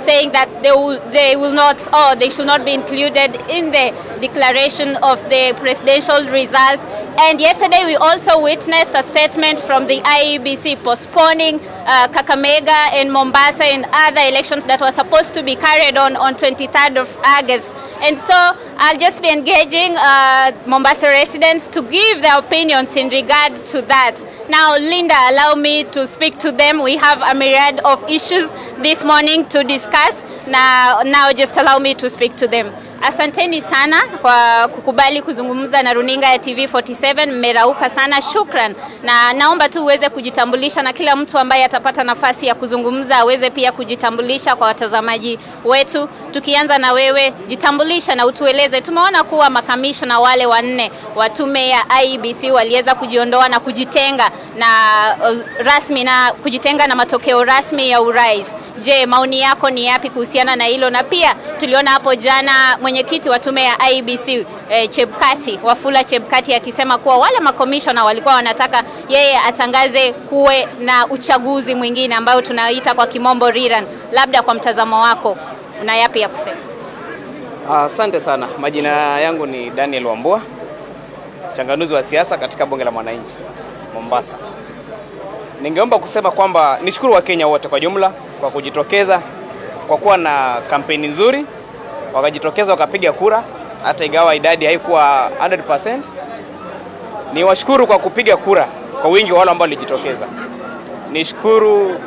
saying that they will not, or they should not be included in the declaration of the presidential results. And yesterday we also witnessed a statement from the IEBC postponing Kakamega and Mombasa and other elections that were supposed to be carried on 23rd of August. And so I'll just be engaging Mombasa residents to give their opinions in regard to that. Now, Linda, allow me to speak to them. We have a myriad of issues this morning to discuss. Now just allow me to speak to them. Asanteni sana kwa kukubali kuzungumza na runinga ya TV47. Mmerauka sana, shukran. Na naomba tu uweze kujitambulisha na kila mtu ambaye atapata nafasi ya kuzungumza aweze pia kujitambulisha kwa watazamaji wetu. Tukianza na wewe, jitambulisha na utueleze. Tumeona kuwa makamishna wale wanne wa tume ya IEBC waliweza kujiondoa na kujitenga na rasmi na kujitenga na matokeo rasmi ya urais. Je, maoni yako ni yapi kuhusiana na hilo? Na pia tuliona hapo jana mwenyekiti wa tume ya IEBC Chebukati, Wafula Chebukati, akisema kuwa wale makomishona walikuwa wanataka yeye atangaze kuwe na uchaguzi mwingine ambao tunaita kwa kimombo rerun. Labda kwa mtazamo wako una yapi ya kusema? Asante sana. Majina yangu ni Daniel Wambua, mchanganuzi wa siasa katika Bunge la Mwananchi Mombasa. Ningeomba kusema kwamba nishukuru wa Kenya wote kwa jumla kwa kujitokeza, kwa kuwa na kampeni nzuri, wakajitokeza wakapiga kura hata ingawa idadi haikuwa 100%. Ni washukuru kwa kupiga kura kwa wingi wale ambao walijitokeza. Nishukuru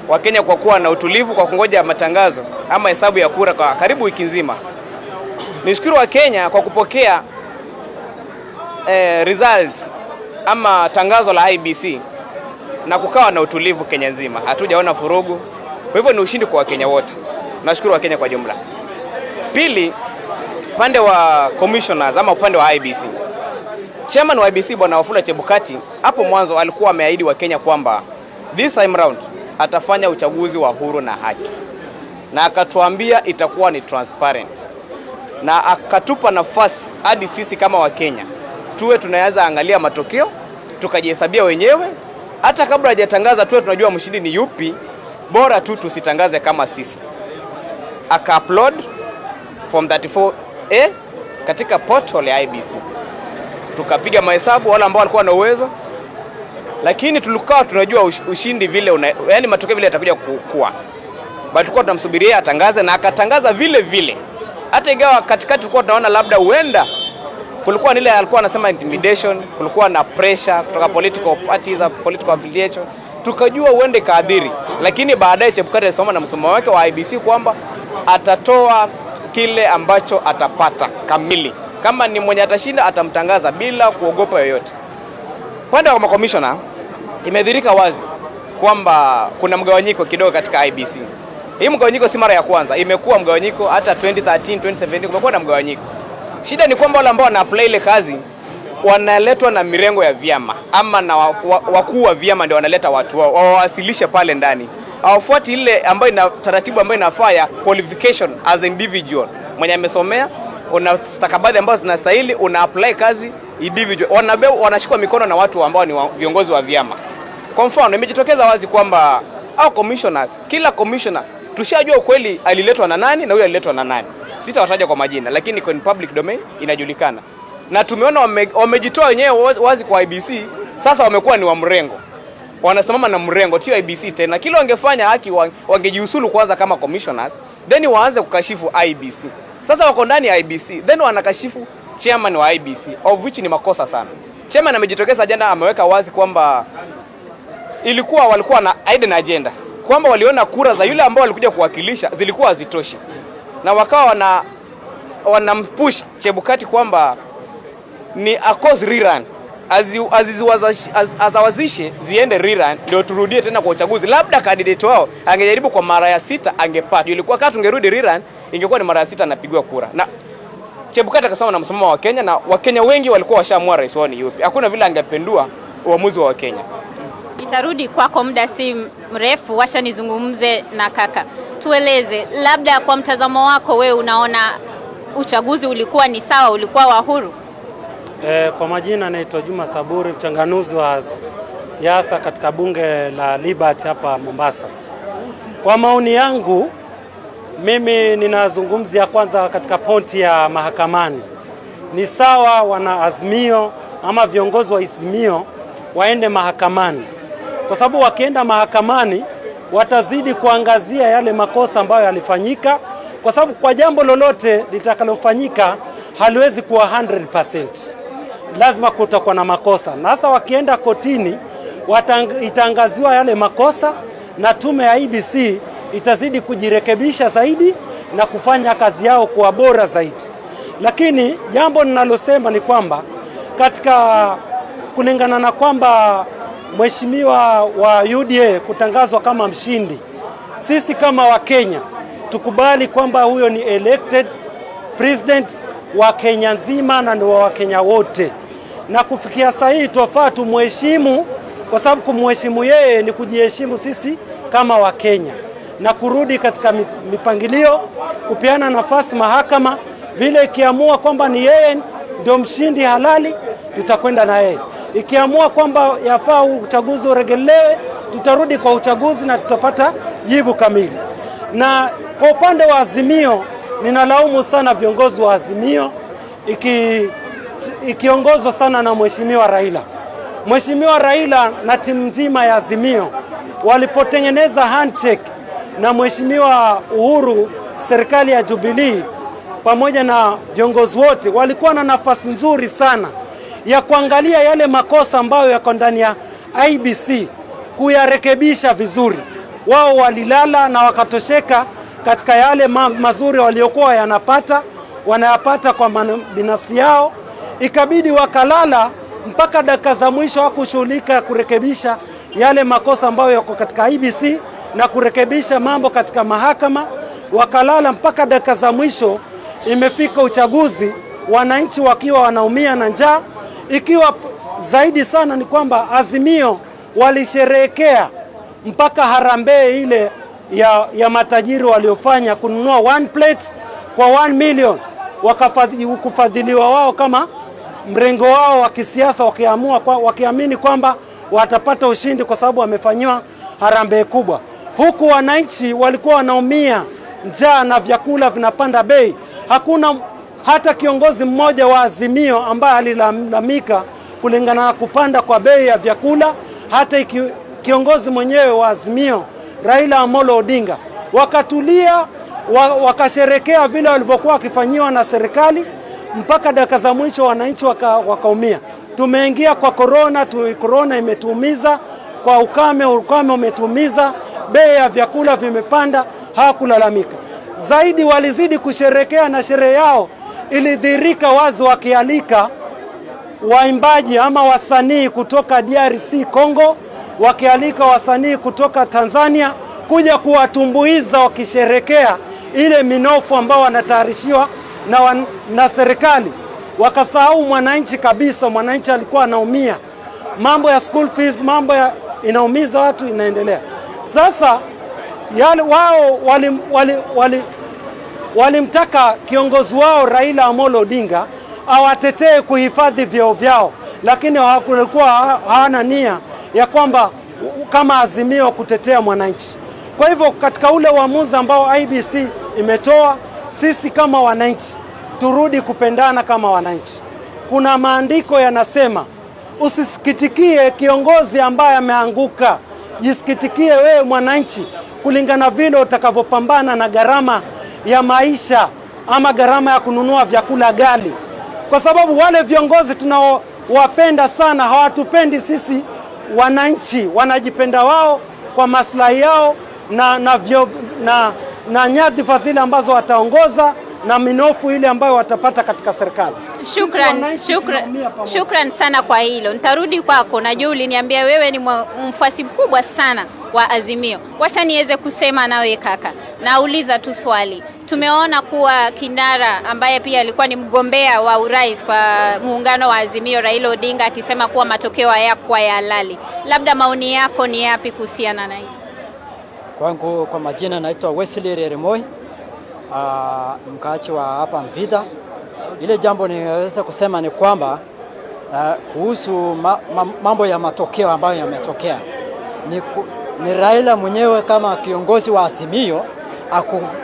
wa Kenya kwa kuwa na utulivu kwa kungoja matangazo ama hesabu ya kura kwa karibu wiki nzima. Nishukuru wa Kenya kwa kupokea results ama tangazo la IEBC na kukawa na utulivu Kenya nzima. Hatujaona furugu. Kwa hivyo ni ushindi kwa Wakenya wote. Nashukuru Wakenya kwa jumla. Pili, upande wa commissioners ama upande wa IEBC, Chairman wa IEBC Bwana Wafula Chebukati hapo mwanzo alikuwa ameahidi wa Kenya kwamba this time round atafanya uchaguzi wa huru na haki, na akatuambia itakuwa ni transparent, na akatupa nafasi hadi sisi kama wa Kenya tuwe tunaanza angalia matokeo tukajihesabia wenyewe. Hata kabla hajatangaza tuwe tunajua mshindi ni yupi, bora tu tusitangaze kama sisi. Aka-upload form 34A katika portal ya IEBC. Tukapiga mahesabu wale ambao walikuwa na uwezo, lakini tulikuwa tunajua ushindi vile yani matokeo vile yatakuja kuwa. Bado tulikuwa tunamsubiria atangaze, na akatangaza vile vile. Hata ingawa katikati tulikuwa tunaona labda huenda kulikuwa nile alikuwa anasema intimidation, kulikuwa na pressure kutoka political parties, political affiliation, tukajua uende kaadhiri. Lakini baadaye Chebukati alisema na msomo wake wa IEBC kwamba atatoa kile ambacho atapata kamili. Kama ni mwenye atashinda atamtangaza bila kuogopa yoyote. Pande wa commissioner imedhirika wazi kwamba kuna mgawanyiko kidogo katika IEBC. Hii mgawanyiko si mara ya kwanza, imekuwa mgawanyiko hata 2013, 2017 kumekuwa na mgawanyiko. Shida ni kwamba wale ambao wana apply ile kazi wanaletwa na mirengo ya vyama ama na wakuu wa vyama ndio wanaleta watu wao wawasilishe pale ndani. Hawafuati ile ambayo ina taratibu ambayo inafaa ya qualification as individual. Mwenye amesomea una stakabadhi ambazo zinastahili, una apply kazi individual. Wanashikwa mikono na watu ambao ni viongozi wa vyama. Kwa mfano imejitokeza wazi kwamba au commissioners, kila commissioner tushajua ukweli aliletwa na nani na huyo aliletwa na nani. Sitawataja kwa majina, lakini kwa public domain inajulikana. Na tumeona wamejitoa wenyewe wazi kwa IEBC, sasa wamekuwa ni wa mrengo. Wanasimama na mrengo, sio IEBC tena. Kila wangefanya haki wangejiusulu kwanza kama commissioners, then waanze kukashifu IEBC. Sasa wako ndani ya IEBC, then wanakashifu chairman wa IEBC, of which ni makosa sana. Chairman amejitokeza jana, ameweka wazi kwamba walikuwa na hidden agenda, kwamba waliona kura za yule ambao walikuja kuwakilisha zilikuwa hazitoshi, na wakawa wanampush Chebukati kwamba ni a cause rerun, azawazishe ziende rerun ndio turudie tena kwa uchaguzi. Labda candidate wao angejaribu kwa mara ya 6 angepata. Ilikuwa kama tungerudi rerun ingekuwa ni mara ya 6 anapigwa kura. Na Chebukati akasema na msimamo wa Kenya, na Wakenya wengi walikuwa washaamua rais wao ni yupi. Hakuna vile angependua uamuzi wa Wakenya. Nitarudi kwako muda si mrefu, wacha nizungumze na kaka. Tueleze labda kwa mtazamo wako wewe unaona uchaguzi ulikuwa ni sawa, ulikuwa wa huru? Kwa majina naitwa Juma Saburi, mchanganuzi wa siasa katika bunge la Liberty hapa Mombasa. Kwa maoni yangu mimi ninazungumzia kwanza katika pointi ya mahakamani. Ni sawa wana Azimio ama viongozi wa Azimio waende mahakamani, kwa sababu wakienda mahakamani watazidi kuangazia yale makosa ambayo yalifanyika, kwa sababu kwa jambo lolote litakalofanyika haliwezi kuwa 100%. Lazima kutakuwa na makosa. Na sasa wakienda kotini itaangaziwa yale makosa, na tume ya IEBC itazidi kujirekebisha zaidi na kufanya kazi yao kwa bora zaidi. Lakini jambo ninalosema ni kwamba katika kulingana na kwamba mheshimiwa wa UDA kutangazwa kama mshindi, sisi kama Wakenya tukubali kwamba huyo ni elected president wa Kenya nzima na ndio wa Kenya wote, na kufikia sahihi twafaa tumheshimu, kwa sababu kumheshimu yeye ni kujiheshimu sisi kama Wakenya, na kurudi katika mipangilio, kupeana nafasi mahakama vile ikiamua kwamba ni yeye ndio mshindi halali, tutakwenda na yeye. Ikiamua kwamba yafaa uchaguzi uregelewe, tutarudi kwa uchaguzi na tutapata jibu kamili. Na kwa upande wa Azimio, ninalaumu sana viongozi wa Azimio ikiongozwa sana na Mheshimiwa Raila. Mheshimiwa Raila na timu nzima ya Azimio walipotengeneza handshake na Mheshimiwa Uhuru, serikali ya Jubilee pamoja na viongozi wote, walikuwa na nafasi nzuri sana ya kuangalia yale makosa ambayo yako ndani ya IEBC, kuyarekebisha vizuri. Wao walilala na wakatosheka katika yale mazuri waliokuwa wanayapata kwa binafsi yao. Ikabidi wakalala mpaka dakika za mwisho hawakushughulika kurekebisha yale makosa ambayo yako katika IEBC na kurekebisha mambo katika mahakama. Wakalala mpaka dakika za mwisho, imefika uchaguzi, wananchi wakiwa wanaumia na njaa, Ikiwa zaidi sana ni kwamba Azimio walisherehekea mpaka harambee ile ya matajiri waliofanya kununua 1 plate kwa 1 million, kufadhiliwa wao kama mrengo wao wa kisiasa, wakiamini kwamba watapata ushindi kwa sababu wamefanyiwa harambee kubwa. Huku wananchi walikuwa wanaumia, njaa na vyakula vinapanda bei. Hakuna hata kiongozi mmoja wa Azimio ambaye alilalamika kulingana na kupanda kwa bei ya vyakula. Hata kiongozi mwenyewe wa Azimio Raila Amolo Odinga wakatulia, wakasherekea vile walivyokuwa wakifanyiwa na serikali, mpaka dakika za mwisho wananchi wakaumia. Tumeingia kwa corona imetuumiza, kwa ukame umetuumiza, bei ya vyakula vimepanda, hawakulalamika. Zaidi walizidi kusherekea, na sherehe yao ilidhihirika wazi wakialika waimbaji ama wasanii kutoka DRC Congo, wakialika wasanii kutoka Tanzania kuja kuwatumbuiza, wakisherekea ile minofu ambao wanatayarishiwa na serikali. Wakasahau mwananchi kabisa. Mwananchi alikuwa anaumia, mambo ya school fees, inaumiza watu, inaendelea. Sasa wao walimtaka kiongozi wao Raila Amolo Odinga awatetee kuhifadhi vyeo vyao, lakini hawakuwa hawana nia ya kwamba kama Azimio kutetea mwananchi. Kwa hivyo katika ule uamuzi ambao IEBC imetoa, sisi kama wananchi turudi kupendana kama wananchi. Kuna maandiko yanasema, usisikitikie kiongozi ambaye ameanguka, jisikitikie wewe mwananchi, kulingana vile utakavyopambana na gharama ya maisha ama gharama ya kununua vyakula ghali. Kwa sababu wale viongozi tunaowapenda sana hawatupendi sisi wananchi, wanajipenda wao kwa maslahi yao na nyadhifa zile ambazo wataongoza na minofu ile ambayo watapata katika serikali. Shukran sana kwa hilo. Nitarudi kwako. Najua uliniambia wewe ni mfuasi mkubwa sana wa Azimio. Wacha niweze kusema nawe kaka. Nauliza tu swali. Tumeona kuwa kinara ambaye pia alikuwa ni mgombea wa urais kwa muungano wa Azimio, Raila Odinga, akisema kuwa matokeo hayakuwa ya halali. Labda maoni yako ni yapi kuhusiana na hili? Kwangu kwa majina naitwa Wesley Reremoi, mkaaji wa hapa Mvita. Ile jambo ninaweza kusema ni kwamba kuhusu mambo ya matokeo ambayo yametokea, ni Raila mwenyewe kama kiongozi wa Azimio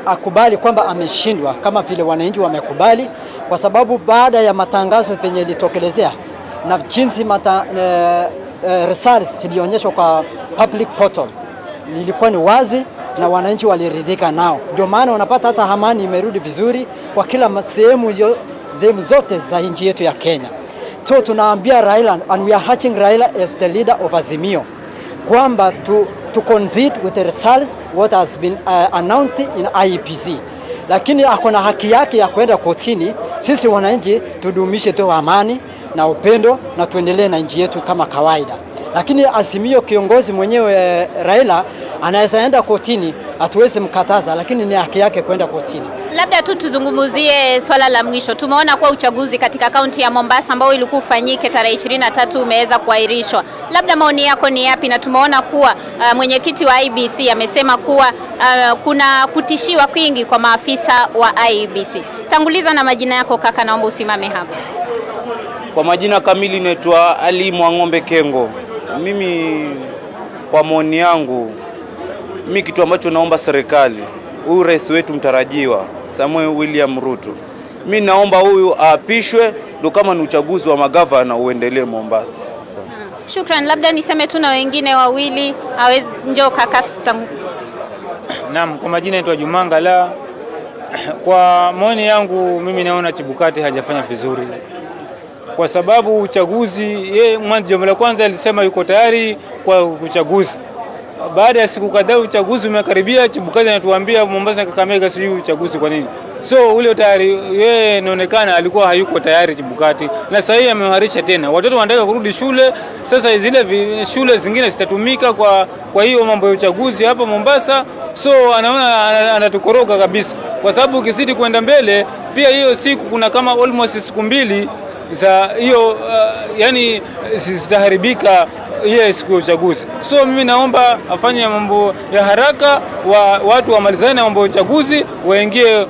akubali kwamba ameshindwa, kama vile wananchi wamekubali, kwa sababu baada ya matangazo penye ilitokelezea na jinsi results zilionyeshwa kwa public portal, nilikuwa ni wazi na wananchi waliridhika nao. Ndio maana unapata hata amani imerudi vizuri kwa kila sehemu zote za nchi yetu ya Kenya. So tunaambia Raila, and we are urging Raila as the leader of Azimio, kwamba to concede with the results what has been announced in IEBC. Lakini akona haki yake ya kwenda kotini. Sisi wananchi tudumishe tu amani na upendo na tuendelee na nchi yetu kama kawaida. Lakini Azimio kiongozi mwenyewe Raila anaweza enda kotini, hatuwezi mkataza, lakini ni haki yake kwenda kotini. Labda tu tuzungumuzie swala la mwisho. Tumeona kwa uchaguzi katika kaunti ya Mombasa ambao ilikuwa ufanyike tarehe 23 umeweza kuahirishwa. Labda maoni yako ni yapi? Na tumeona kuwa mwenyekiti wa IEBC amesema kuwa kuna kutishiwa kwingi kwa maafisa wa IEBC. Tanguliza na majina yako kaka, naomba usimame hapo. Kwa majina kamili naitwa Ali Mwang'ombe Kengo. Mimi kwa maoni yangu, mimi kitu ambacho naomba serikali, huyu rais wetu mtarajiwa Samuel William Ruto, mimi naomba huyu aapishwe, ndio kama ni uchaguzi wa magavana uendelee Mombasa. Shukran. Labda niseme tu na wengine wawili, njoo kaka. Naam, kwa majina naitwa Jumangala. Kwa maoni yangu mimi naona Chebukati hajafanya vizuri, kwa sababu uchaguzi, jambo la kwanza alisema yuko tayari kwa uchaguzi. Baada ya siku kadhaa uchaguzi umekaribia, Chebukati anatuambia Mombasa Kakamega sijui uchaguzi kwa nini. So ule tayari yeye inaonekana alikuwa hayuko tayari Chebukati, na sasa hivi ameharisha tena. Watoto wanataka kurudi shule, sasa zile shule zingine zitatumika kwa hiyo mambo ya uchaguzi hapa Mombasa. So anaona anatukoroga kabisa, kwa sababu ukizidi kwenda mbele pia hiyo siku kuna kama almost siku mbili za yani zitaharibika hiyo siku ya uchaguzi. So mimi naomba afanye mambo ya haraka, watu wamalizane na mambo ya uchaguzi, waingie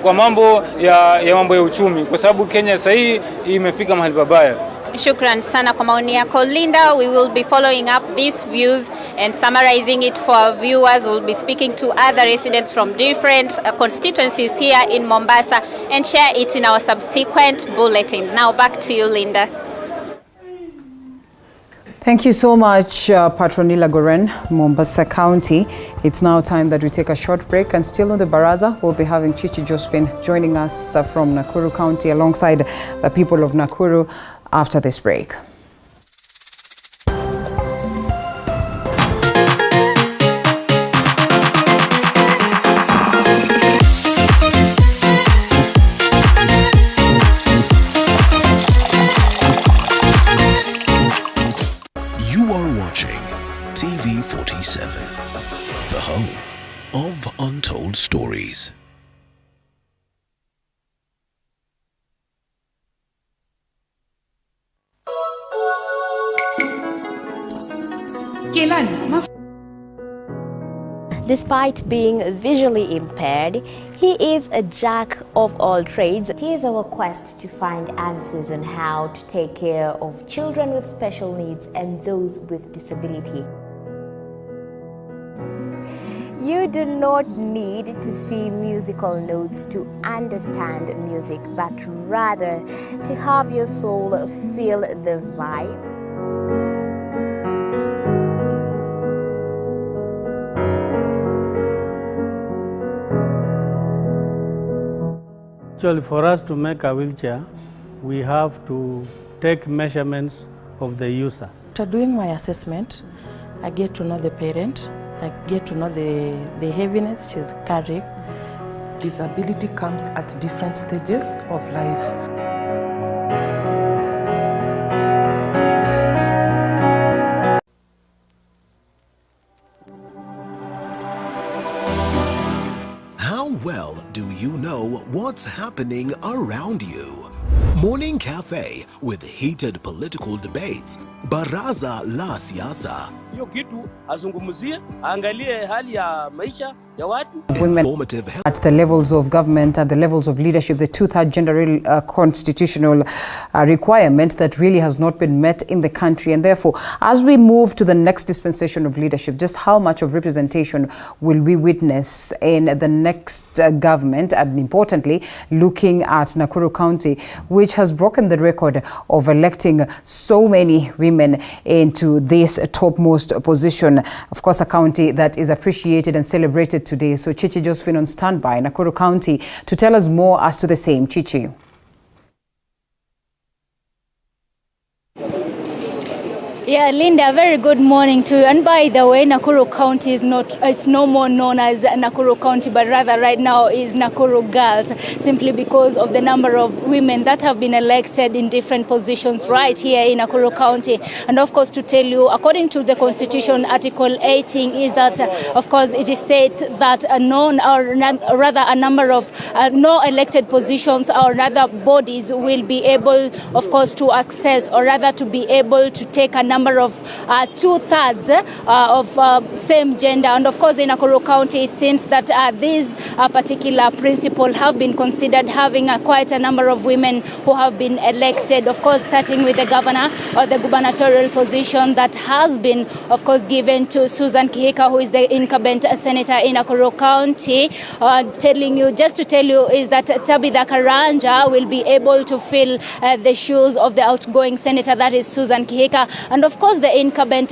kwa mambo ya uchumi, kwa sababu Kenya sasa hii imefika mahali pabaya. Shukran sana kwa maoni yako Linda. We will be following up these views and summarizing it for our viewers. We'll be speaking to other residents from different constituencies here in Mombasa and share it in our subsequent bulletin. Now back to you, Linda. Thank you so much, Patronila Goren, Mombasa County. It's now time that we take a short break, and still on the Baraza, we'll be having Chichi Josephine joining us from Nakuru County alongside the people of Nakuru after this break. You are watching TV 47, the home of untold stories. Despite being visually impaired, he is a jack of all trades. It is our quest to find answers on how to take care of children with special needs and those with disability. You do not need to see musical notes to understand music, but rather to have your soul feel the vibe. Actually, for us to make a wheelchair, we have to take measurements of the user. After doing my assessment, I get to know the parent, I get to know the heaviness she's carrying. Disability comes at different stages of life. How well do you know what's happening around you? Morning Cafe with heated political debates. Baraza la Siasa. Hiyo kitu azungumzie, angalie hali ya maisha ya watu. Women at the levels of government, at the levels of leadership, the two-third gender constitutional requirement that really has not been met in the country. And therefore, as we move to the next dispensation of leadership, just how much of representation will we witness in the next government? And importantly, looking at Nakuru County, which has broken the record of electing so many women into this topmost position. Of course, a county that is appreciated and celebrated today. So Chichi Josephine on standby, Nakuru County, to tell us more as to the same. Chichi. Yeah, Linda, very good morning to you. And by the way, Nakuru County is it's no more known as Nakuru County, but rather right now is Nakuru Girls, simply because of the number of women that have been elected in different positions right here in Nakuru County. And of course, to tell you, according to the Constitution, Article 18 is that, of course, it states that a number of no elected positions or rather bodies will be able, of course, to access or rather to be able to take a number of 2/3 of same gender. And of course, in Nakuru County, it seems that these particular principle have been considered, having quite a number of women who have been elected, of course, starting with the governor or the gubernatorial position that has been, of course, given to Susan Kihika, who is the incumbent senator in Nakuru County. Just to tell you is that Tabitha Karanja will be able to fill the shoes of the outgoing senator, that is Susan Kihika. And of course, the incumbent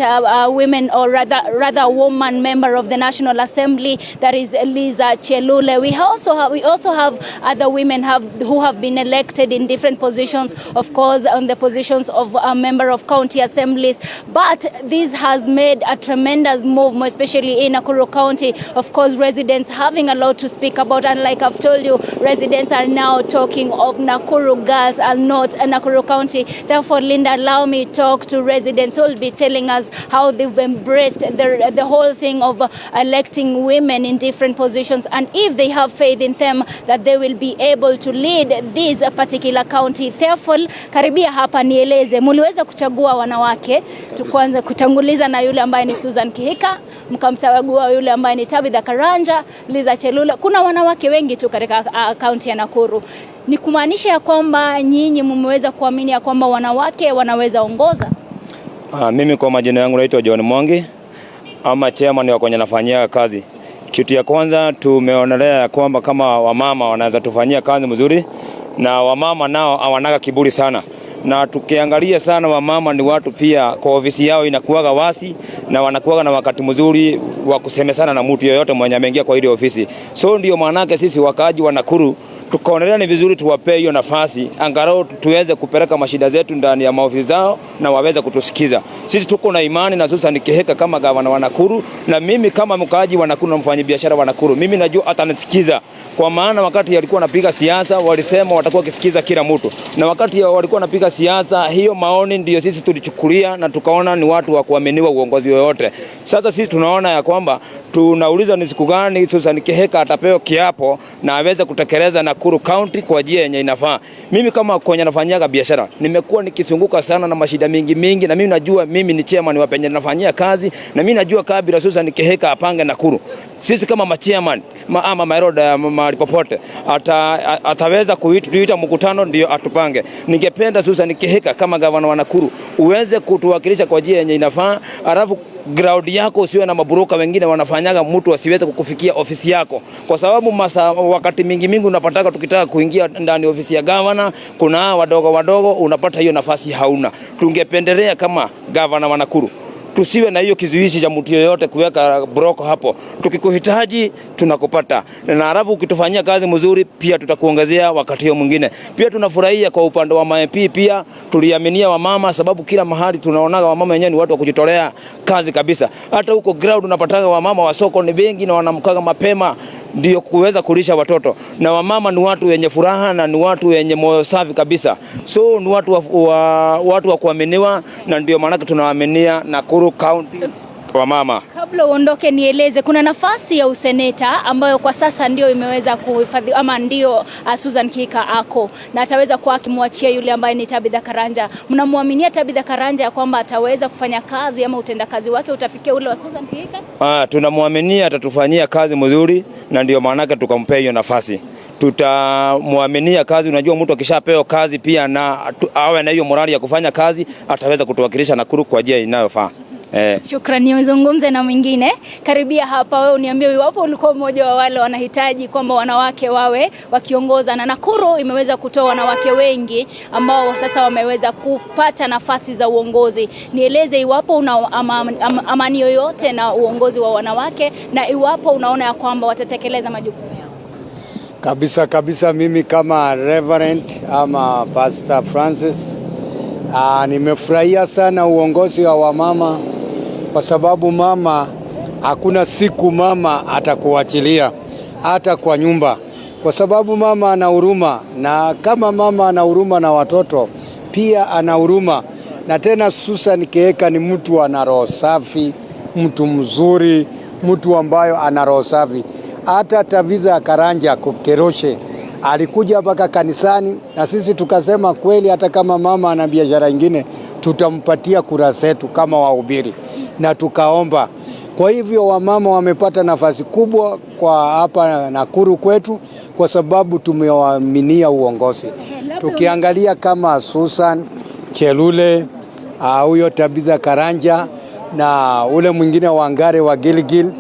women, or rather woman member of the National Assembly, that is Liza Chelule. We also have other women who have been elected in different positions, of course, on the positions of a member of county assemblies. But this has made a tremendous move, especially in Nakuru County. Of course, residents having a lot to speak about. And like I've told you, residents are now talking of Nakuru Girls and not Nakuru County. Therefore, Linda, allow me to talk to residents evidence. Will be telling us how they've embraced the whole thing of electing women in different positions, and if they have faith in them that they will be able to lead this particular county. Therefore, karibia hapa nieleze, muliweza kuchagua wanawake, tukuanza kutanguliza na yule ambaye ni Susan Kihika, mkamchagua yule ambaye ni Tabitha Karanja, Liza Chelula. Kuna wanawake wengi tu katika kaunti ya Nakuru. Ni kumaanisha ya kwamba nyinyi mmeweza kuamini ya kwamba wanawake wanaweza ongoza? Mimi kwa majina yangu naitwa John Mwangi, ama chairman wa kwenye nafanyia kazi. Kitu ya kwanza tumeonelea ya kwamba kama wamama wanaweza tufanyia kazi mzuri, na wamama nao hawanaga kiburi sana. Na tukiangalia sana wamama ni watu pia kwa ofisi yao inakuwaga wasi, na wanakuwaga na wakati mzuri wa kusemesana na mtu yoyote mwenye ameingia kwa ile ofisi. So ndio maana sisi wakaaji wa Nakuru tukaonelea ni vizuri tuwape hiyo nafasi, angalau tuweze kupeleka mashida zetu ndani ya maofisi zao na waweze kutusikiza. Sisi tuko na imani na Susan Kihika kama gavana wa Nakuru, na mimi kama mkaaji wa Nakuru na mfanyabiashara wa Nakuru, mimi najua atanisikiza. Kwa maana wakati alikuwa anapiga siasa walisema watakuwa kisikiza kila mtu, na wakati walikuwa anapiga siasa hiyo maoni ndio sisi tulichukulia na tukaona ni watu wa kuaminiwa uongozi wote. Sasa sisi tunaona ya kwamba tunauliza ni siku gani Susan Kihika atapewa kiapo na aweze kutekeleza Nakuru County kwa njia yenye inafaa. Mimi kama kwenye nafanyaga biashara nimekuwa nikizunguka sana na mashida mingi, na mimi najua mimi ni chairman wa penye nafanyia kazi, na mimi najua kabla Susan Kihika apange Nakuru, sisi kama machairman ama mairoda mahali popote ataweza kuita mkutano ndio atupange. Ningependa Susan Kihika kama gavana wa Nakuru uweze kutuwakilisha kwa njia yenye inafaa, alafu ground yako usiwe na maburoka wengine wanafanyaga mtu asiweze kukufikia ofisi yako, kwa sababu wakati mingi unapataka tukitaka kuingia ndani ofisi ya gavana kuna wadogo unapata hiyo nafasi hauna. Tungependelea kama gavana wa Nakuru tusiwe na hiyo kizuizi cha mtu yoyote kuweka broko hapo. Tukikuhitaji tunakupata, na alafu ukitufanyia kazi mzuri pia tutakuongezea wakati hiyo mwingine. Pia tunafurahia kwa upande wa MP, pia tuliaminia wamama, sababu kila mahali tunaonaga wamama wenyewe ni watu wa kujitolea kazi kabisa. Hata huko ground unapataga wamama wa soko ni wengi na wanamkaga mapema ndio kuweza kulisha watoto, na wamama ni watu wenye furaha na ni watu wenye moyo safi kabisa. So ni watu wa kuaminiwa, na ndio maana tunawaaminia Nakuru County wamama. Kabla uondoke nieleze, kuna nafasi ya useneta ambayo kwa sasa ndio imeweza kuhifadhi ama ndio Susan Kihika ako, na ataweza kuwa akimwachia yule ambaye ni Tabitha Karanja. Mnamuaminia Tabitha Karanja ya kwamba ataweza kufanya kazi ama utendakazi wake utafikia ule wa Susan Kihika? Tunamuaminia atatufanyia kazi mzuri, na ndio maana tukampea hiyo nafasi. Tutamuaminia kazi. Unajua mtu akishapewa kazi pia na awe na hiyo morali ya kufanya kazi, ataweza kutuwakilisha Nakuru kwa njia inayofaa. Shukrani. Nizungumze na mwingine. Karibia hapa, wewe uniambie iwapo ulikuwa mmoja wa wale wanahitaji kwamba wanawake wawe wakiongoza, na Nakuru imeweza kutoa wanawake wengi ambao sasa wameweza kupata nafasi za uongozi. Nieleze iwapo una amani yoyote na uongozi wa wanawake, na iwapo unaona ya kwamba watatekeleza majukumu yao. Kabisa mimi kama Reverend ama Pastor Francis nimefurahia sana uongozi wa wamama, kwa sababu mama, hakuna siku mama atakuachilia hata kwa nyumba, kwa sababu mama ana huruma, na kama mama ana huruma na watoto pia ana huruma. Na tena Susan Kihika ni mtu ana roho safi, mtu mzuri, mtu ambayo ana roho safi. Hata Tabitha Karanja Keroshe alikuja mpaka kanisani, na sisi tukasema kweli hata kama mama ana biashara nyingine tutampatia kura zetu kama wahubiri, na tukaomba. Kwa hivyo wamama wamepata nafasi kubwa kwa hapa Nakuru kwetu, kwa sababu tumewaaminia uongozi. Tukiangalia kama Susan Chelule, huyo Tabitha Karanja, na ule mwingine wa Ngare wa Gilgil,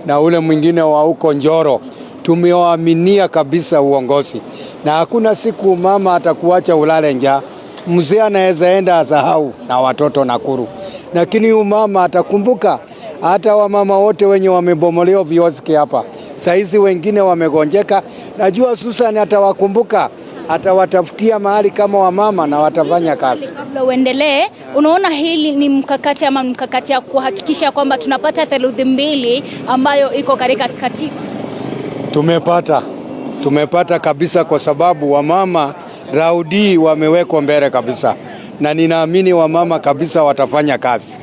na ule mwingine wa huko Njoro, tumewaaminia kabisa uongozi. Na hakuna siku mama atakuacha ulale njaa. Mzee anaweza enda asahau na watoto Nakuru, lakini huyu mama atakumbuka. Hata wamama wote wenye wamebomolewa vioski hapa saizi wengine wamegonjeka, najua Susan atawakumbuka, atawatafutia mahali kama wamama na watafanya kazi. Kabla uendelee, unaona hili ni mkakati ama mkakati ya kuhakikisha kwamba tunapata theluthi mbili ambayo iko katika katiba? Tumepata kabisa, kwa sababu wamama Raudi wamewekwa mbele kabisa, na ninaamini wamama kabisa watafanya kazi.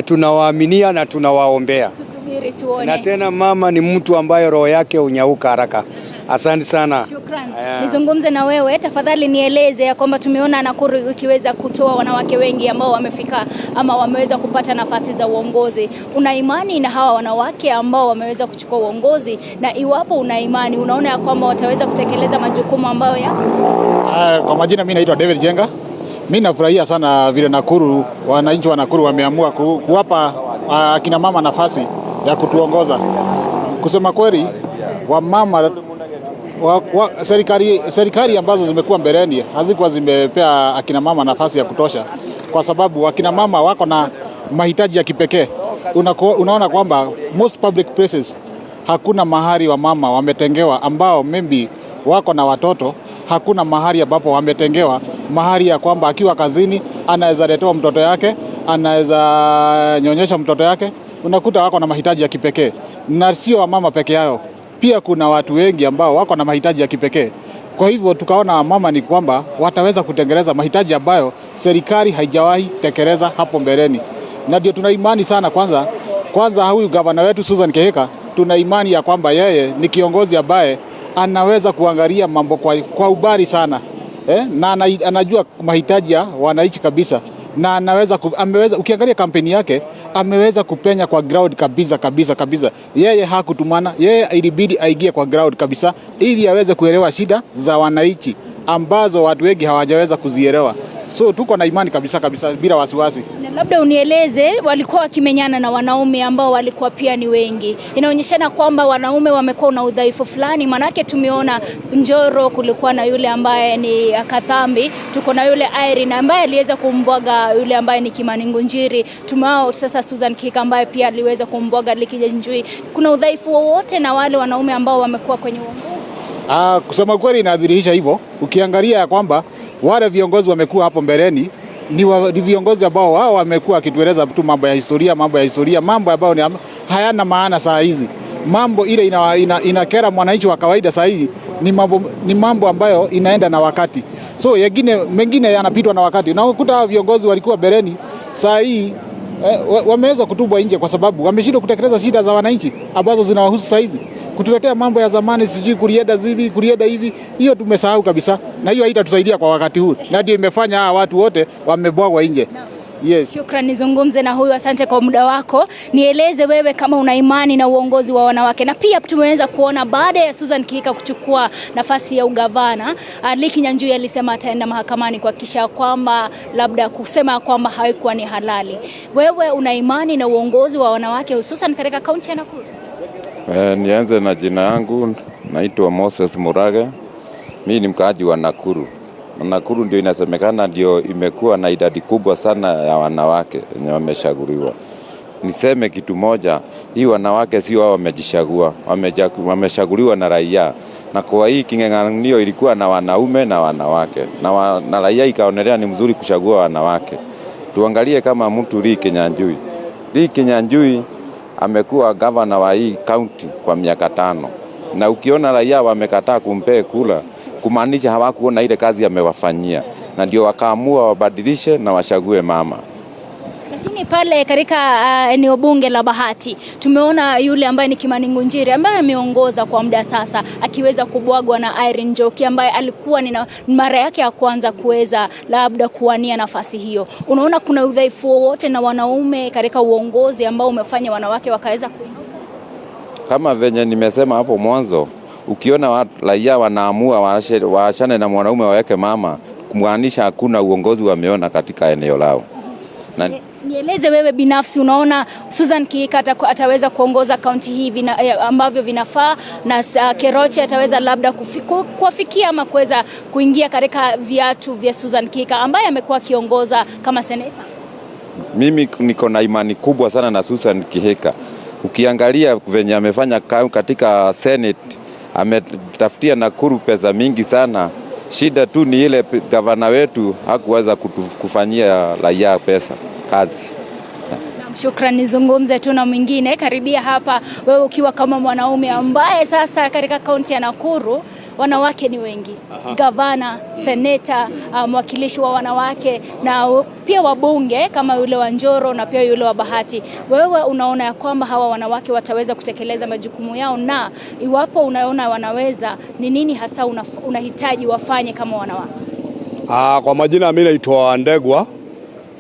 Tunawaaminia na tunawaombea. Tusubiri tuone. Na tena mama ni mtu ambaye roho yake unyauka haraka. Asante sana. Shukrani. Nizungumze na wewe, tafadhali nieleze ya kwamba tumeona Nakuru ikiweza kutoa wanawake wengi ambao wamefika ama wameweza kupata nafasi za uongozi. Una imani na hawa wanawake ambao wameweza kuchukua uongozi, na iwapo una imani, unaona ya kwamba wataweza kutekeleza majukumu ambayo ya? Kwa majina mimi naitwa David Jenga. Mimi nafurahia sana vile Nakuru, wananchi wa Nakuru wameamua kuwapa akina mama nafasi ya kutuongoza. Kusema kweli, wamama serikali ambazo zimekuwa mbeleni hazikuwa zimepea akina mama nafasi ya kutosha, kwa sababu akina mama wako na mahitaji ya kipekee. Unaona kwamba most public places hakuna mahali wa mama wametengewa ambao maybe wako na watoto. Hakuna mahali ambapo wametengewa mahali ya kwamba akiwa kazini anaweza letewa mtoto yake, anaweza nyonyesha mtoto yake. Unakuta wako na mahitaji ya kipekee, na sio mama peke yao, pia kuna watu wengi ambao wako na mahitaji ya kipekee. Kwa hivyo tukaona mama ni kwamba wataweza kutengeneza mahitaji ambayo serikali haijawahi tekeleza hapo mbeleni, na ndio tuna imani sana. Kwanza huyu gavana wetu Susan Kihika, tuna imani ya kwamba yeye ni kiongozi ambaye anaweza kuangalia mambo kwa ubari sana, na anajua mahitaji ya wananchi kabisa, na ameweza ukiangalia kampeni yake ameweza kupenya kwa ground kabisa. Yeye hakutumana, yeye ilibidi aingie kwa ground kabisa ili aweze kuelewa shida za wananchi ambazo watu wengi hawajaweza kuzielewa. So tuko na imani kabisa bila wasiwasi. Na labda unieleze, walikuwa wakimenyana na wanaume ambao walikuwa pia ni wengi. Inaonyeshana kwamba wanaume wamekuwa na udhaifu fulani, manake tumeona Njoro kulikuwa na yule ambaye ni Kathambi, tuko na yule Irene ambaye aliweza kumbwaga yule ambaye ni Kimani Ngunjiri, tumao sasa Susan Kihika ambaye pia aliweza kumbwaga Likija Njui. Kuna udhaifu wowote na wale wanaume ambao wamekuwa kwenye uongozi? Kusema kweli inadhihirisha hivyo. Ukiangalia ya kwamba wale viongozi wamekuwa hapo mbeleni ni viongozi ambao wao wamekuwa wakitueleza tu mambo ya historia, mambo ambayo hayana maana saa hizi. Mambo ile inakera mwananchi wa kawaida saa hizi ni mambo ambayo inaenda na wakati. So mengine yanapitwa na wakati. Na ukuta viongozi walikuwa mbeleni saa hii wameweza kutubwa nje kwa sababu wameshindwa kutekeleza shida za wananchi ambazo zinawahusu saa hizi. Kutuletea mambo ya zamani, sijui kurieda hivi, hiyo tumesahau kabisa, na hiyo haitatusaidia kwa wakati huu, na ndio imefanya hawa watu wote wamebwagwa nje. Yes. Shukrani. Nizungumze na huyu, asante kwa muda wako. Nieleze wewe kama una imani na uongozi wa wanawake, na pia tumeweza kuona baada ya Susan Kihika kuchukua nafasi ya ugavana, Likija Njui alisema ataenda mahakamani kuhakikisha kwamba labda kusema kwamba haikuwa ni halali. Wewe una imani na uongozi wa wanawake hususan katika kaunti ya Nakuru? Nianze na jina yangu, naitwa Moses Murage. Mimi ni mkaaji wa Nakuru. Nakuru ndio inasemekana ndio imekuwa na idadi kubwa sana ya wanawake wenye wameshaguliwa. Niseme kitu moja, hii wanawake sio wao wamejishagua, wameshaguliwa na raia. Na kwa hii king'ang'anio ilikuwa na wanaume na wanawake. Na raia ikaonelea ni mzuri kuchagua wanawake. Tuangalie kama mtu Likija Njui amekuwa gavana wa hii county kwa miaka 5. Na ukiona raia wamekataa kumpe kula, kumaanisha hawakuona ile kazi amewafanyia. Na ndio wakaamua wabadilishe na wachague mama. Lakini pale katika eneo bunge la Bahati tumeona yule ambaye ni Kimani Ngunjiri ambaye ameongoza kwa muda sasa akiweza kubwagwa na Irene Njoki ambaye alikuwa ni mara yake ya kwanza kuweza labda kuwania nafasi hiyo. Unaona kuna udhaifu wowote na wanaume katika uongozi ambao umefanya wanawake wakaweza kuinuka? Kama venye nimesema hapo mwanzo, ukiona raia wanaamua waachane na mwanaume waweke mama, kumaanisha hakuna uongozi wameona katika eneo lao. Nieleze wewe binafsi, unaona Susan Kihika ataweza kuongoza kaunti hii ambavyo vinafaa, na Keroche ataweza labda kufikia ama kuweza kuingia katika viatu vya Susan Kihika ambaye amekuwa akiongoza kama seneta? Mimi niko na imani kubwa sana na Susan Kihika. Ukiangalia venye amefanya katika Senate, ametafutia Nakuru pesa mingi sana. Shida tu ni ile gavana wetu hakuweza kufanyia raia pesa kazi. Shukrani. Nizungumze tu na mwingine karibia hapa, wewe ukiwa kama mwanaume ambaye sasa katika kaunti ya Nakuru wanawake ni wengi. Gavana, seneta, mwakilishi wa wanawake na pia wabunge kama yule wa Njoro na pia yule wa Bahati. Wewe unaona ya kwamba hawa wanawake wataweza kutekeleza majukumu yao, na iwapo unaona wanaweza, ni nini hasa unahitaji wafanye kama wanawake? Kwa majina mimi naitwa Ndegwa.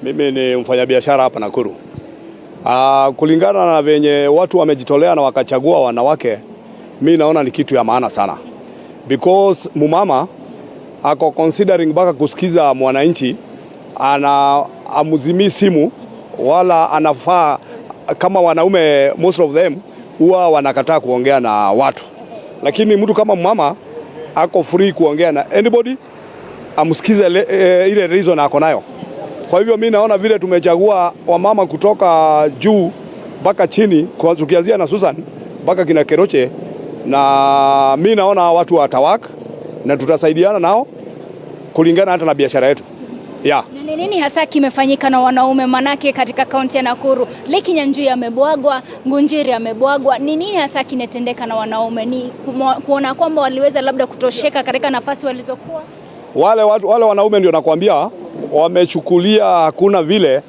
Mimi ni mfanyabiashara hapa Nakuru. Kulingana na venye watu wamejitolea na wakachagua wanawake, mimi naona ni kitu ya maana sana. Because mumama ako considering baka kusikiza mwananchi, amuzimi simu wala anafaa kama wanaume most of them huwa wanakataa kuongea na watu. Lakini mtu kama mama ako free kuongea na anybody, amusikize ile reason ako nayo. Kwa hivyo mimi naona vile tumechagua wamama kutoka juu mpaka chini, tukianzia na Susan mpaka kina Keroche, na mimi naona watu watawak na tutasaidiana nao kulingana hata na biashara yetu. Ni nini hasa kimefanyika na wanaume? Manake katika kaunti ya Nakuru, Lake Nyanjui amebwagwa, Ngunjiri amebwagwa. Ni nini hasa kinatendeka na wanaume? Ni kuona kwamba waliweza labda kutosheka katika nafasi walizokuwa? Wale wanaume ndio nakwambia wamechukulia hakuna vile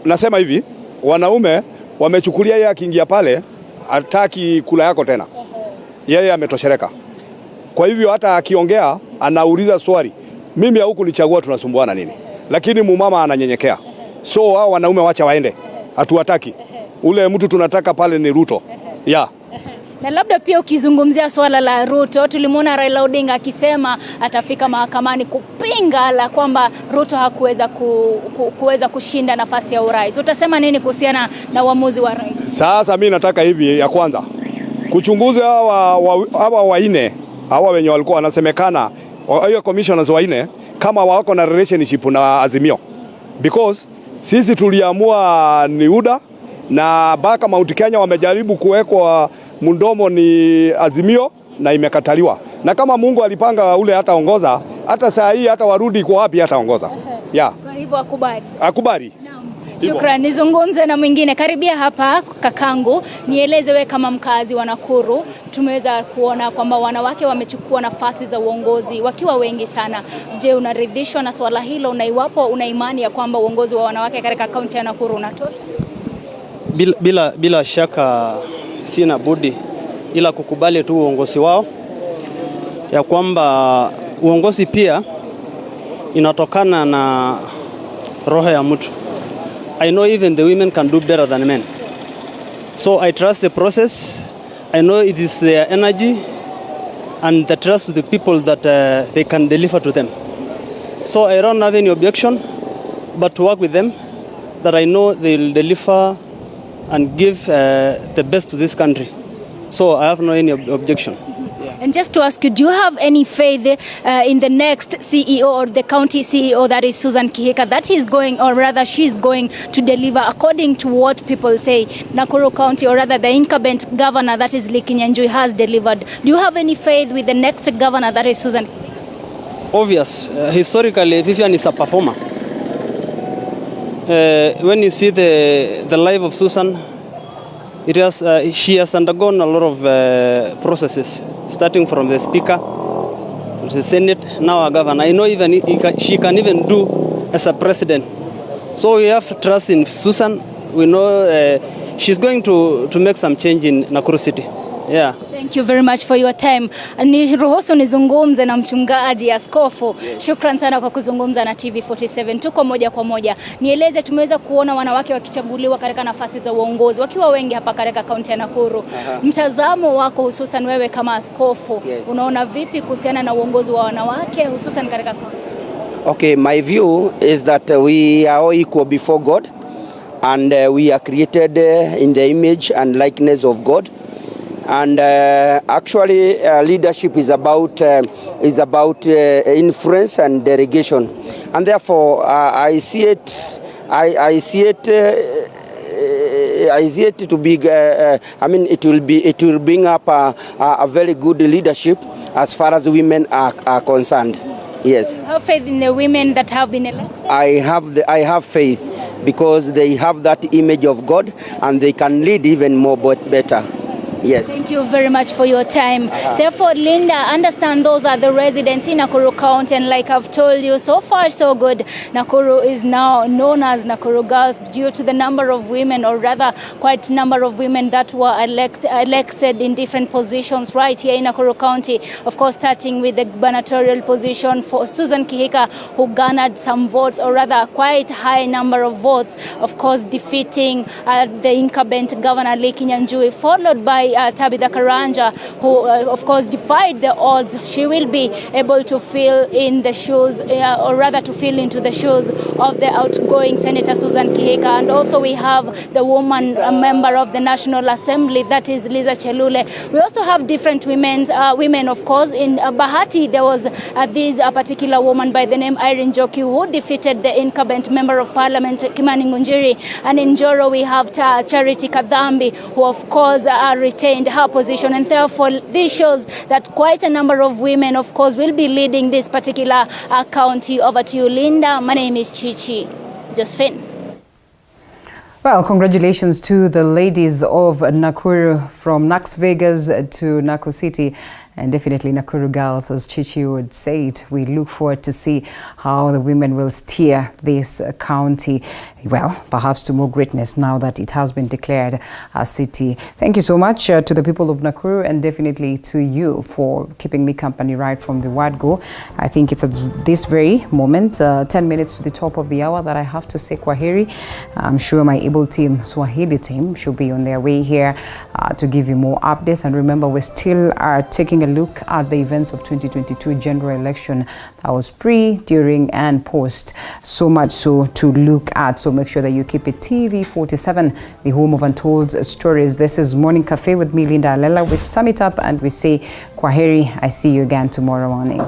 nasema hivi, wanaume wamechukulia yeye akiingia pale hataki kula yako tena. Yeye ametoshereka. Kwa hivyo hata akiongea anauliza swali, mimi huku nichagua tunasumbuana nini? Lakini mumama ananyenyekea. So hao wanaume wacha waende. Hatuwataki. Ule mtu tunataka pale ni Ruto. Na labda pia ukizungumzia swala la Ruto, tulimuona Raila Odinga akisema atafika mahakamani kupinga la kwamba Ruto hakuweza kuweza kushinda nafasi ya urais. Utasema nini kuhusiana na uamuzi wa rais? Sasa mimi nataka hivi, ya kwanza kuchunguza hawa waine, hawa wenye walikuwa wanasemekana hiyo commissioners waine kama wako na relationship na Azimio. Because sisi tuliamua ni UDA na baka Mount Kenya wamejaribu kuwekwa mundomo ni Azimio na imekataliwa. Na kama Mungu alipanga ule hataongoza, hata saa hii hata warudi kwa wapi hataongoza. Kwa hivyo akubali. Shukrani. Nizungumze na mwingine. Karibia hapa kakangu, nieleze wewe kama mkazi wa Nakuru. Tumeweza kuona kwamba wanawake wamechukua nafasi za uongozi wakiwa wengi sana. Je, unaridhishwa na swala hilo, na iwapo una imani ya kwamba uongozi wa wanawake katika kaunti ya Nakuru unatosha? Bila shaka sina budi ila kukubali tu uongozi wao, ya kwamba uongozi pia inatokana na roho ya mtu. I know even the women can do better than men. So I trust the process. I know it is their energy and the trust of the people that they can deliver to them. So I don't have any objection, but to work with them, that I know they will deliver and give the best to this country. So I have no any objection. And just to ask you, do you have any faith in the next CEO or the county CEO, that is Susan Kihika, that is going, or rather she is going to deliver according to what people say Nakuru County, or rather the incumbent governor, that is Lake Nyanjui, has delivered? Do you have any faith with the next governor, that is Susan Kihika? Obvious. Historically, Vivian is a performer. When you see the life of Susan, she has undergone a lot of processes, starting from the speaker, the Senate, now a governor. I know even she can even do as a president. So we have trust in Susan. We know she's going to make some change in Nakuru City. Thank you very much for your time. Niruhusu nizungumze na mchungaji askofu. Shukran sana kwa kuzungumza na TV47. Tuko moja kwa moja. Nieleze, tumeweza kuona wanawake wakichaguliwa katika nafasi za uongozi wakiwa wengi hapa katika kaunti ya Nakuru. Mtazamo wako hususan wewe kama askofu, unaona vipi kuhusiana na uongozi wa wanawake hususan katika kaunti? Okay, my view is that we are all equal before God, and we are created in the image and likeness of God. And actually leadership is about influence and delegation, and therefore I see it to be it will bring up a very good leadership as far as women are concerned. Yes. You have faith in the women that have been elected? I have faith, because they have that image of God and they can lead even more better. Yes. Thank you very much for your time. Therefore, Linda, understand those are the residents in Nakuru County, and like I've told you, so far so good. Nakuru is now known as Nakuru Girls due to the number of women, or rather quite number of women that were elected in different positions right here in Nakuru County. Of course, starting with the gubernatorial position for Susan Kihika, who garnered some votes, or rather quite high number of votes, of course defeating the incumbent Governor Lee Kinyanjui, followed by Tabitha Karanja, who of course defied the odds. She will be able to fill in the shoes, or rather to fill into the shoes of the outgoing Senator Susan Kihika. And also we have the woman member of the National Assembly, that is Liza Chelule. We also have different women of course. In Bahati, there was this particular woman by the name Irene Joki, who defeated the incumbent member of Parliament Kimani Ngunjiri. And in Njoro we have Charity Kadhambi, who of course retained her position, and therefore this shows that quite a number of women of course will be leading this particular county. Over to you, Linda. My name is Chichi Josephine. Well, congratulations to the ladies of Nakuru, from Nax Vegas to Nakuru City, and definitely Nakuru Girls, as Chichi would say it. We look forward to see how the women will steer this county, well, perhaps to more greatness now that it has been declared a city. Thank you so much to the people of Nakuru, and definitely to you for keeping me company right from the word go. I think it's at this very moment, 10 minutes to the top of the hour, that I have to say kwaheri. I'm sure my able team, Swahili team, should be on their way here to give you more updates. And remember, we still are taking a look at the events of 2022 general election that was pre, during and post. So much so to look at. So make sure that you keep it TV47, the home of untold stories. This is Morning Cafe with me, Linda Alela. We sum it up and we say kwaheri. I see you again tomorrow morning.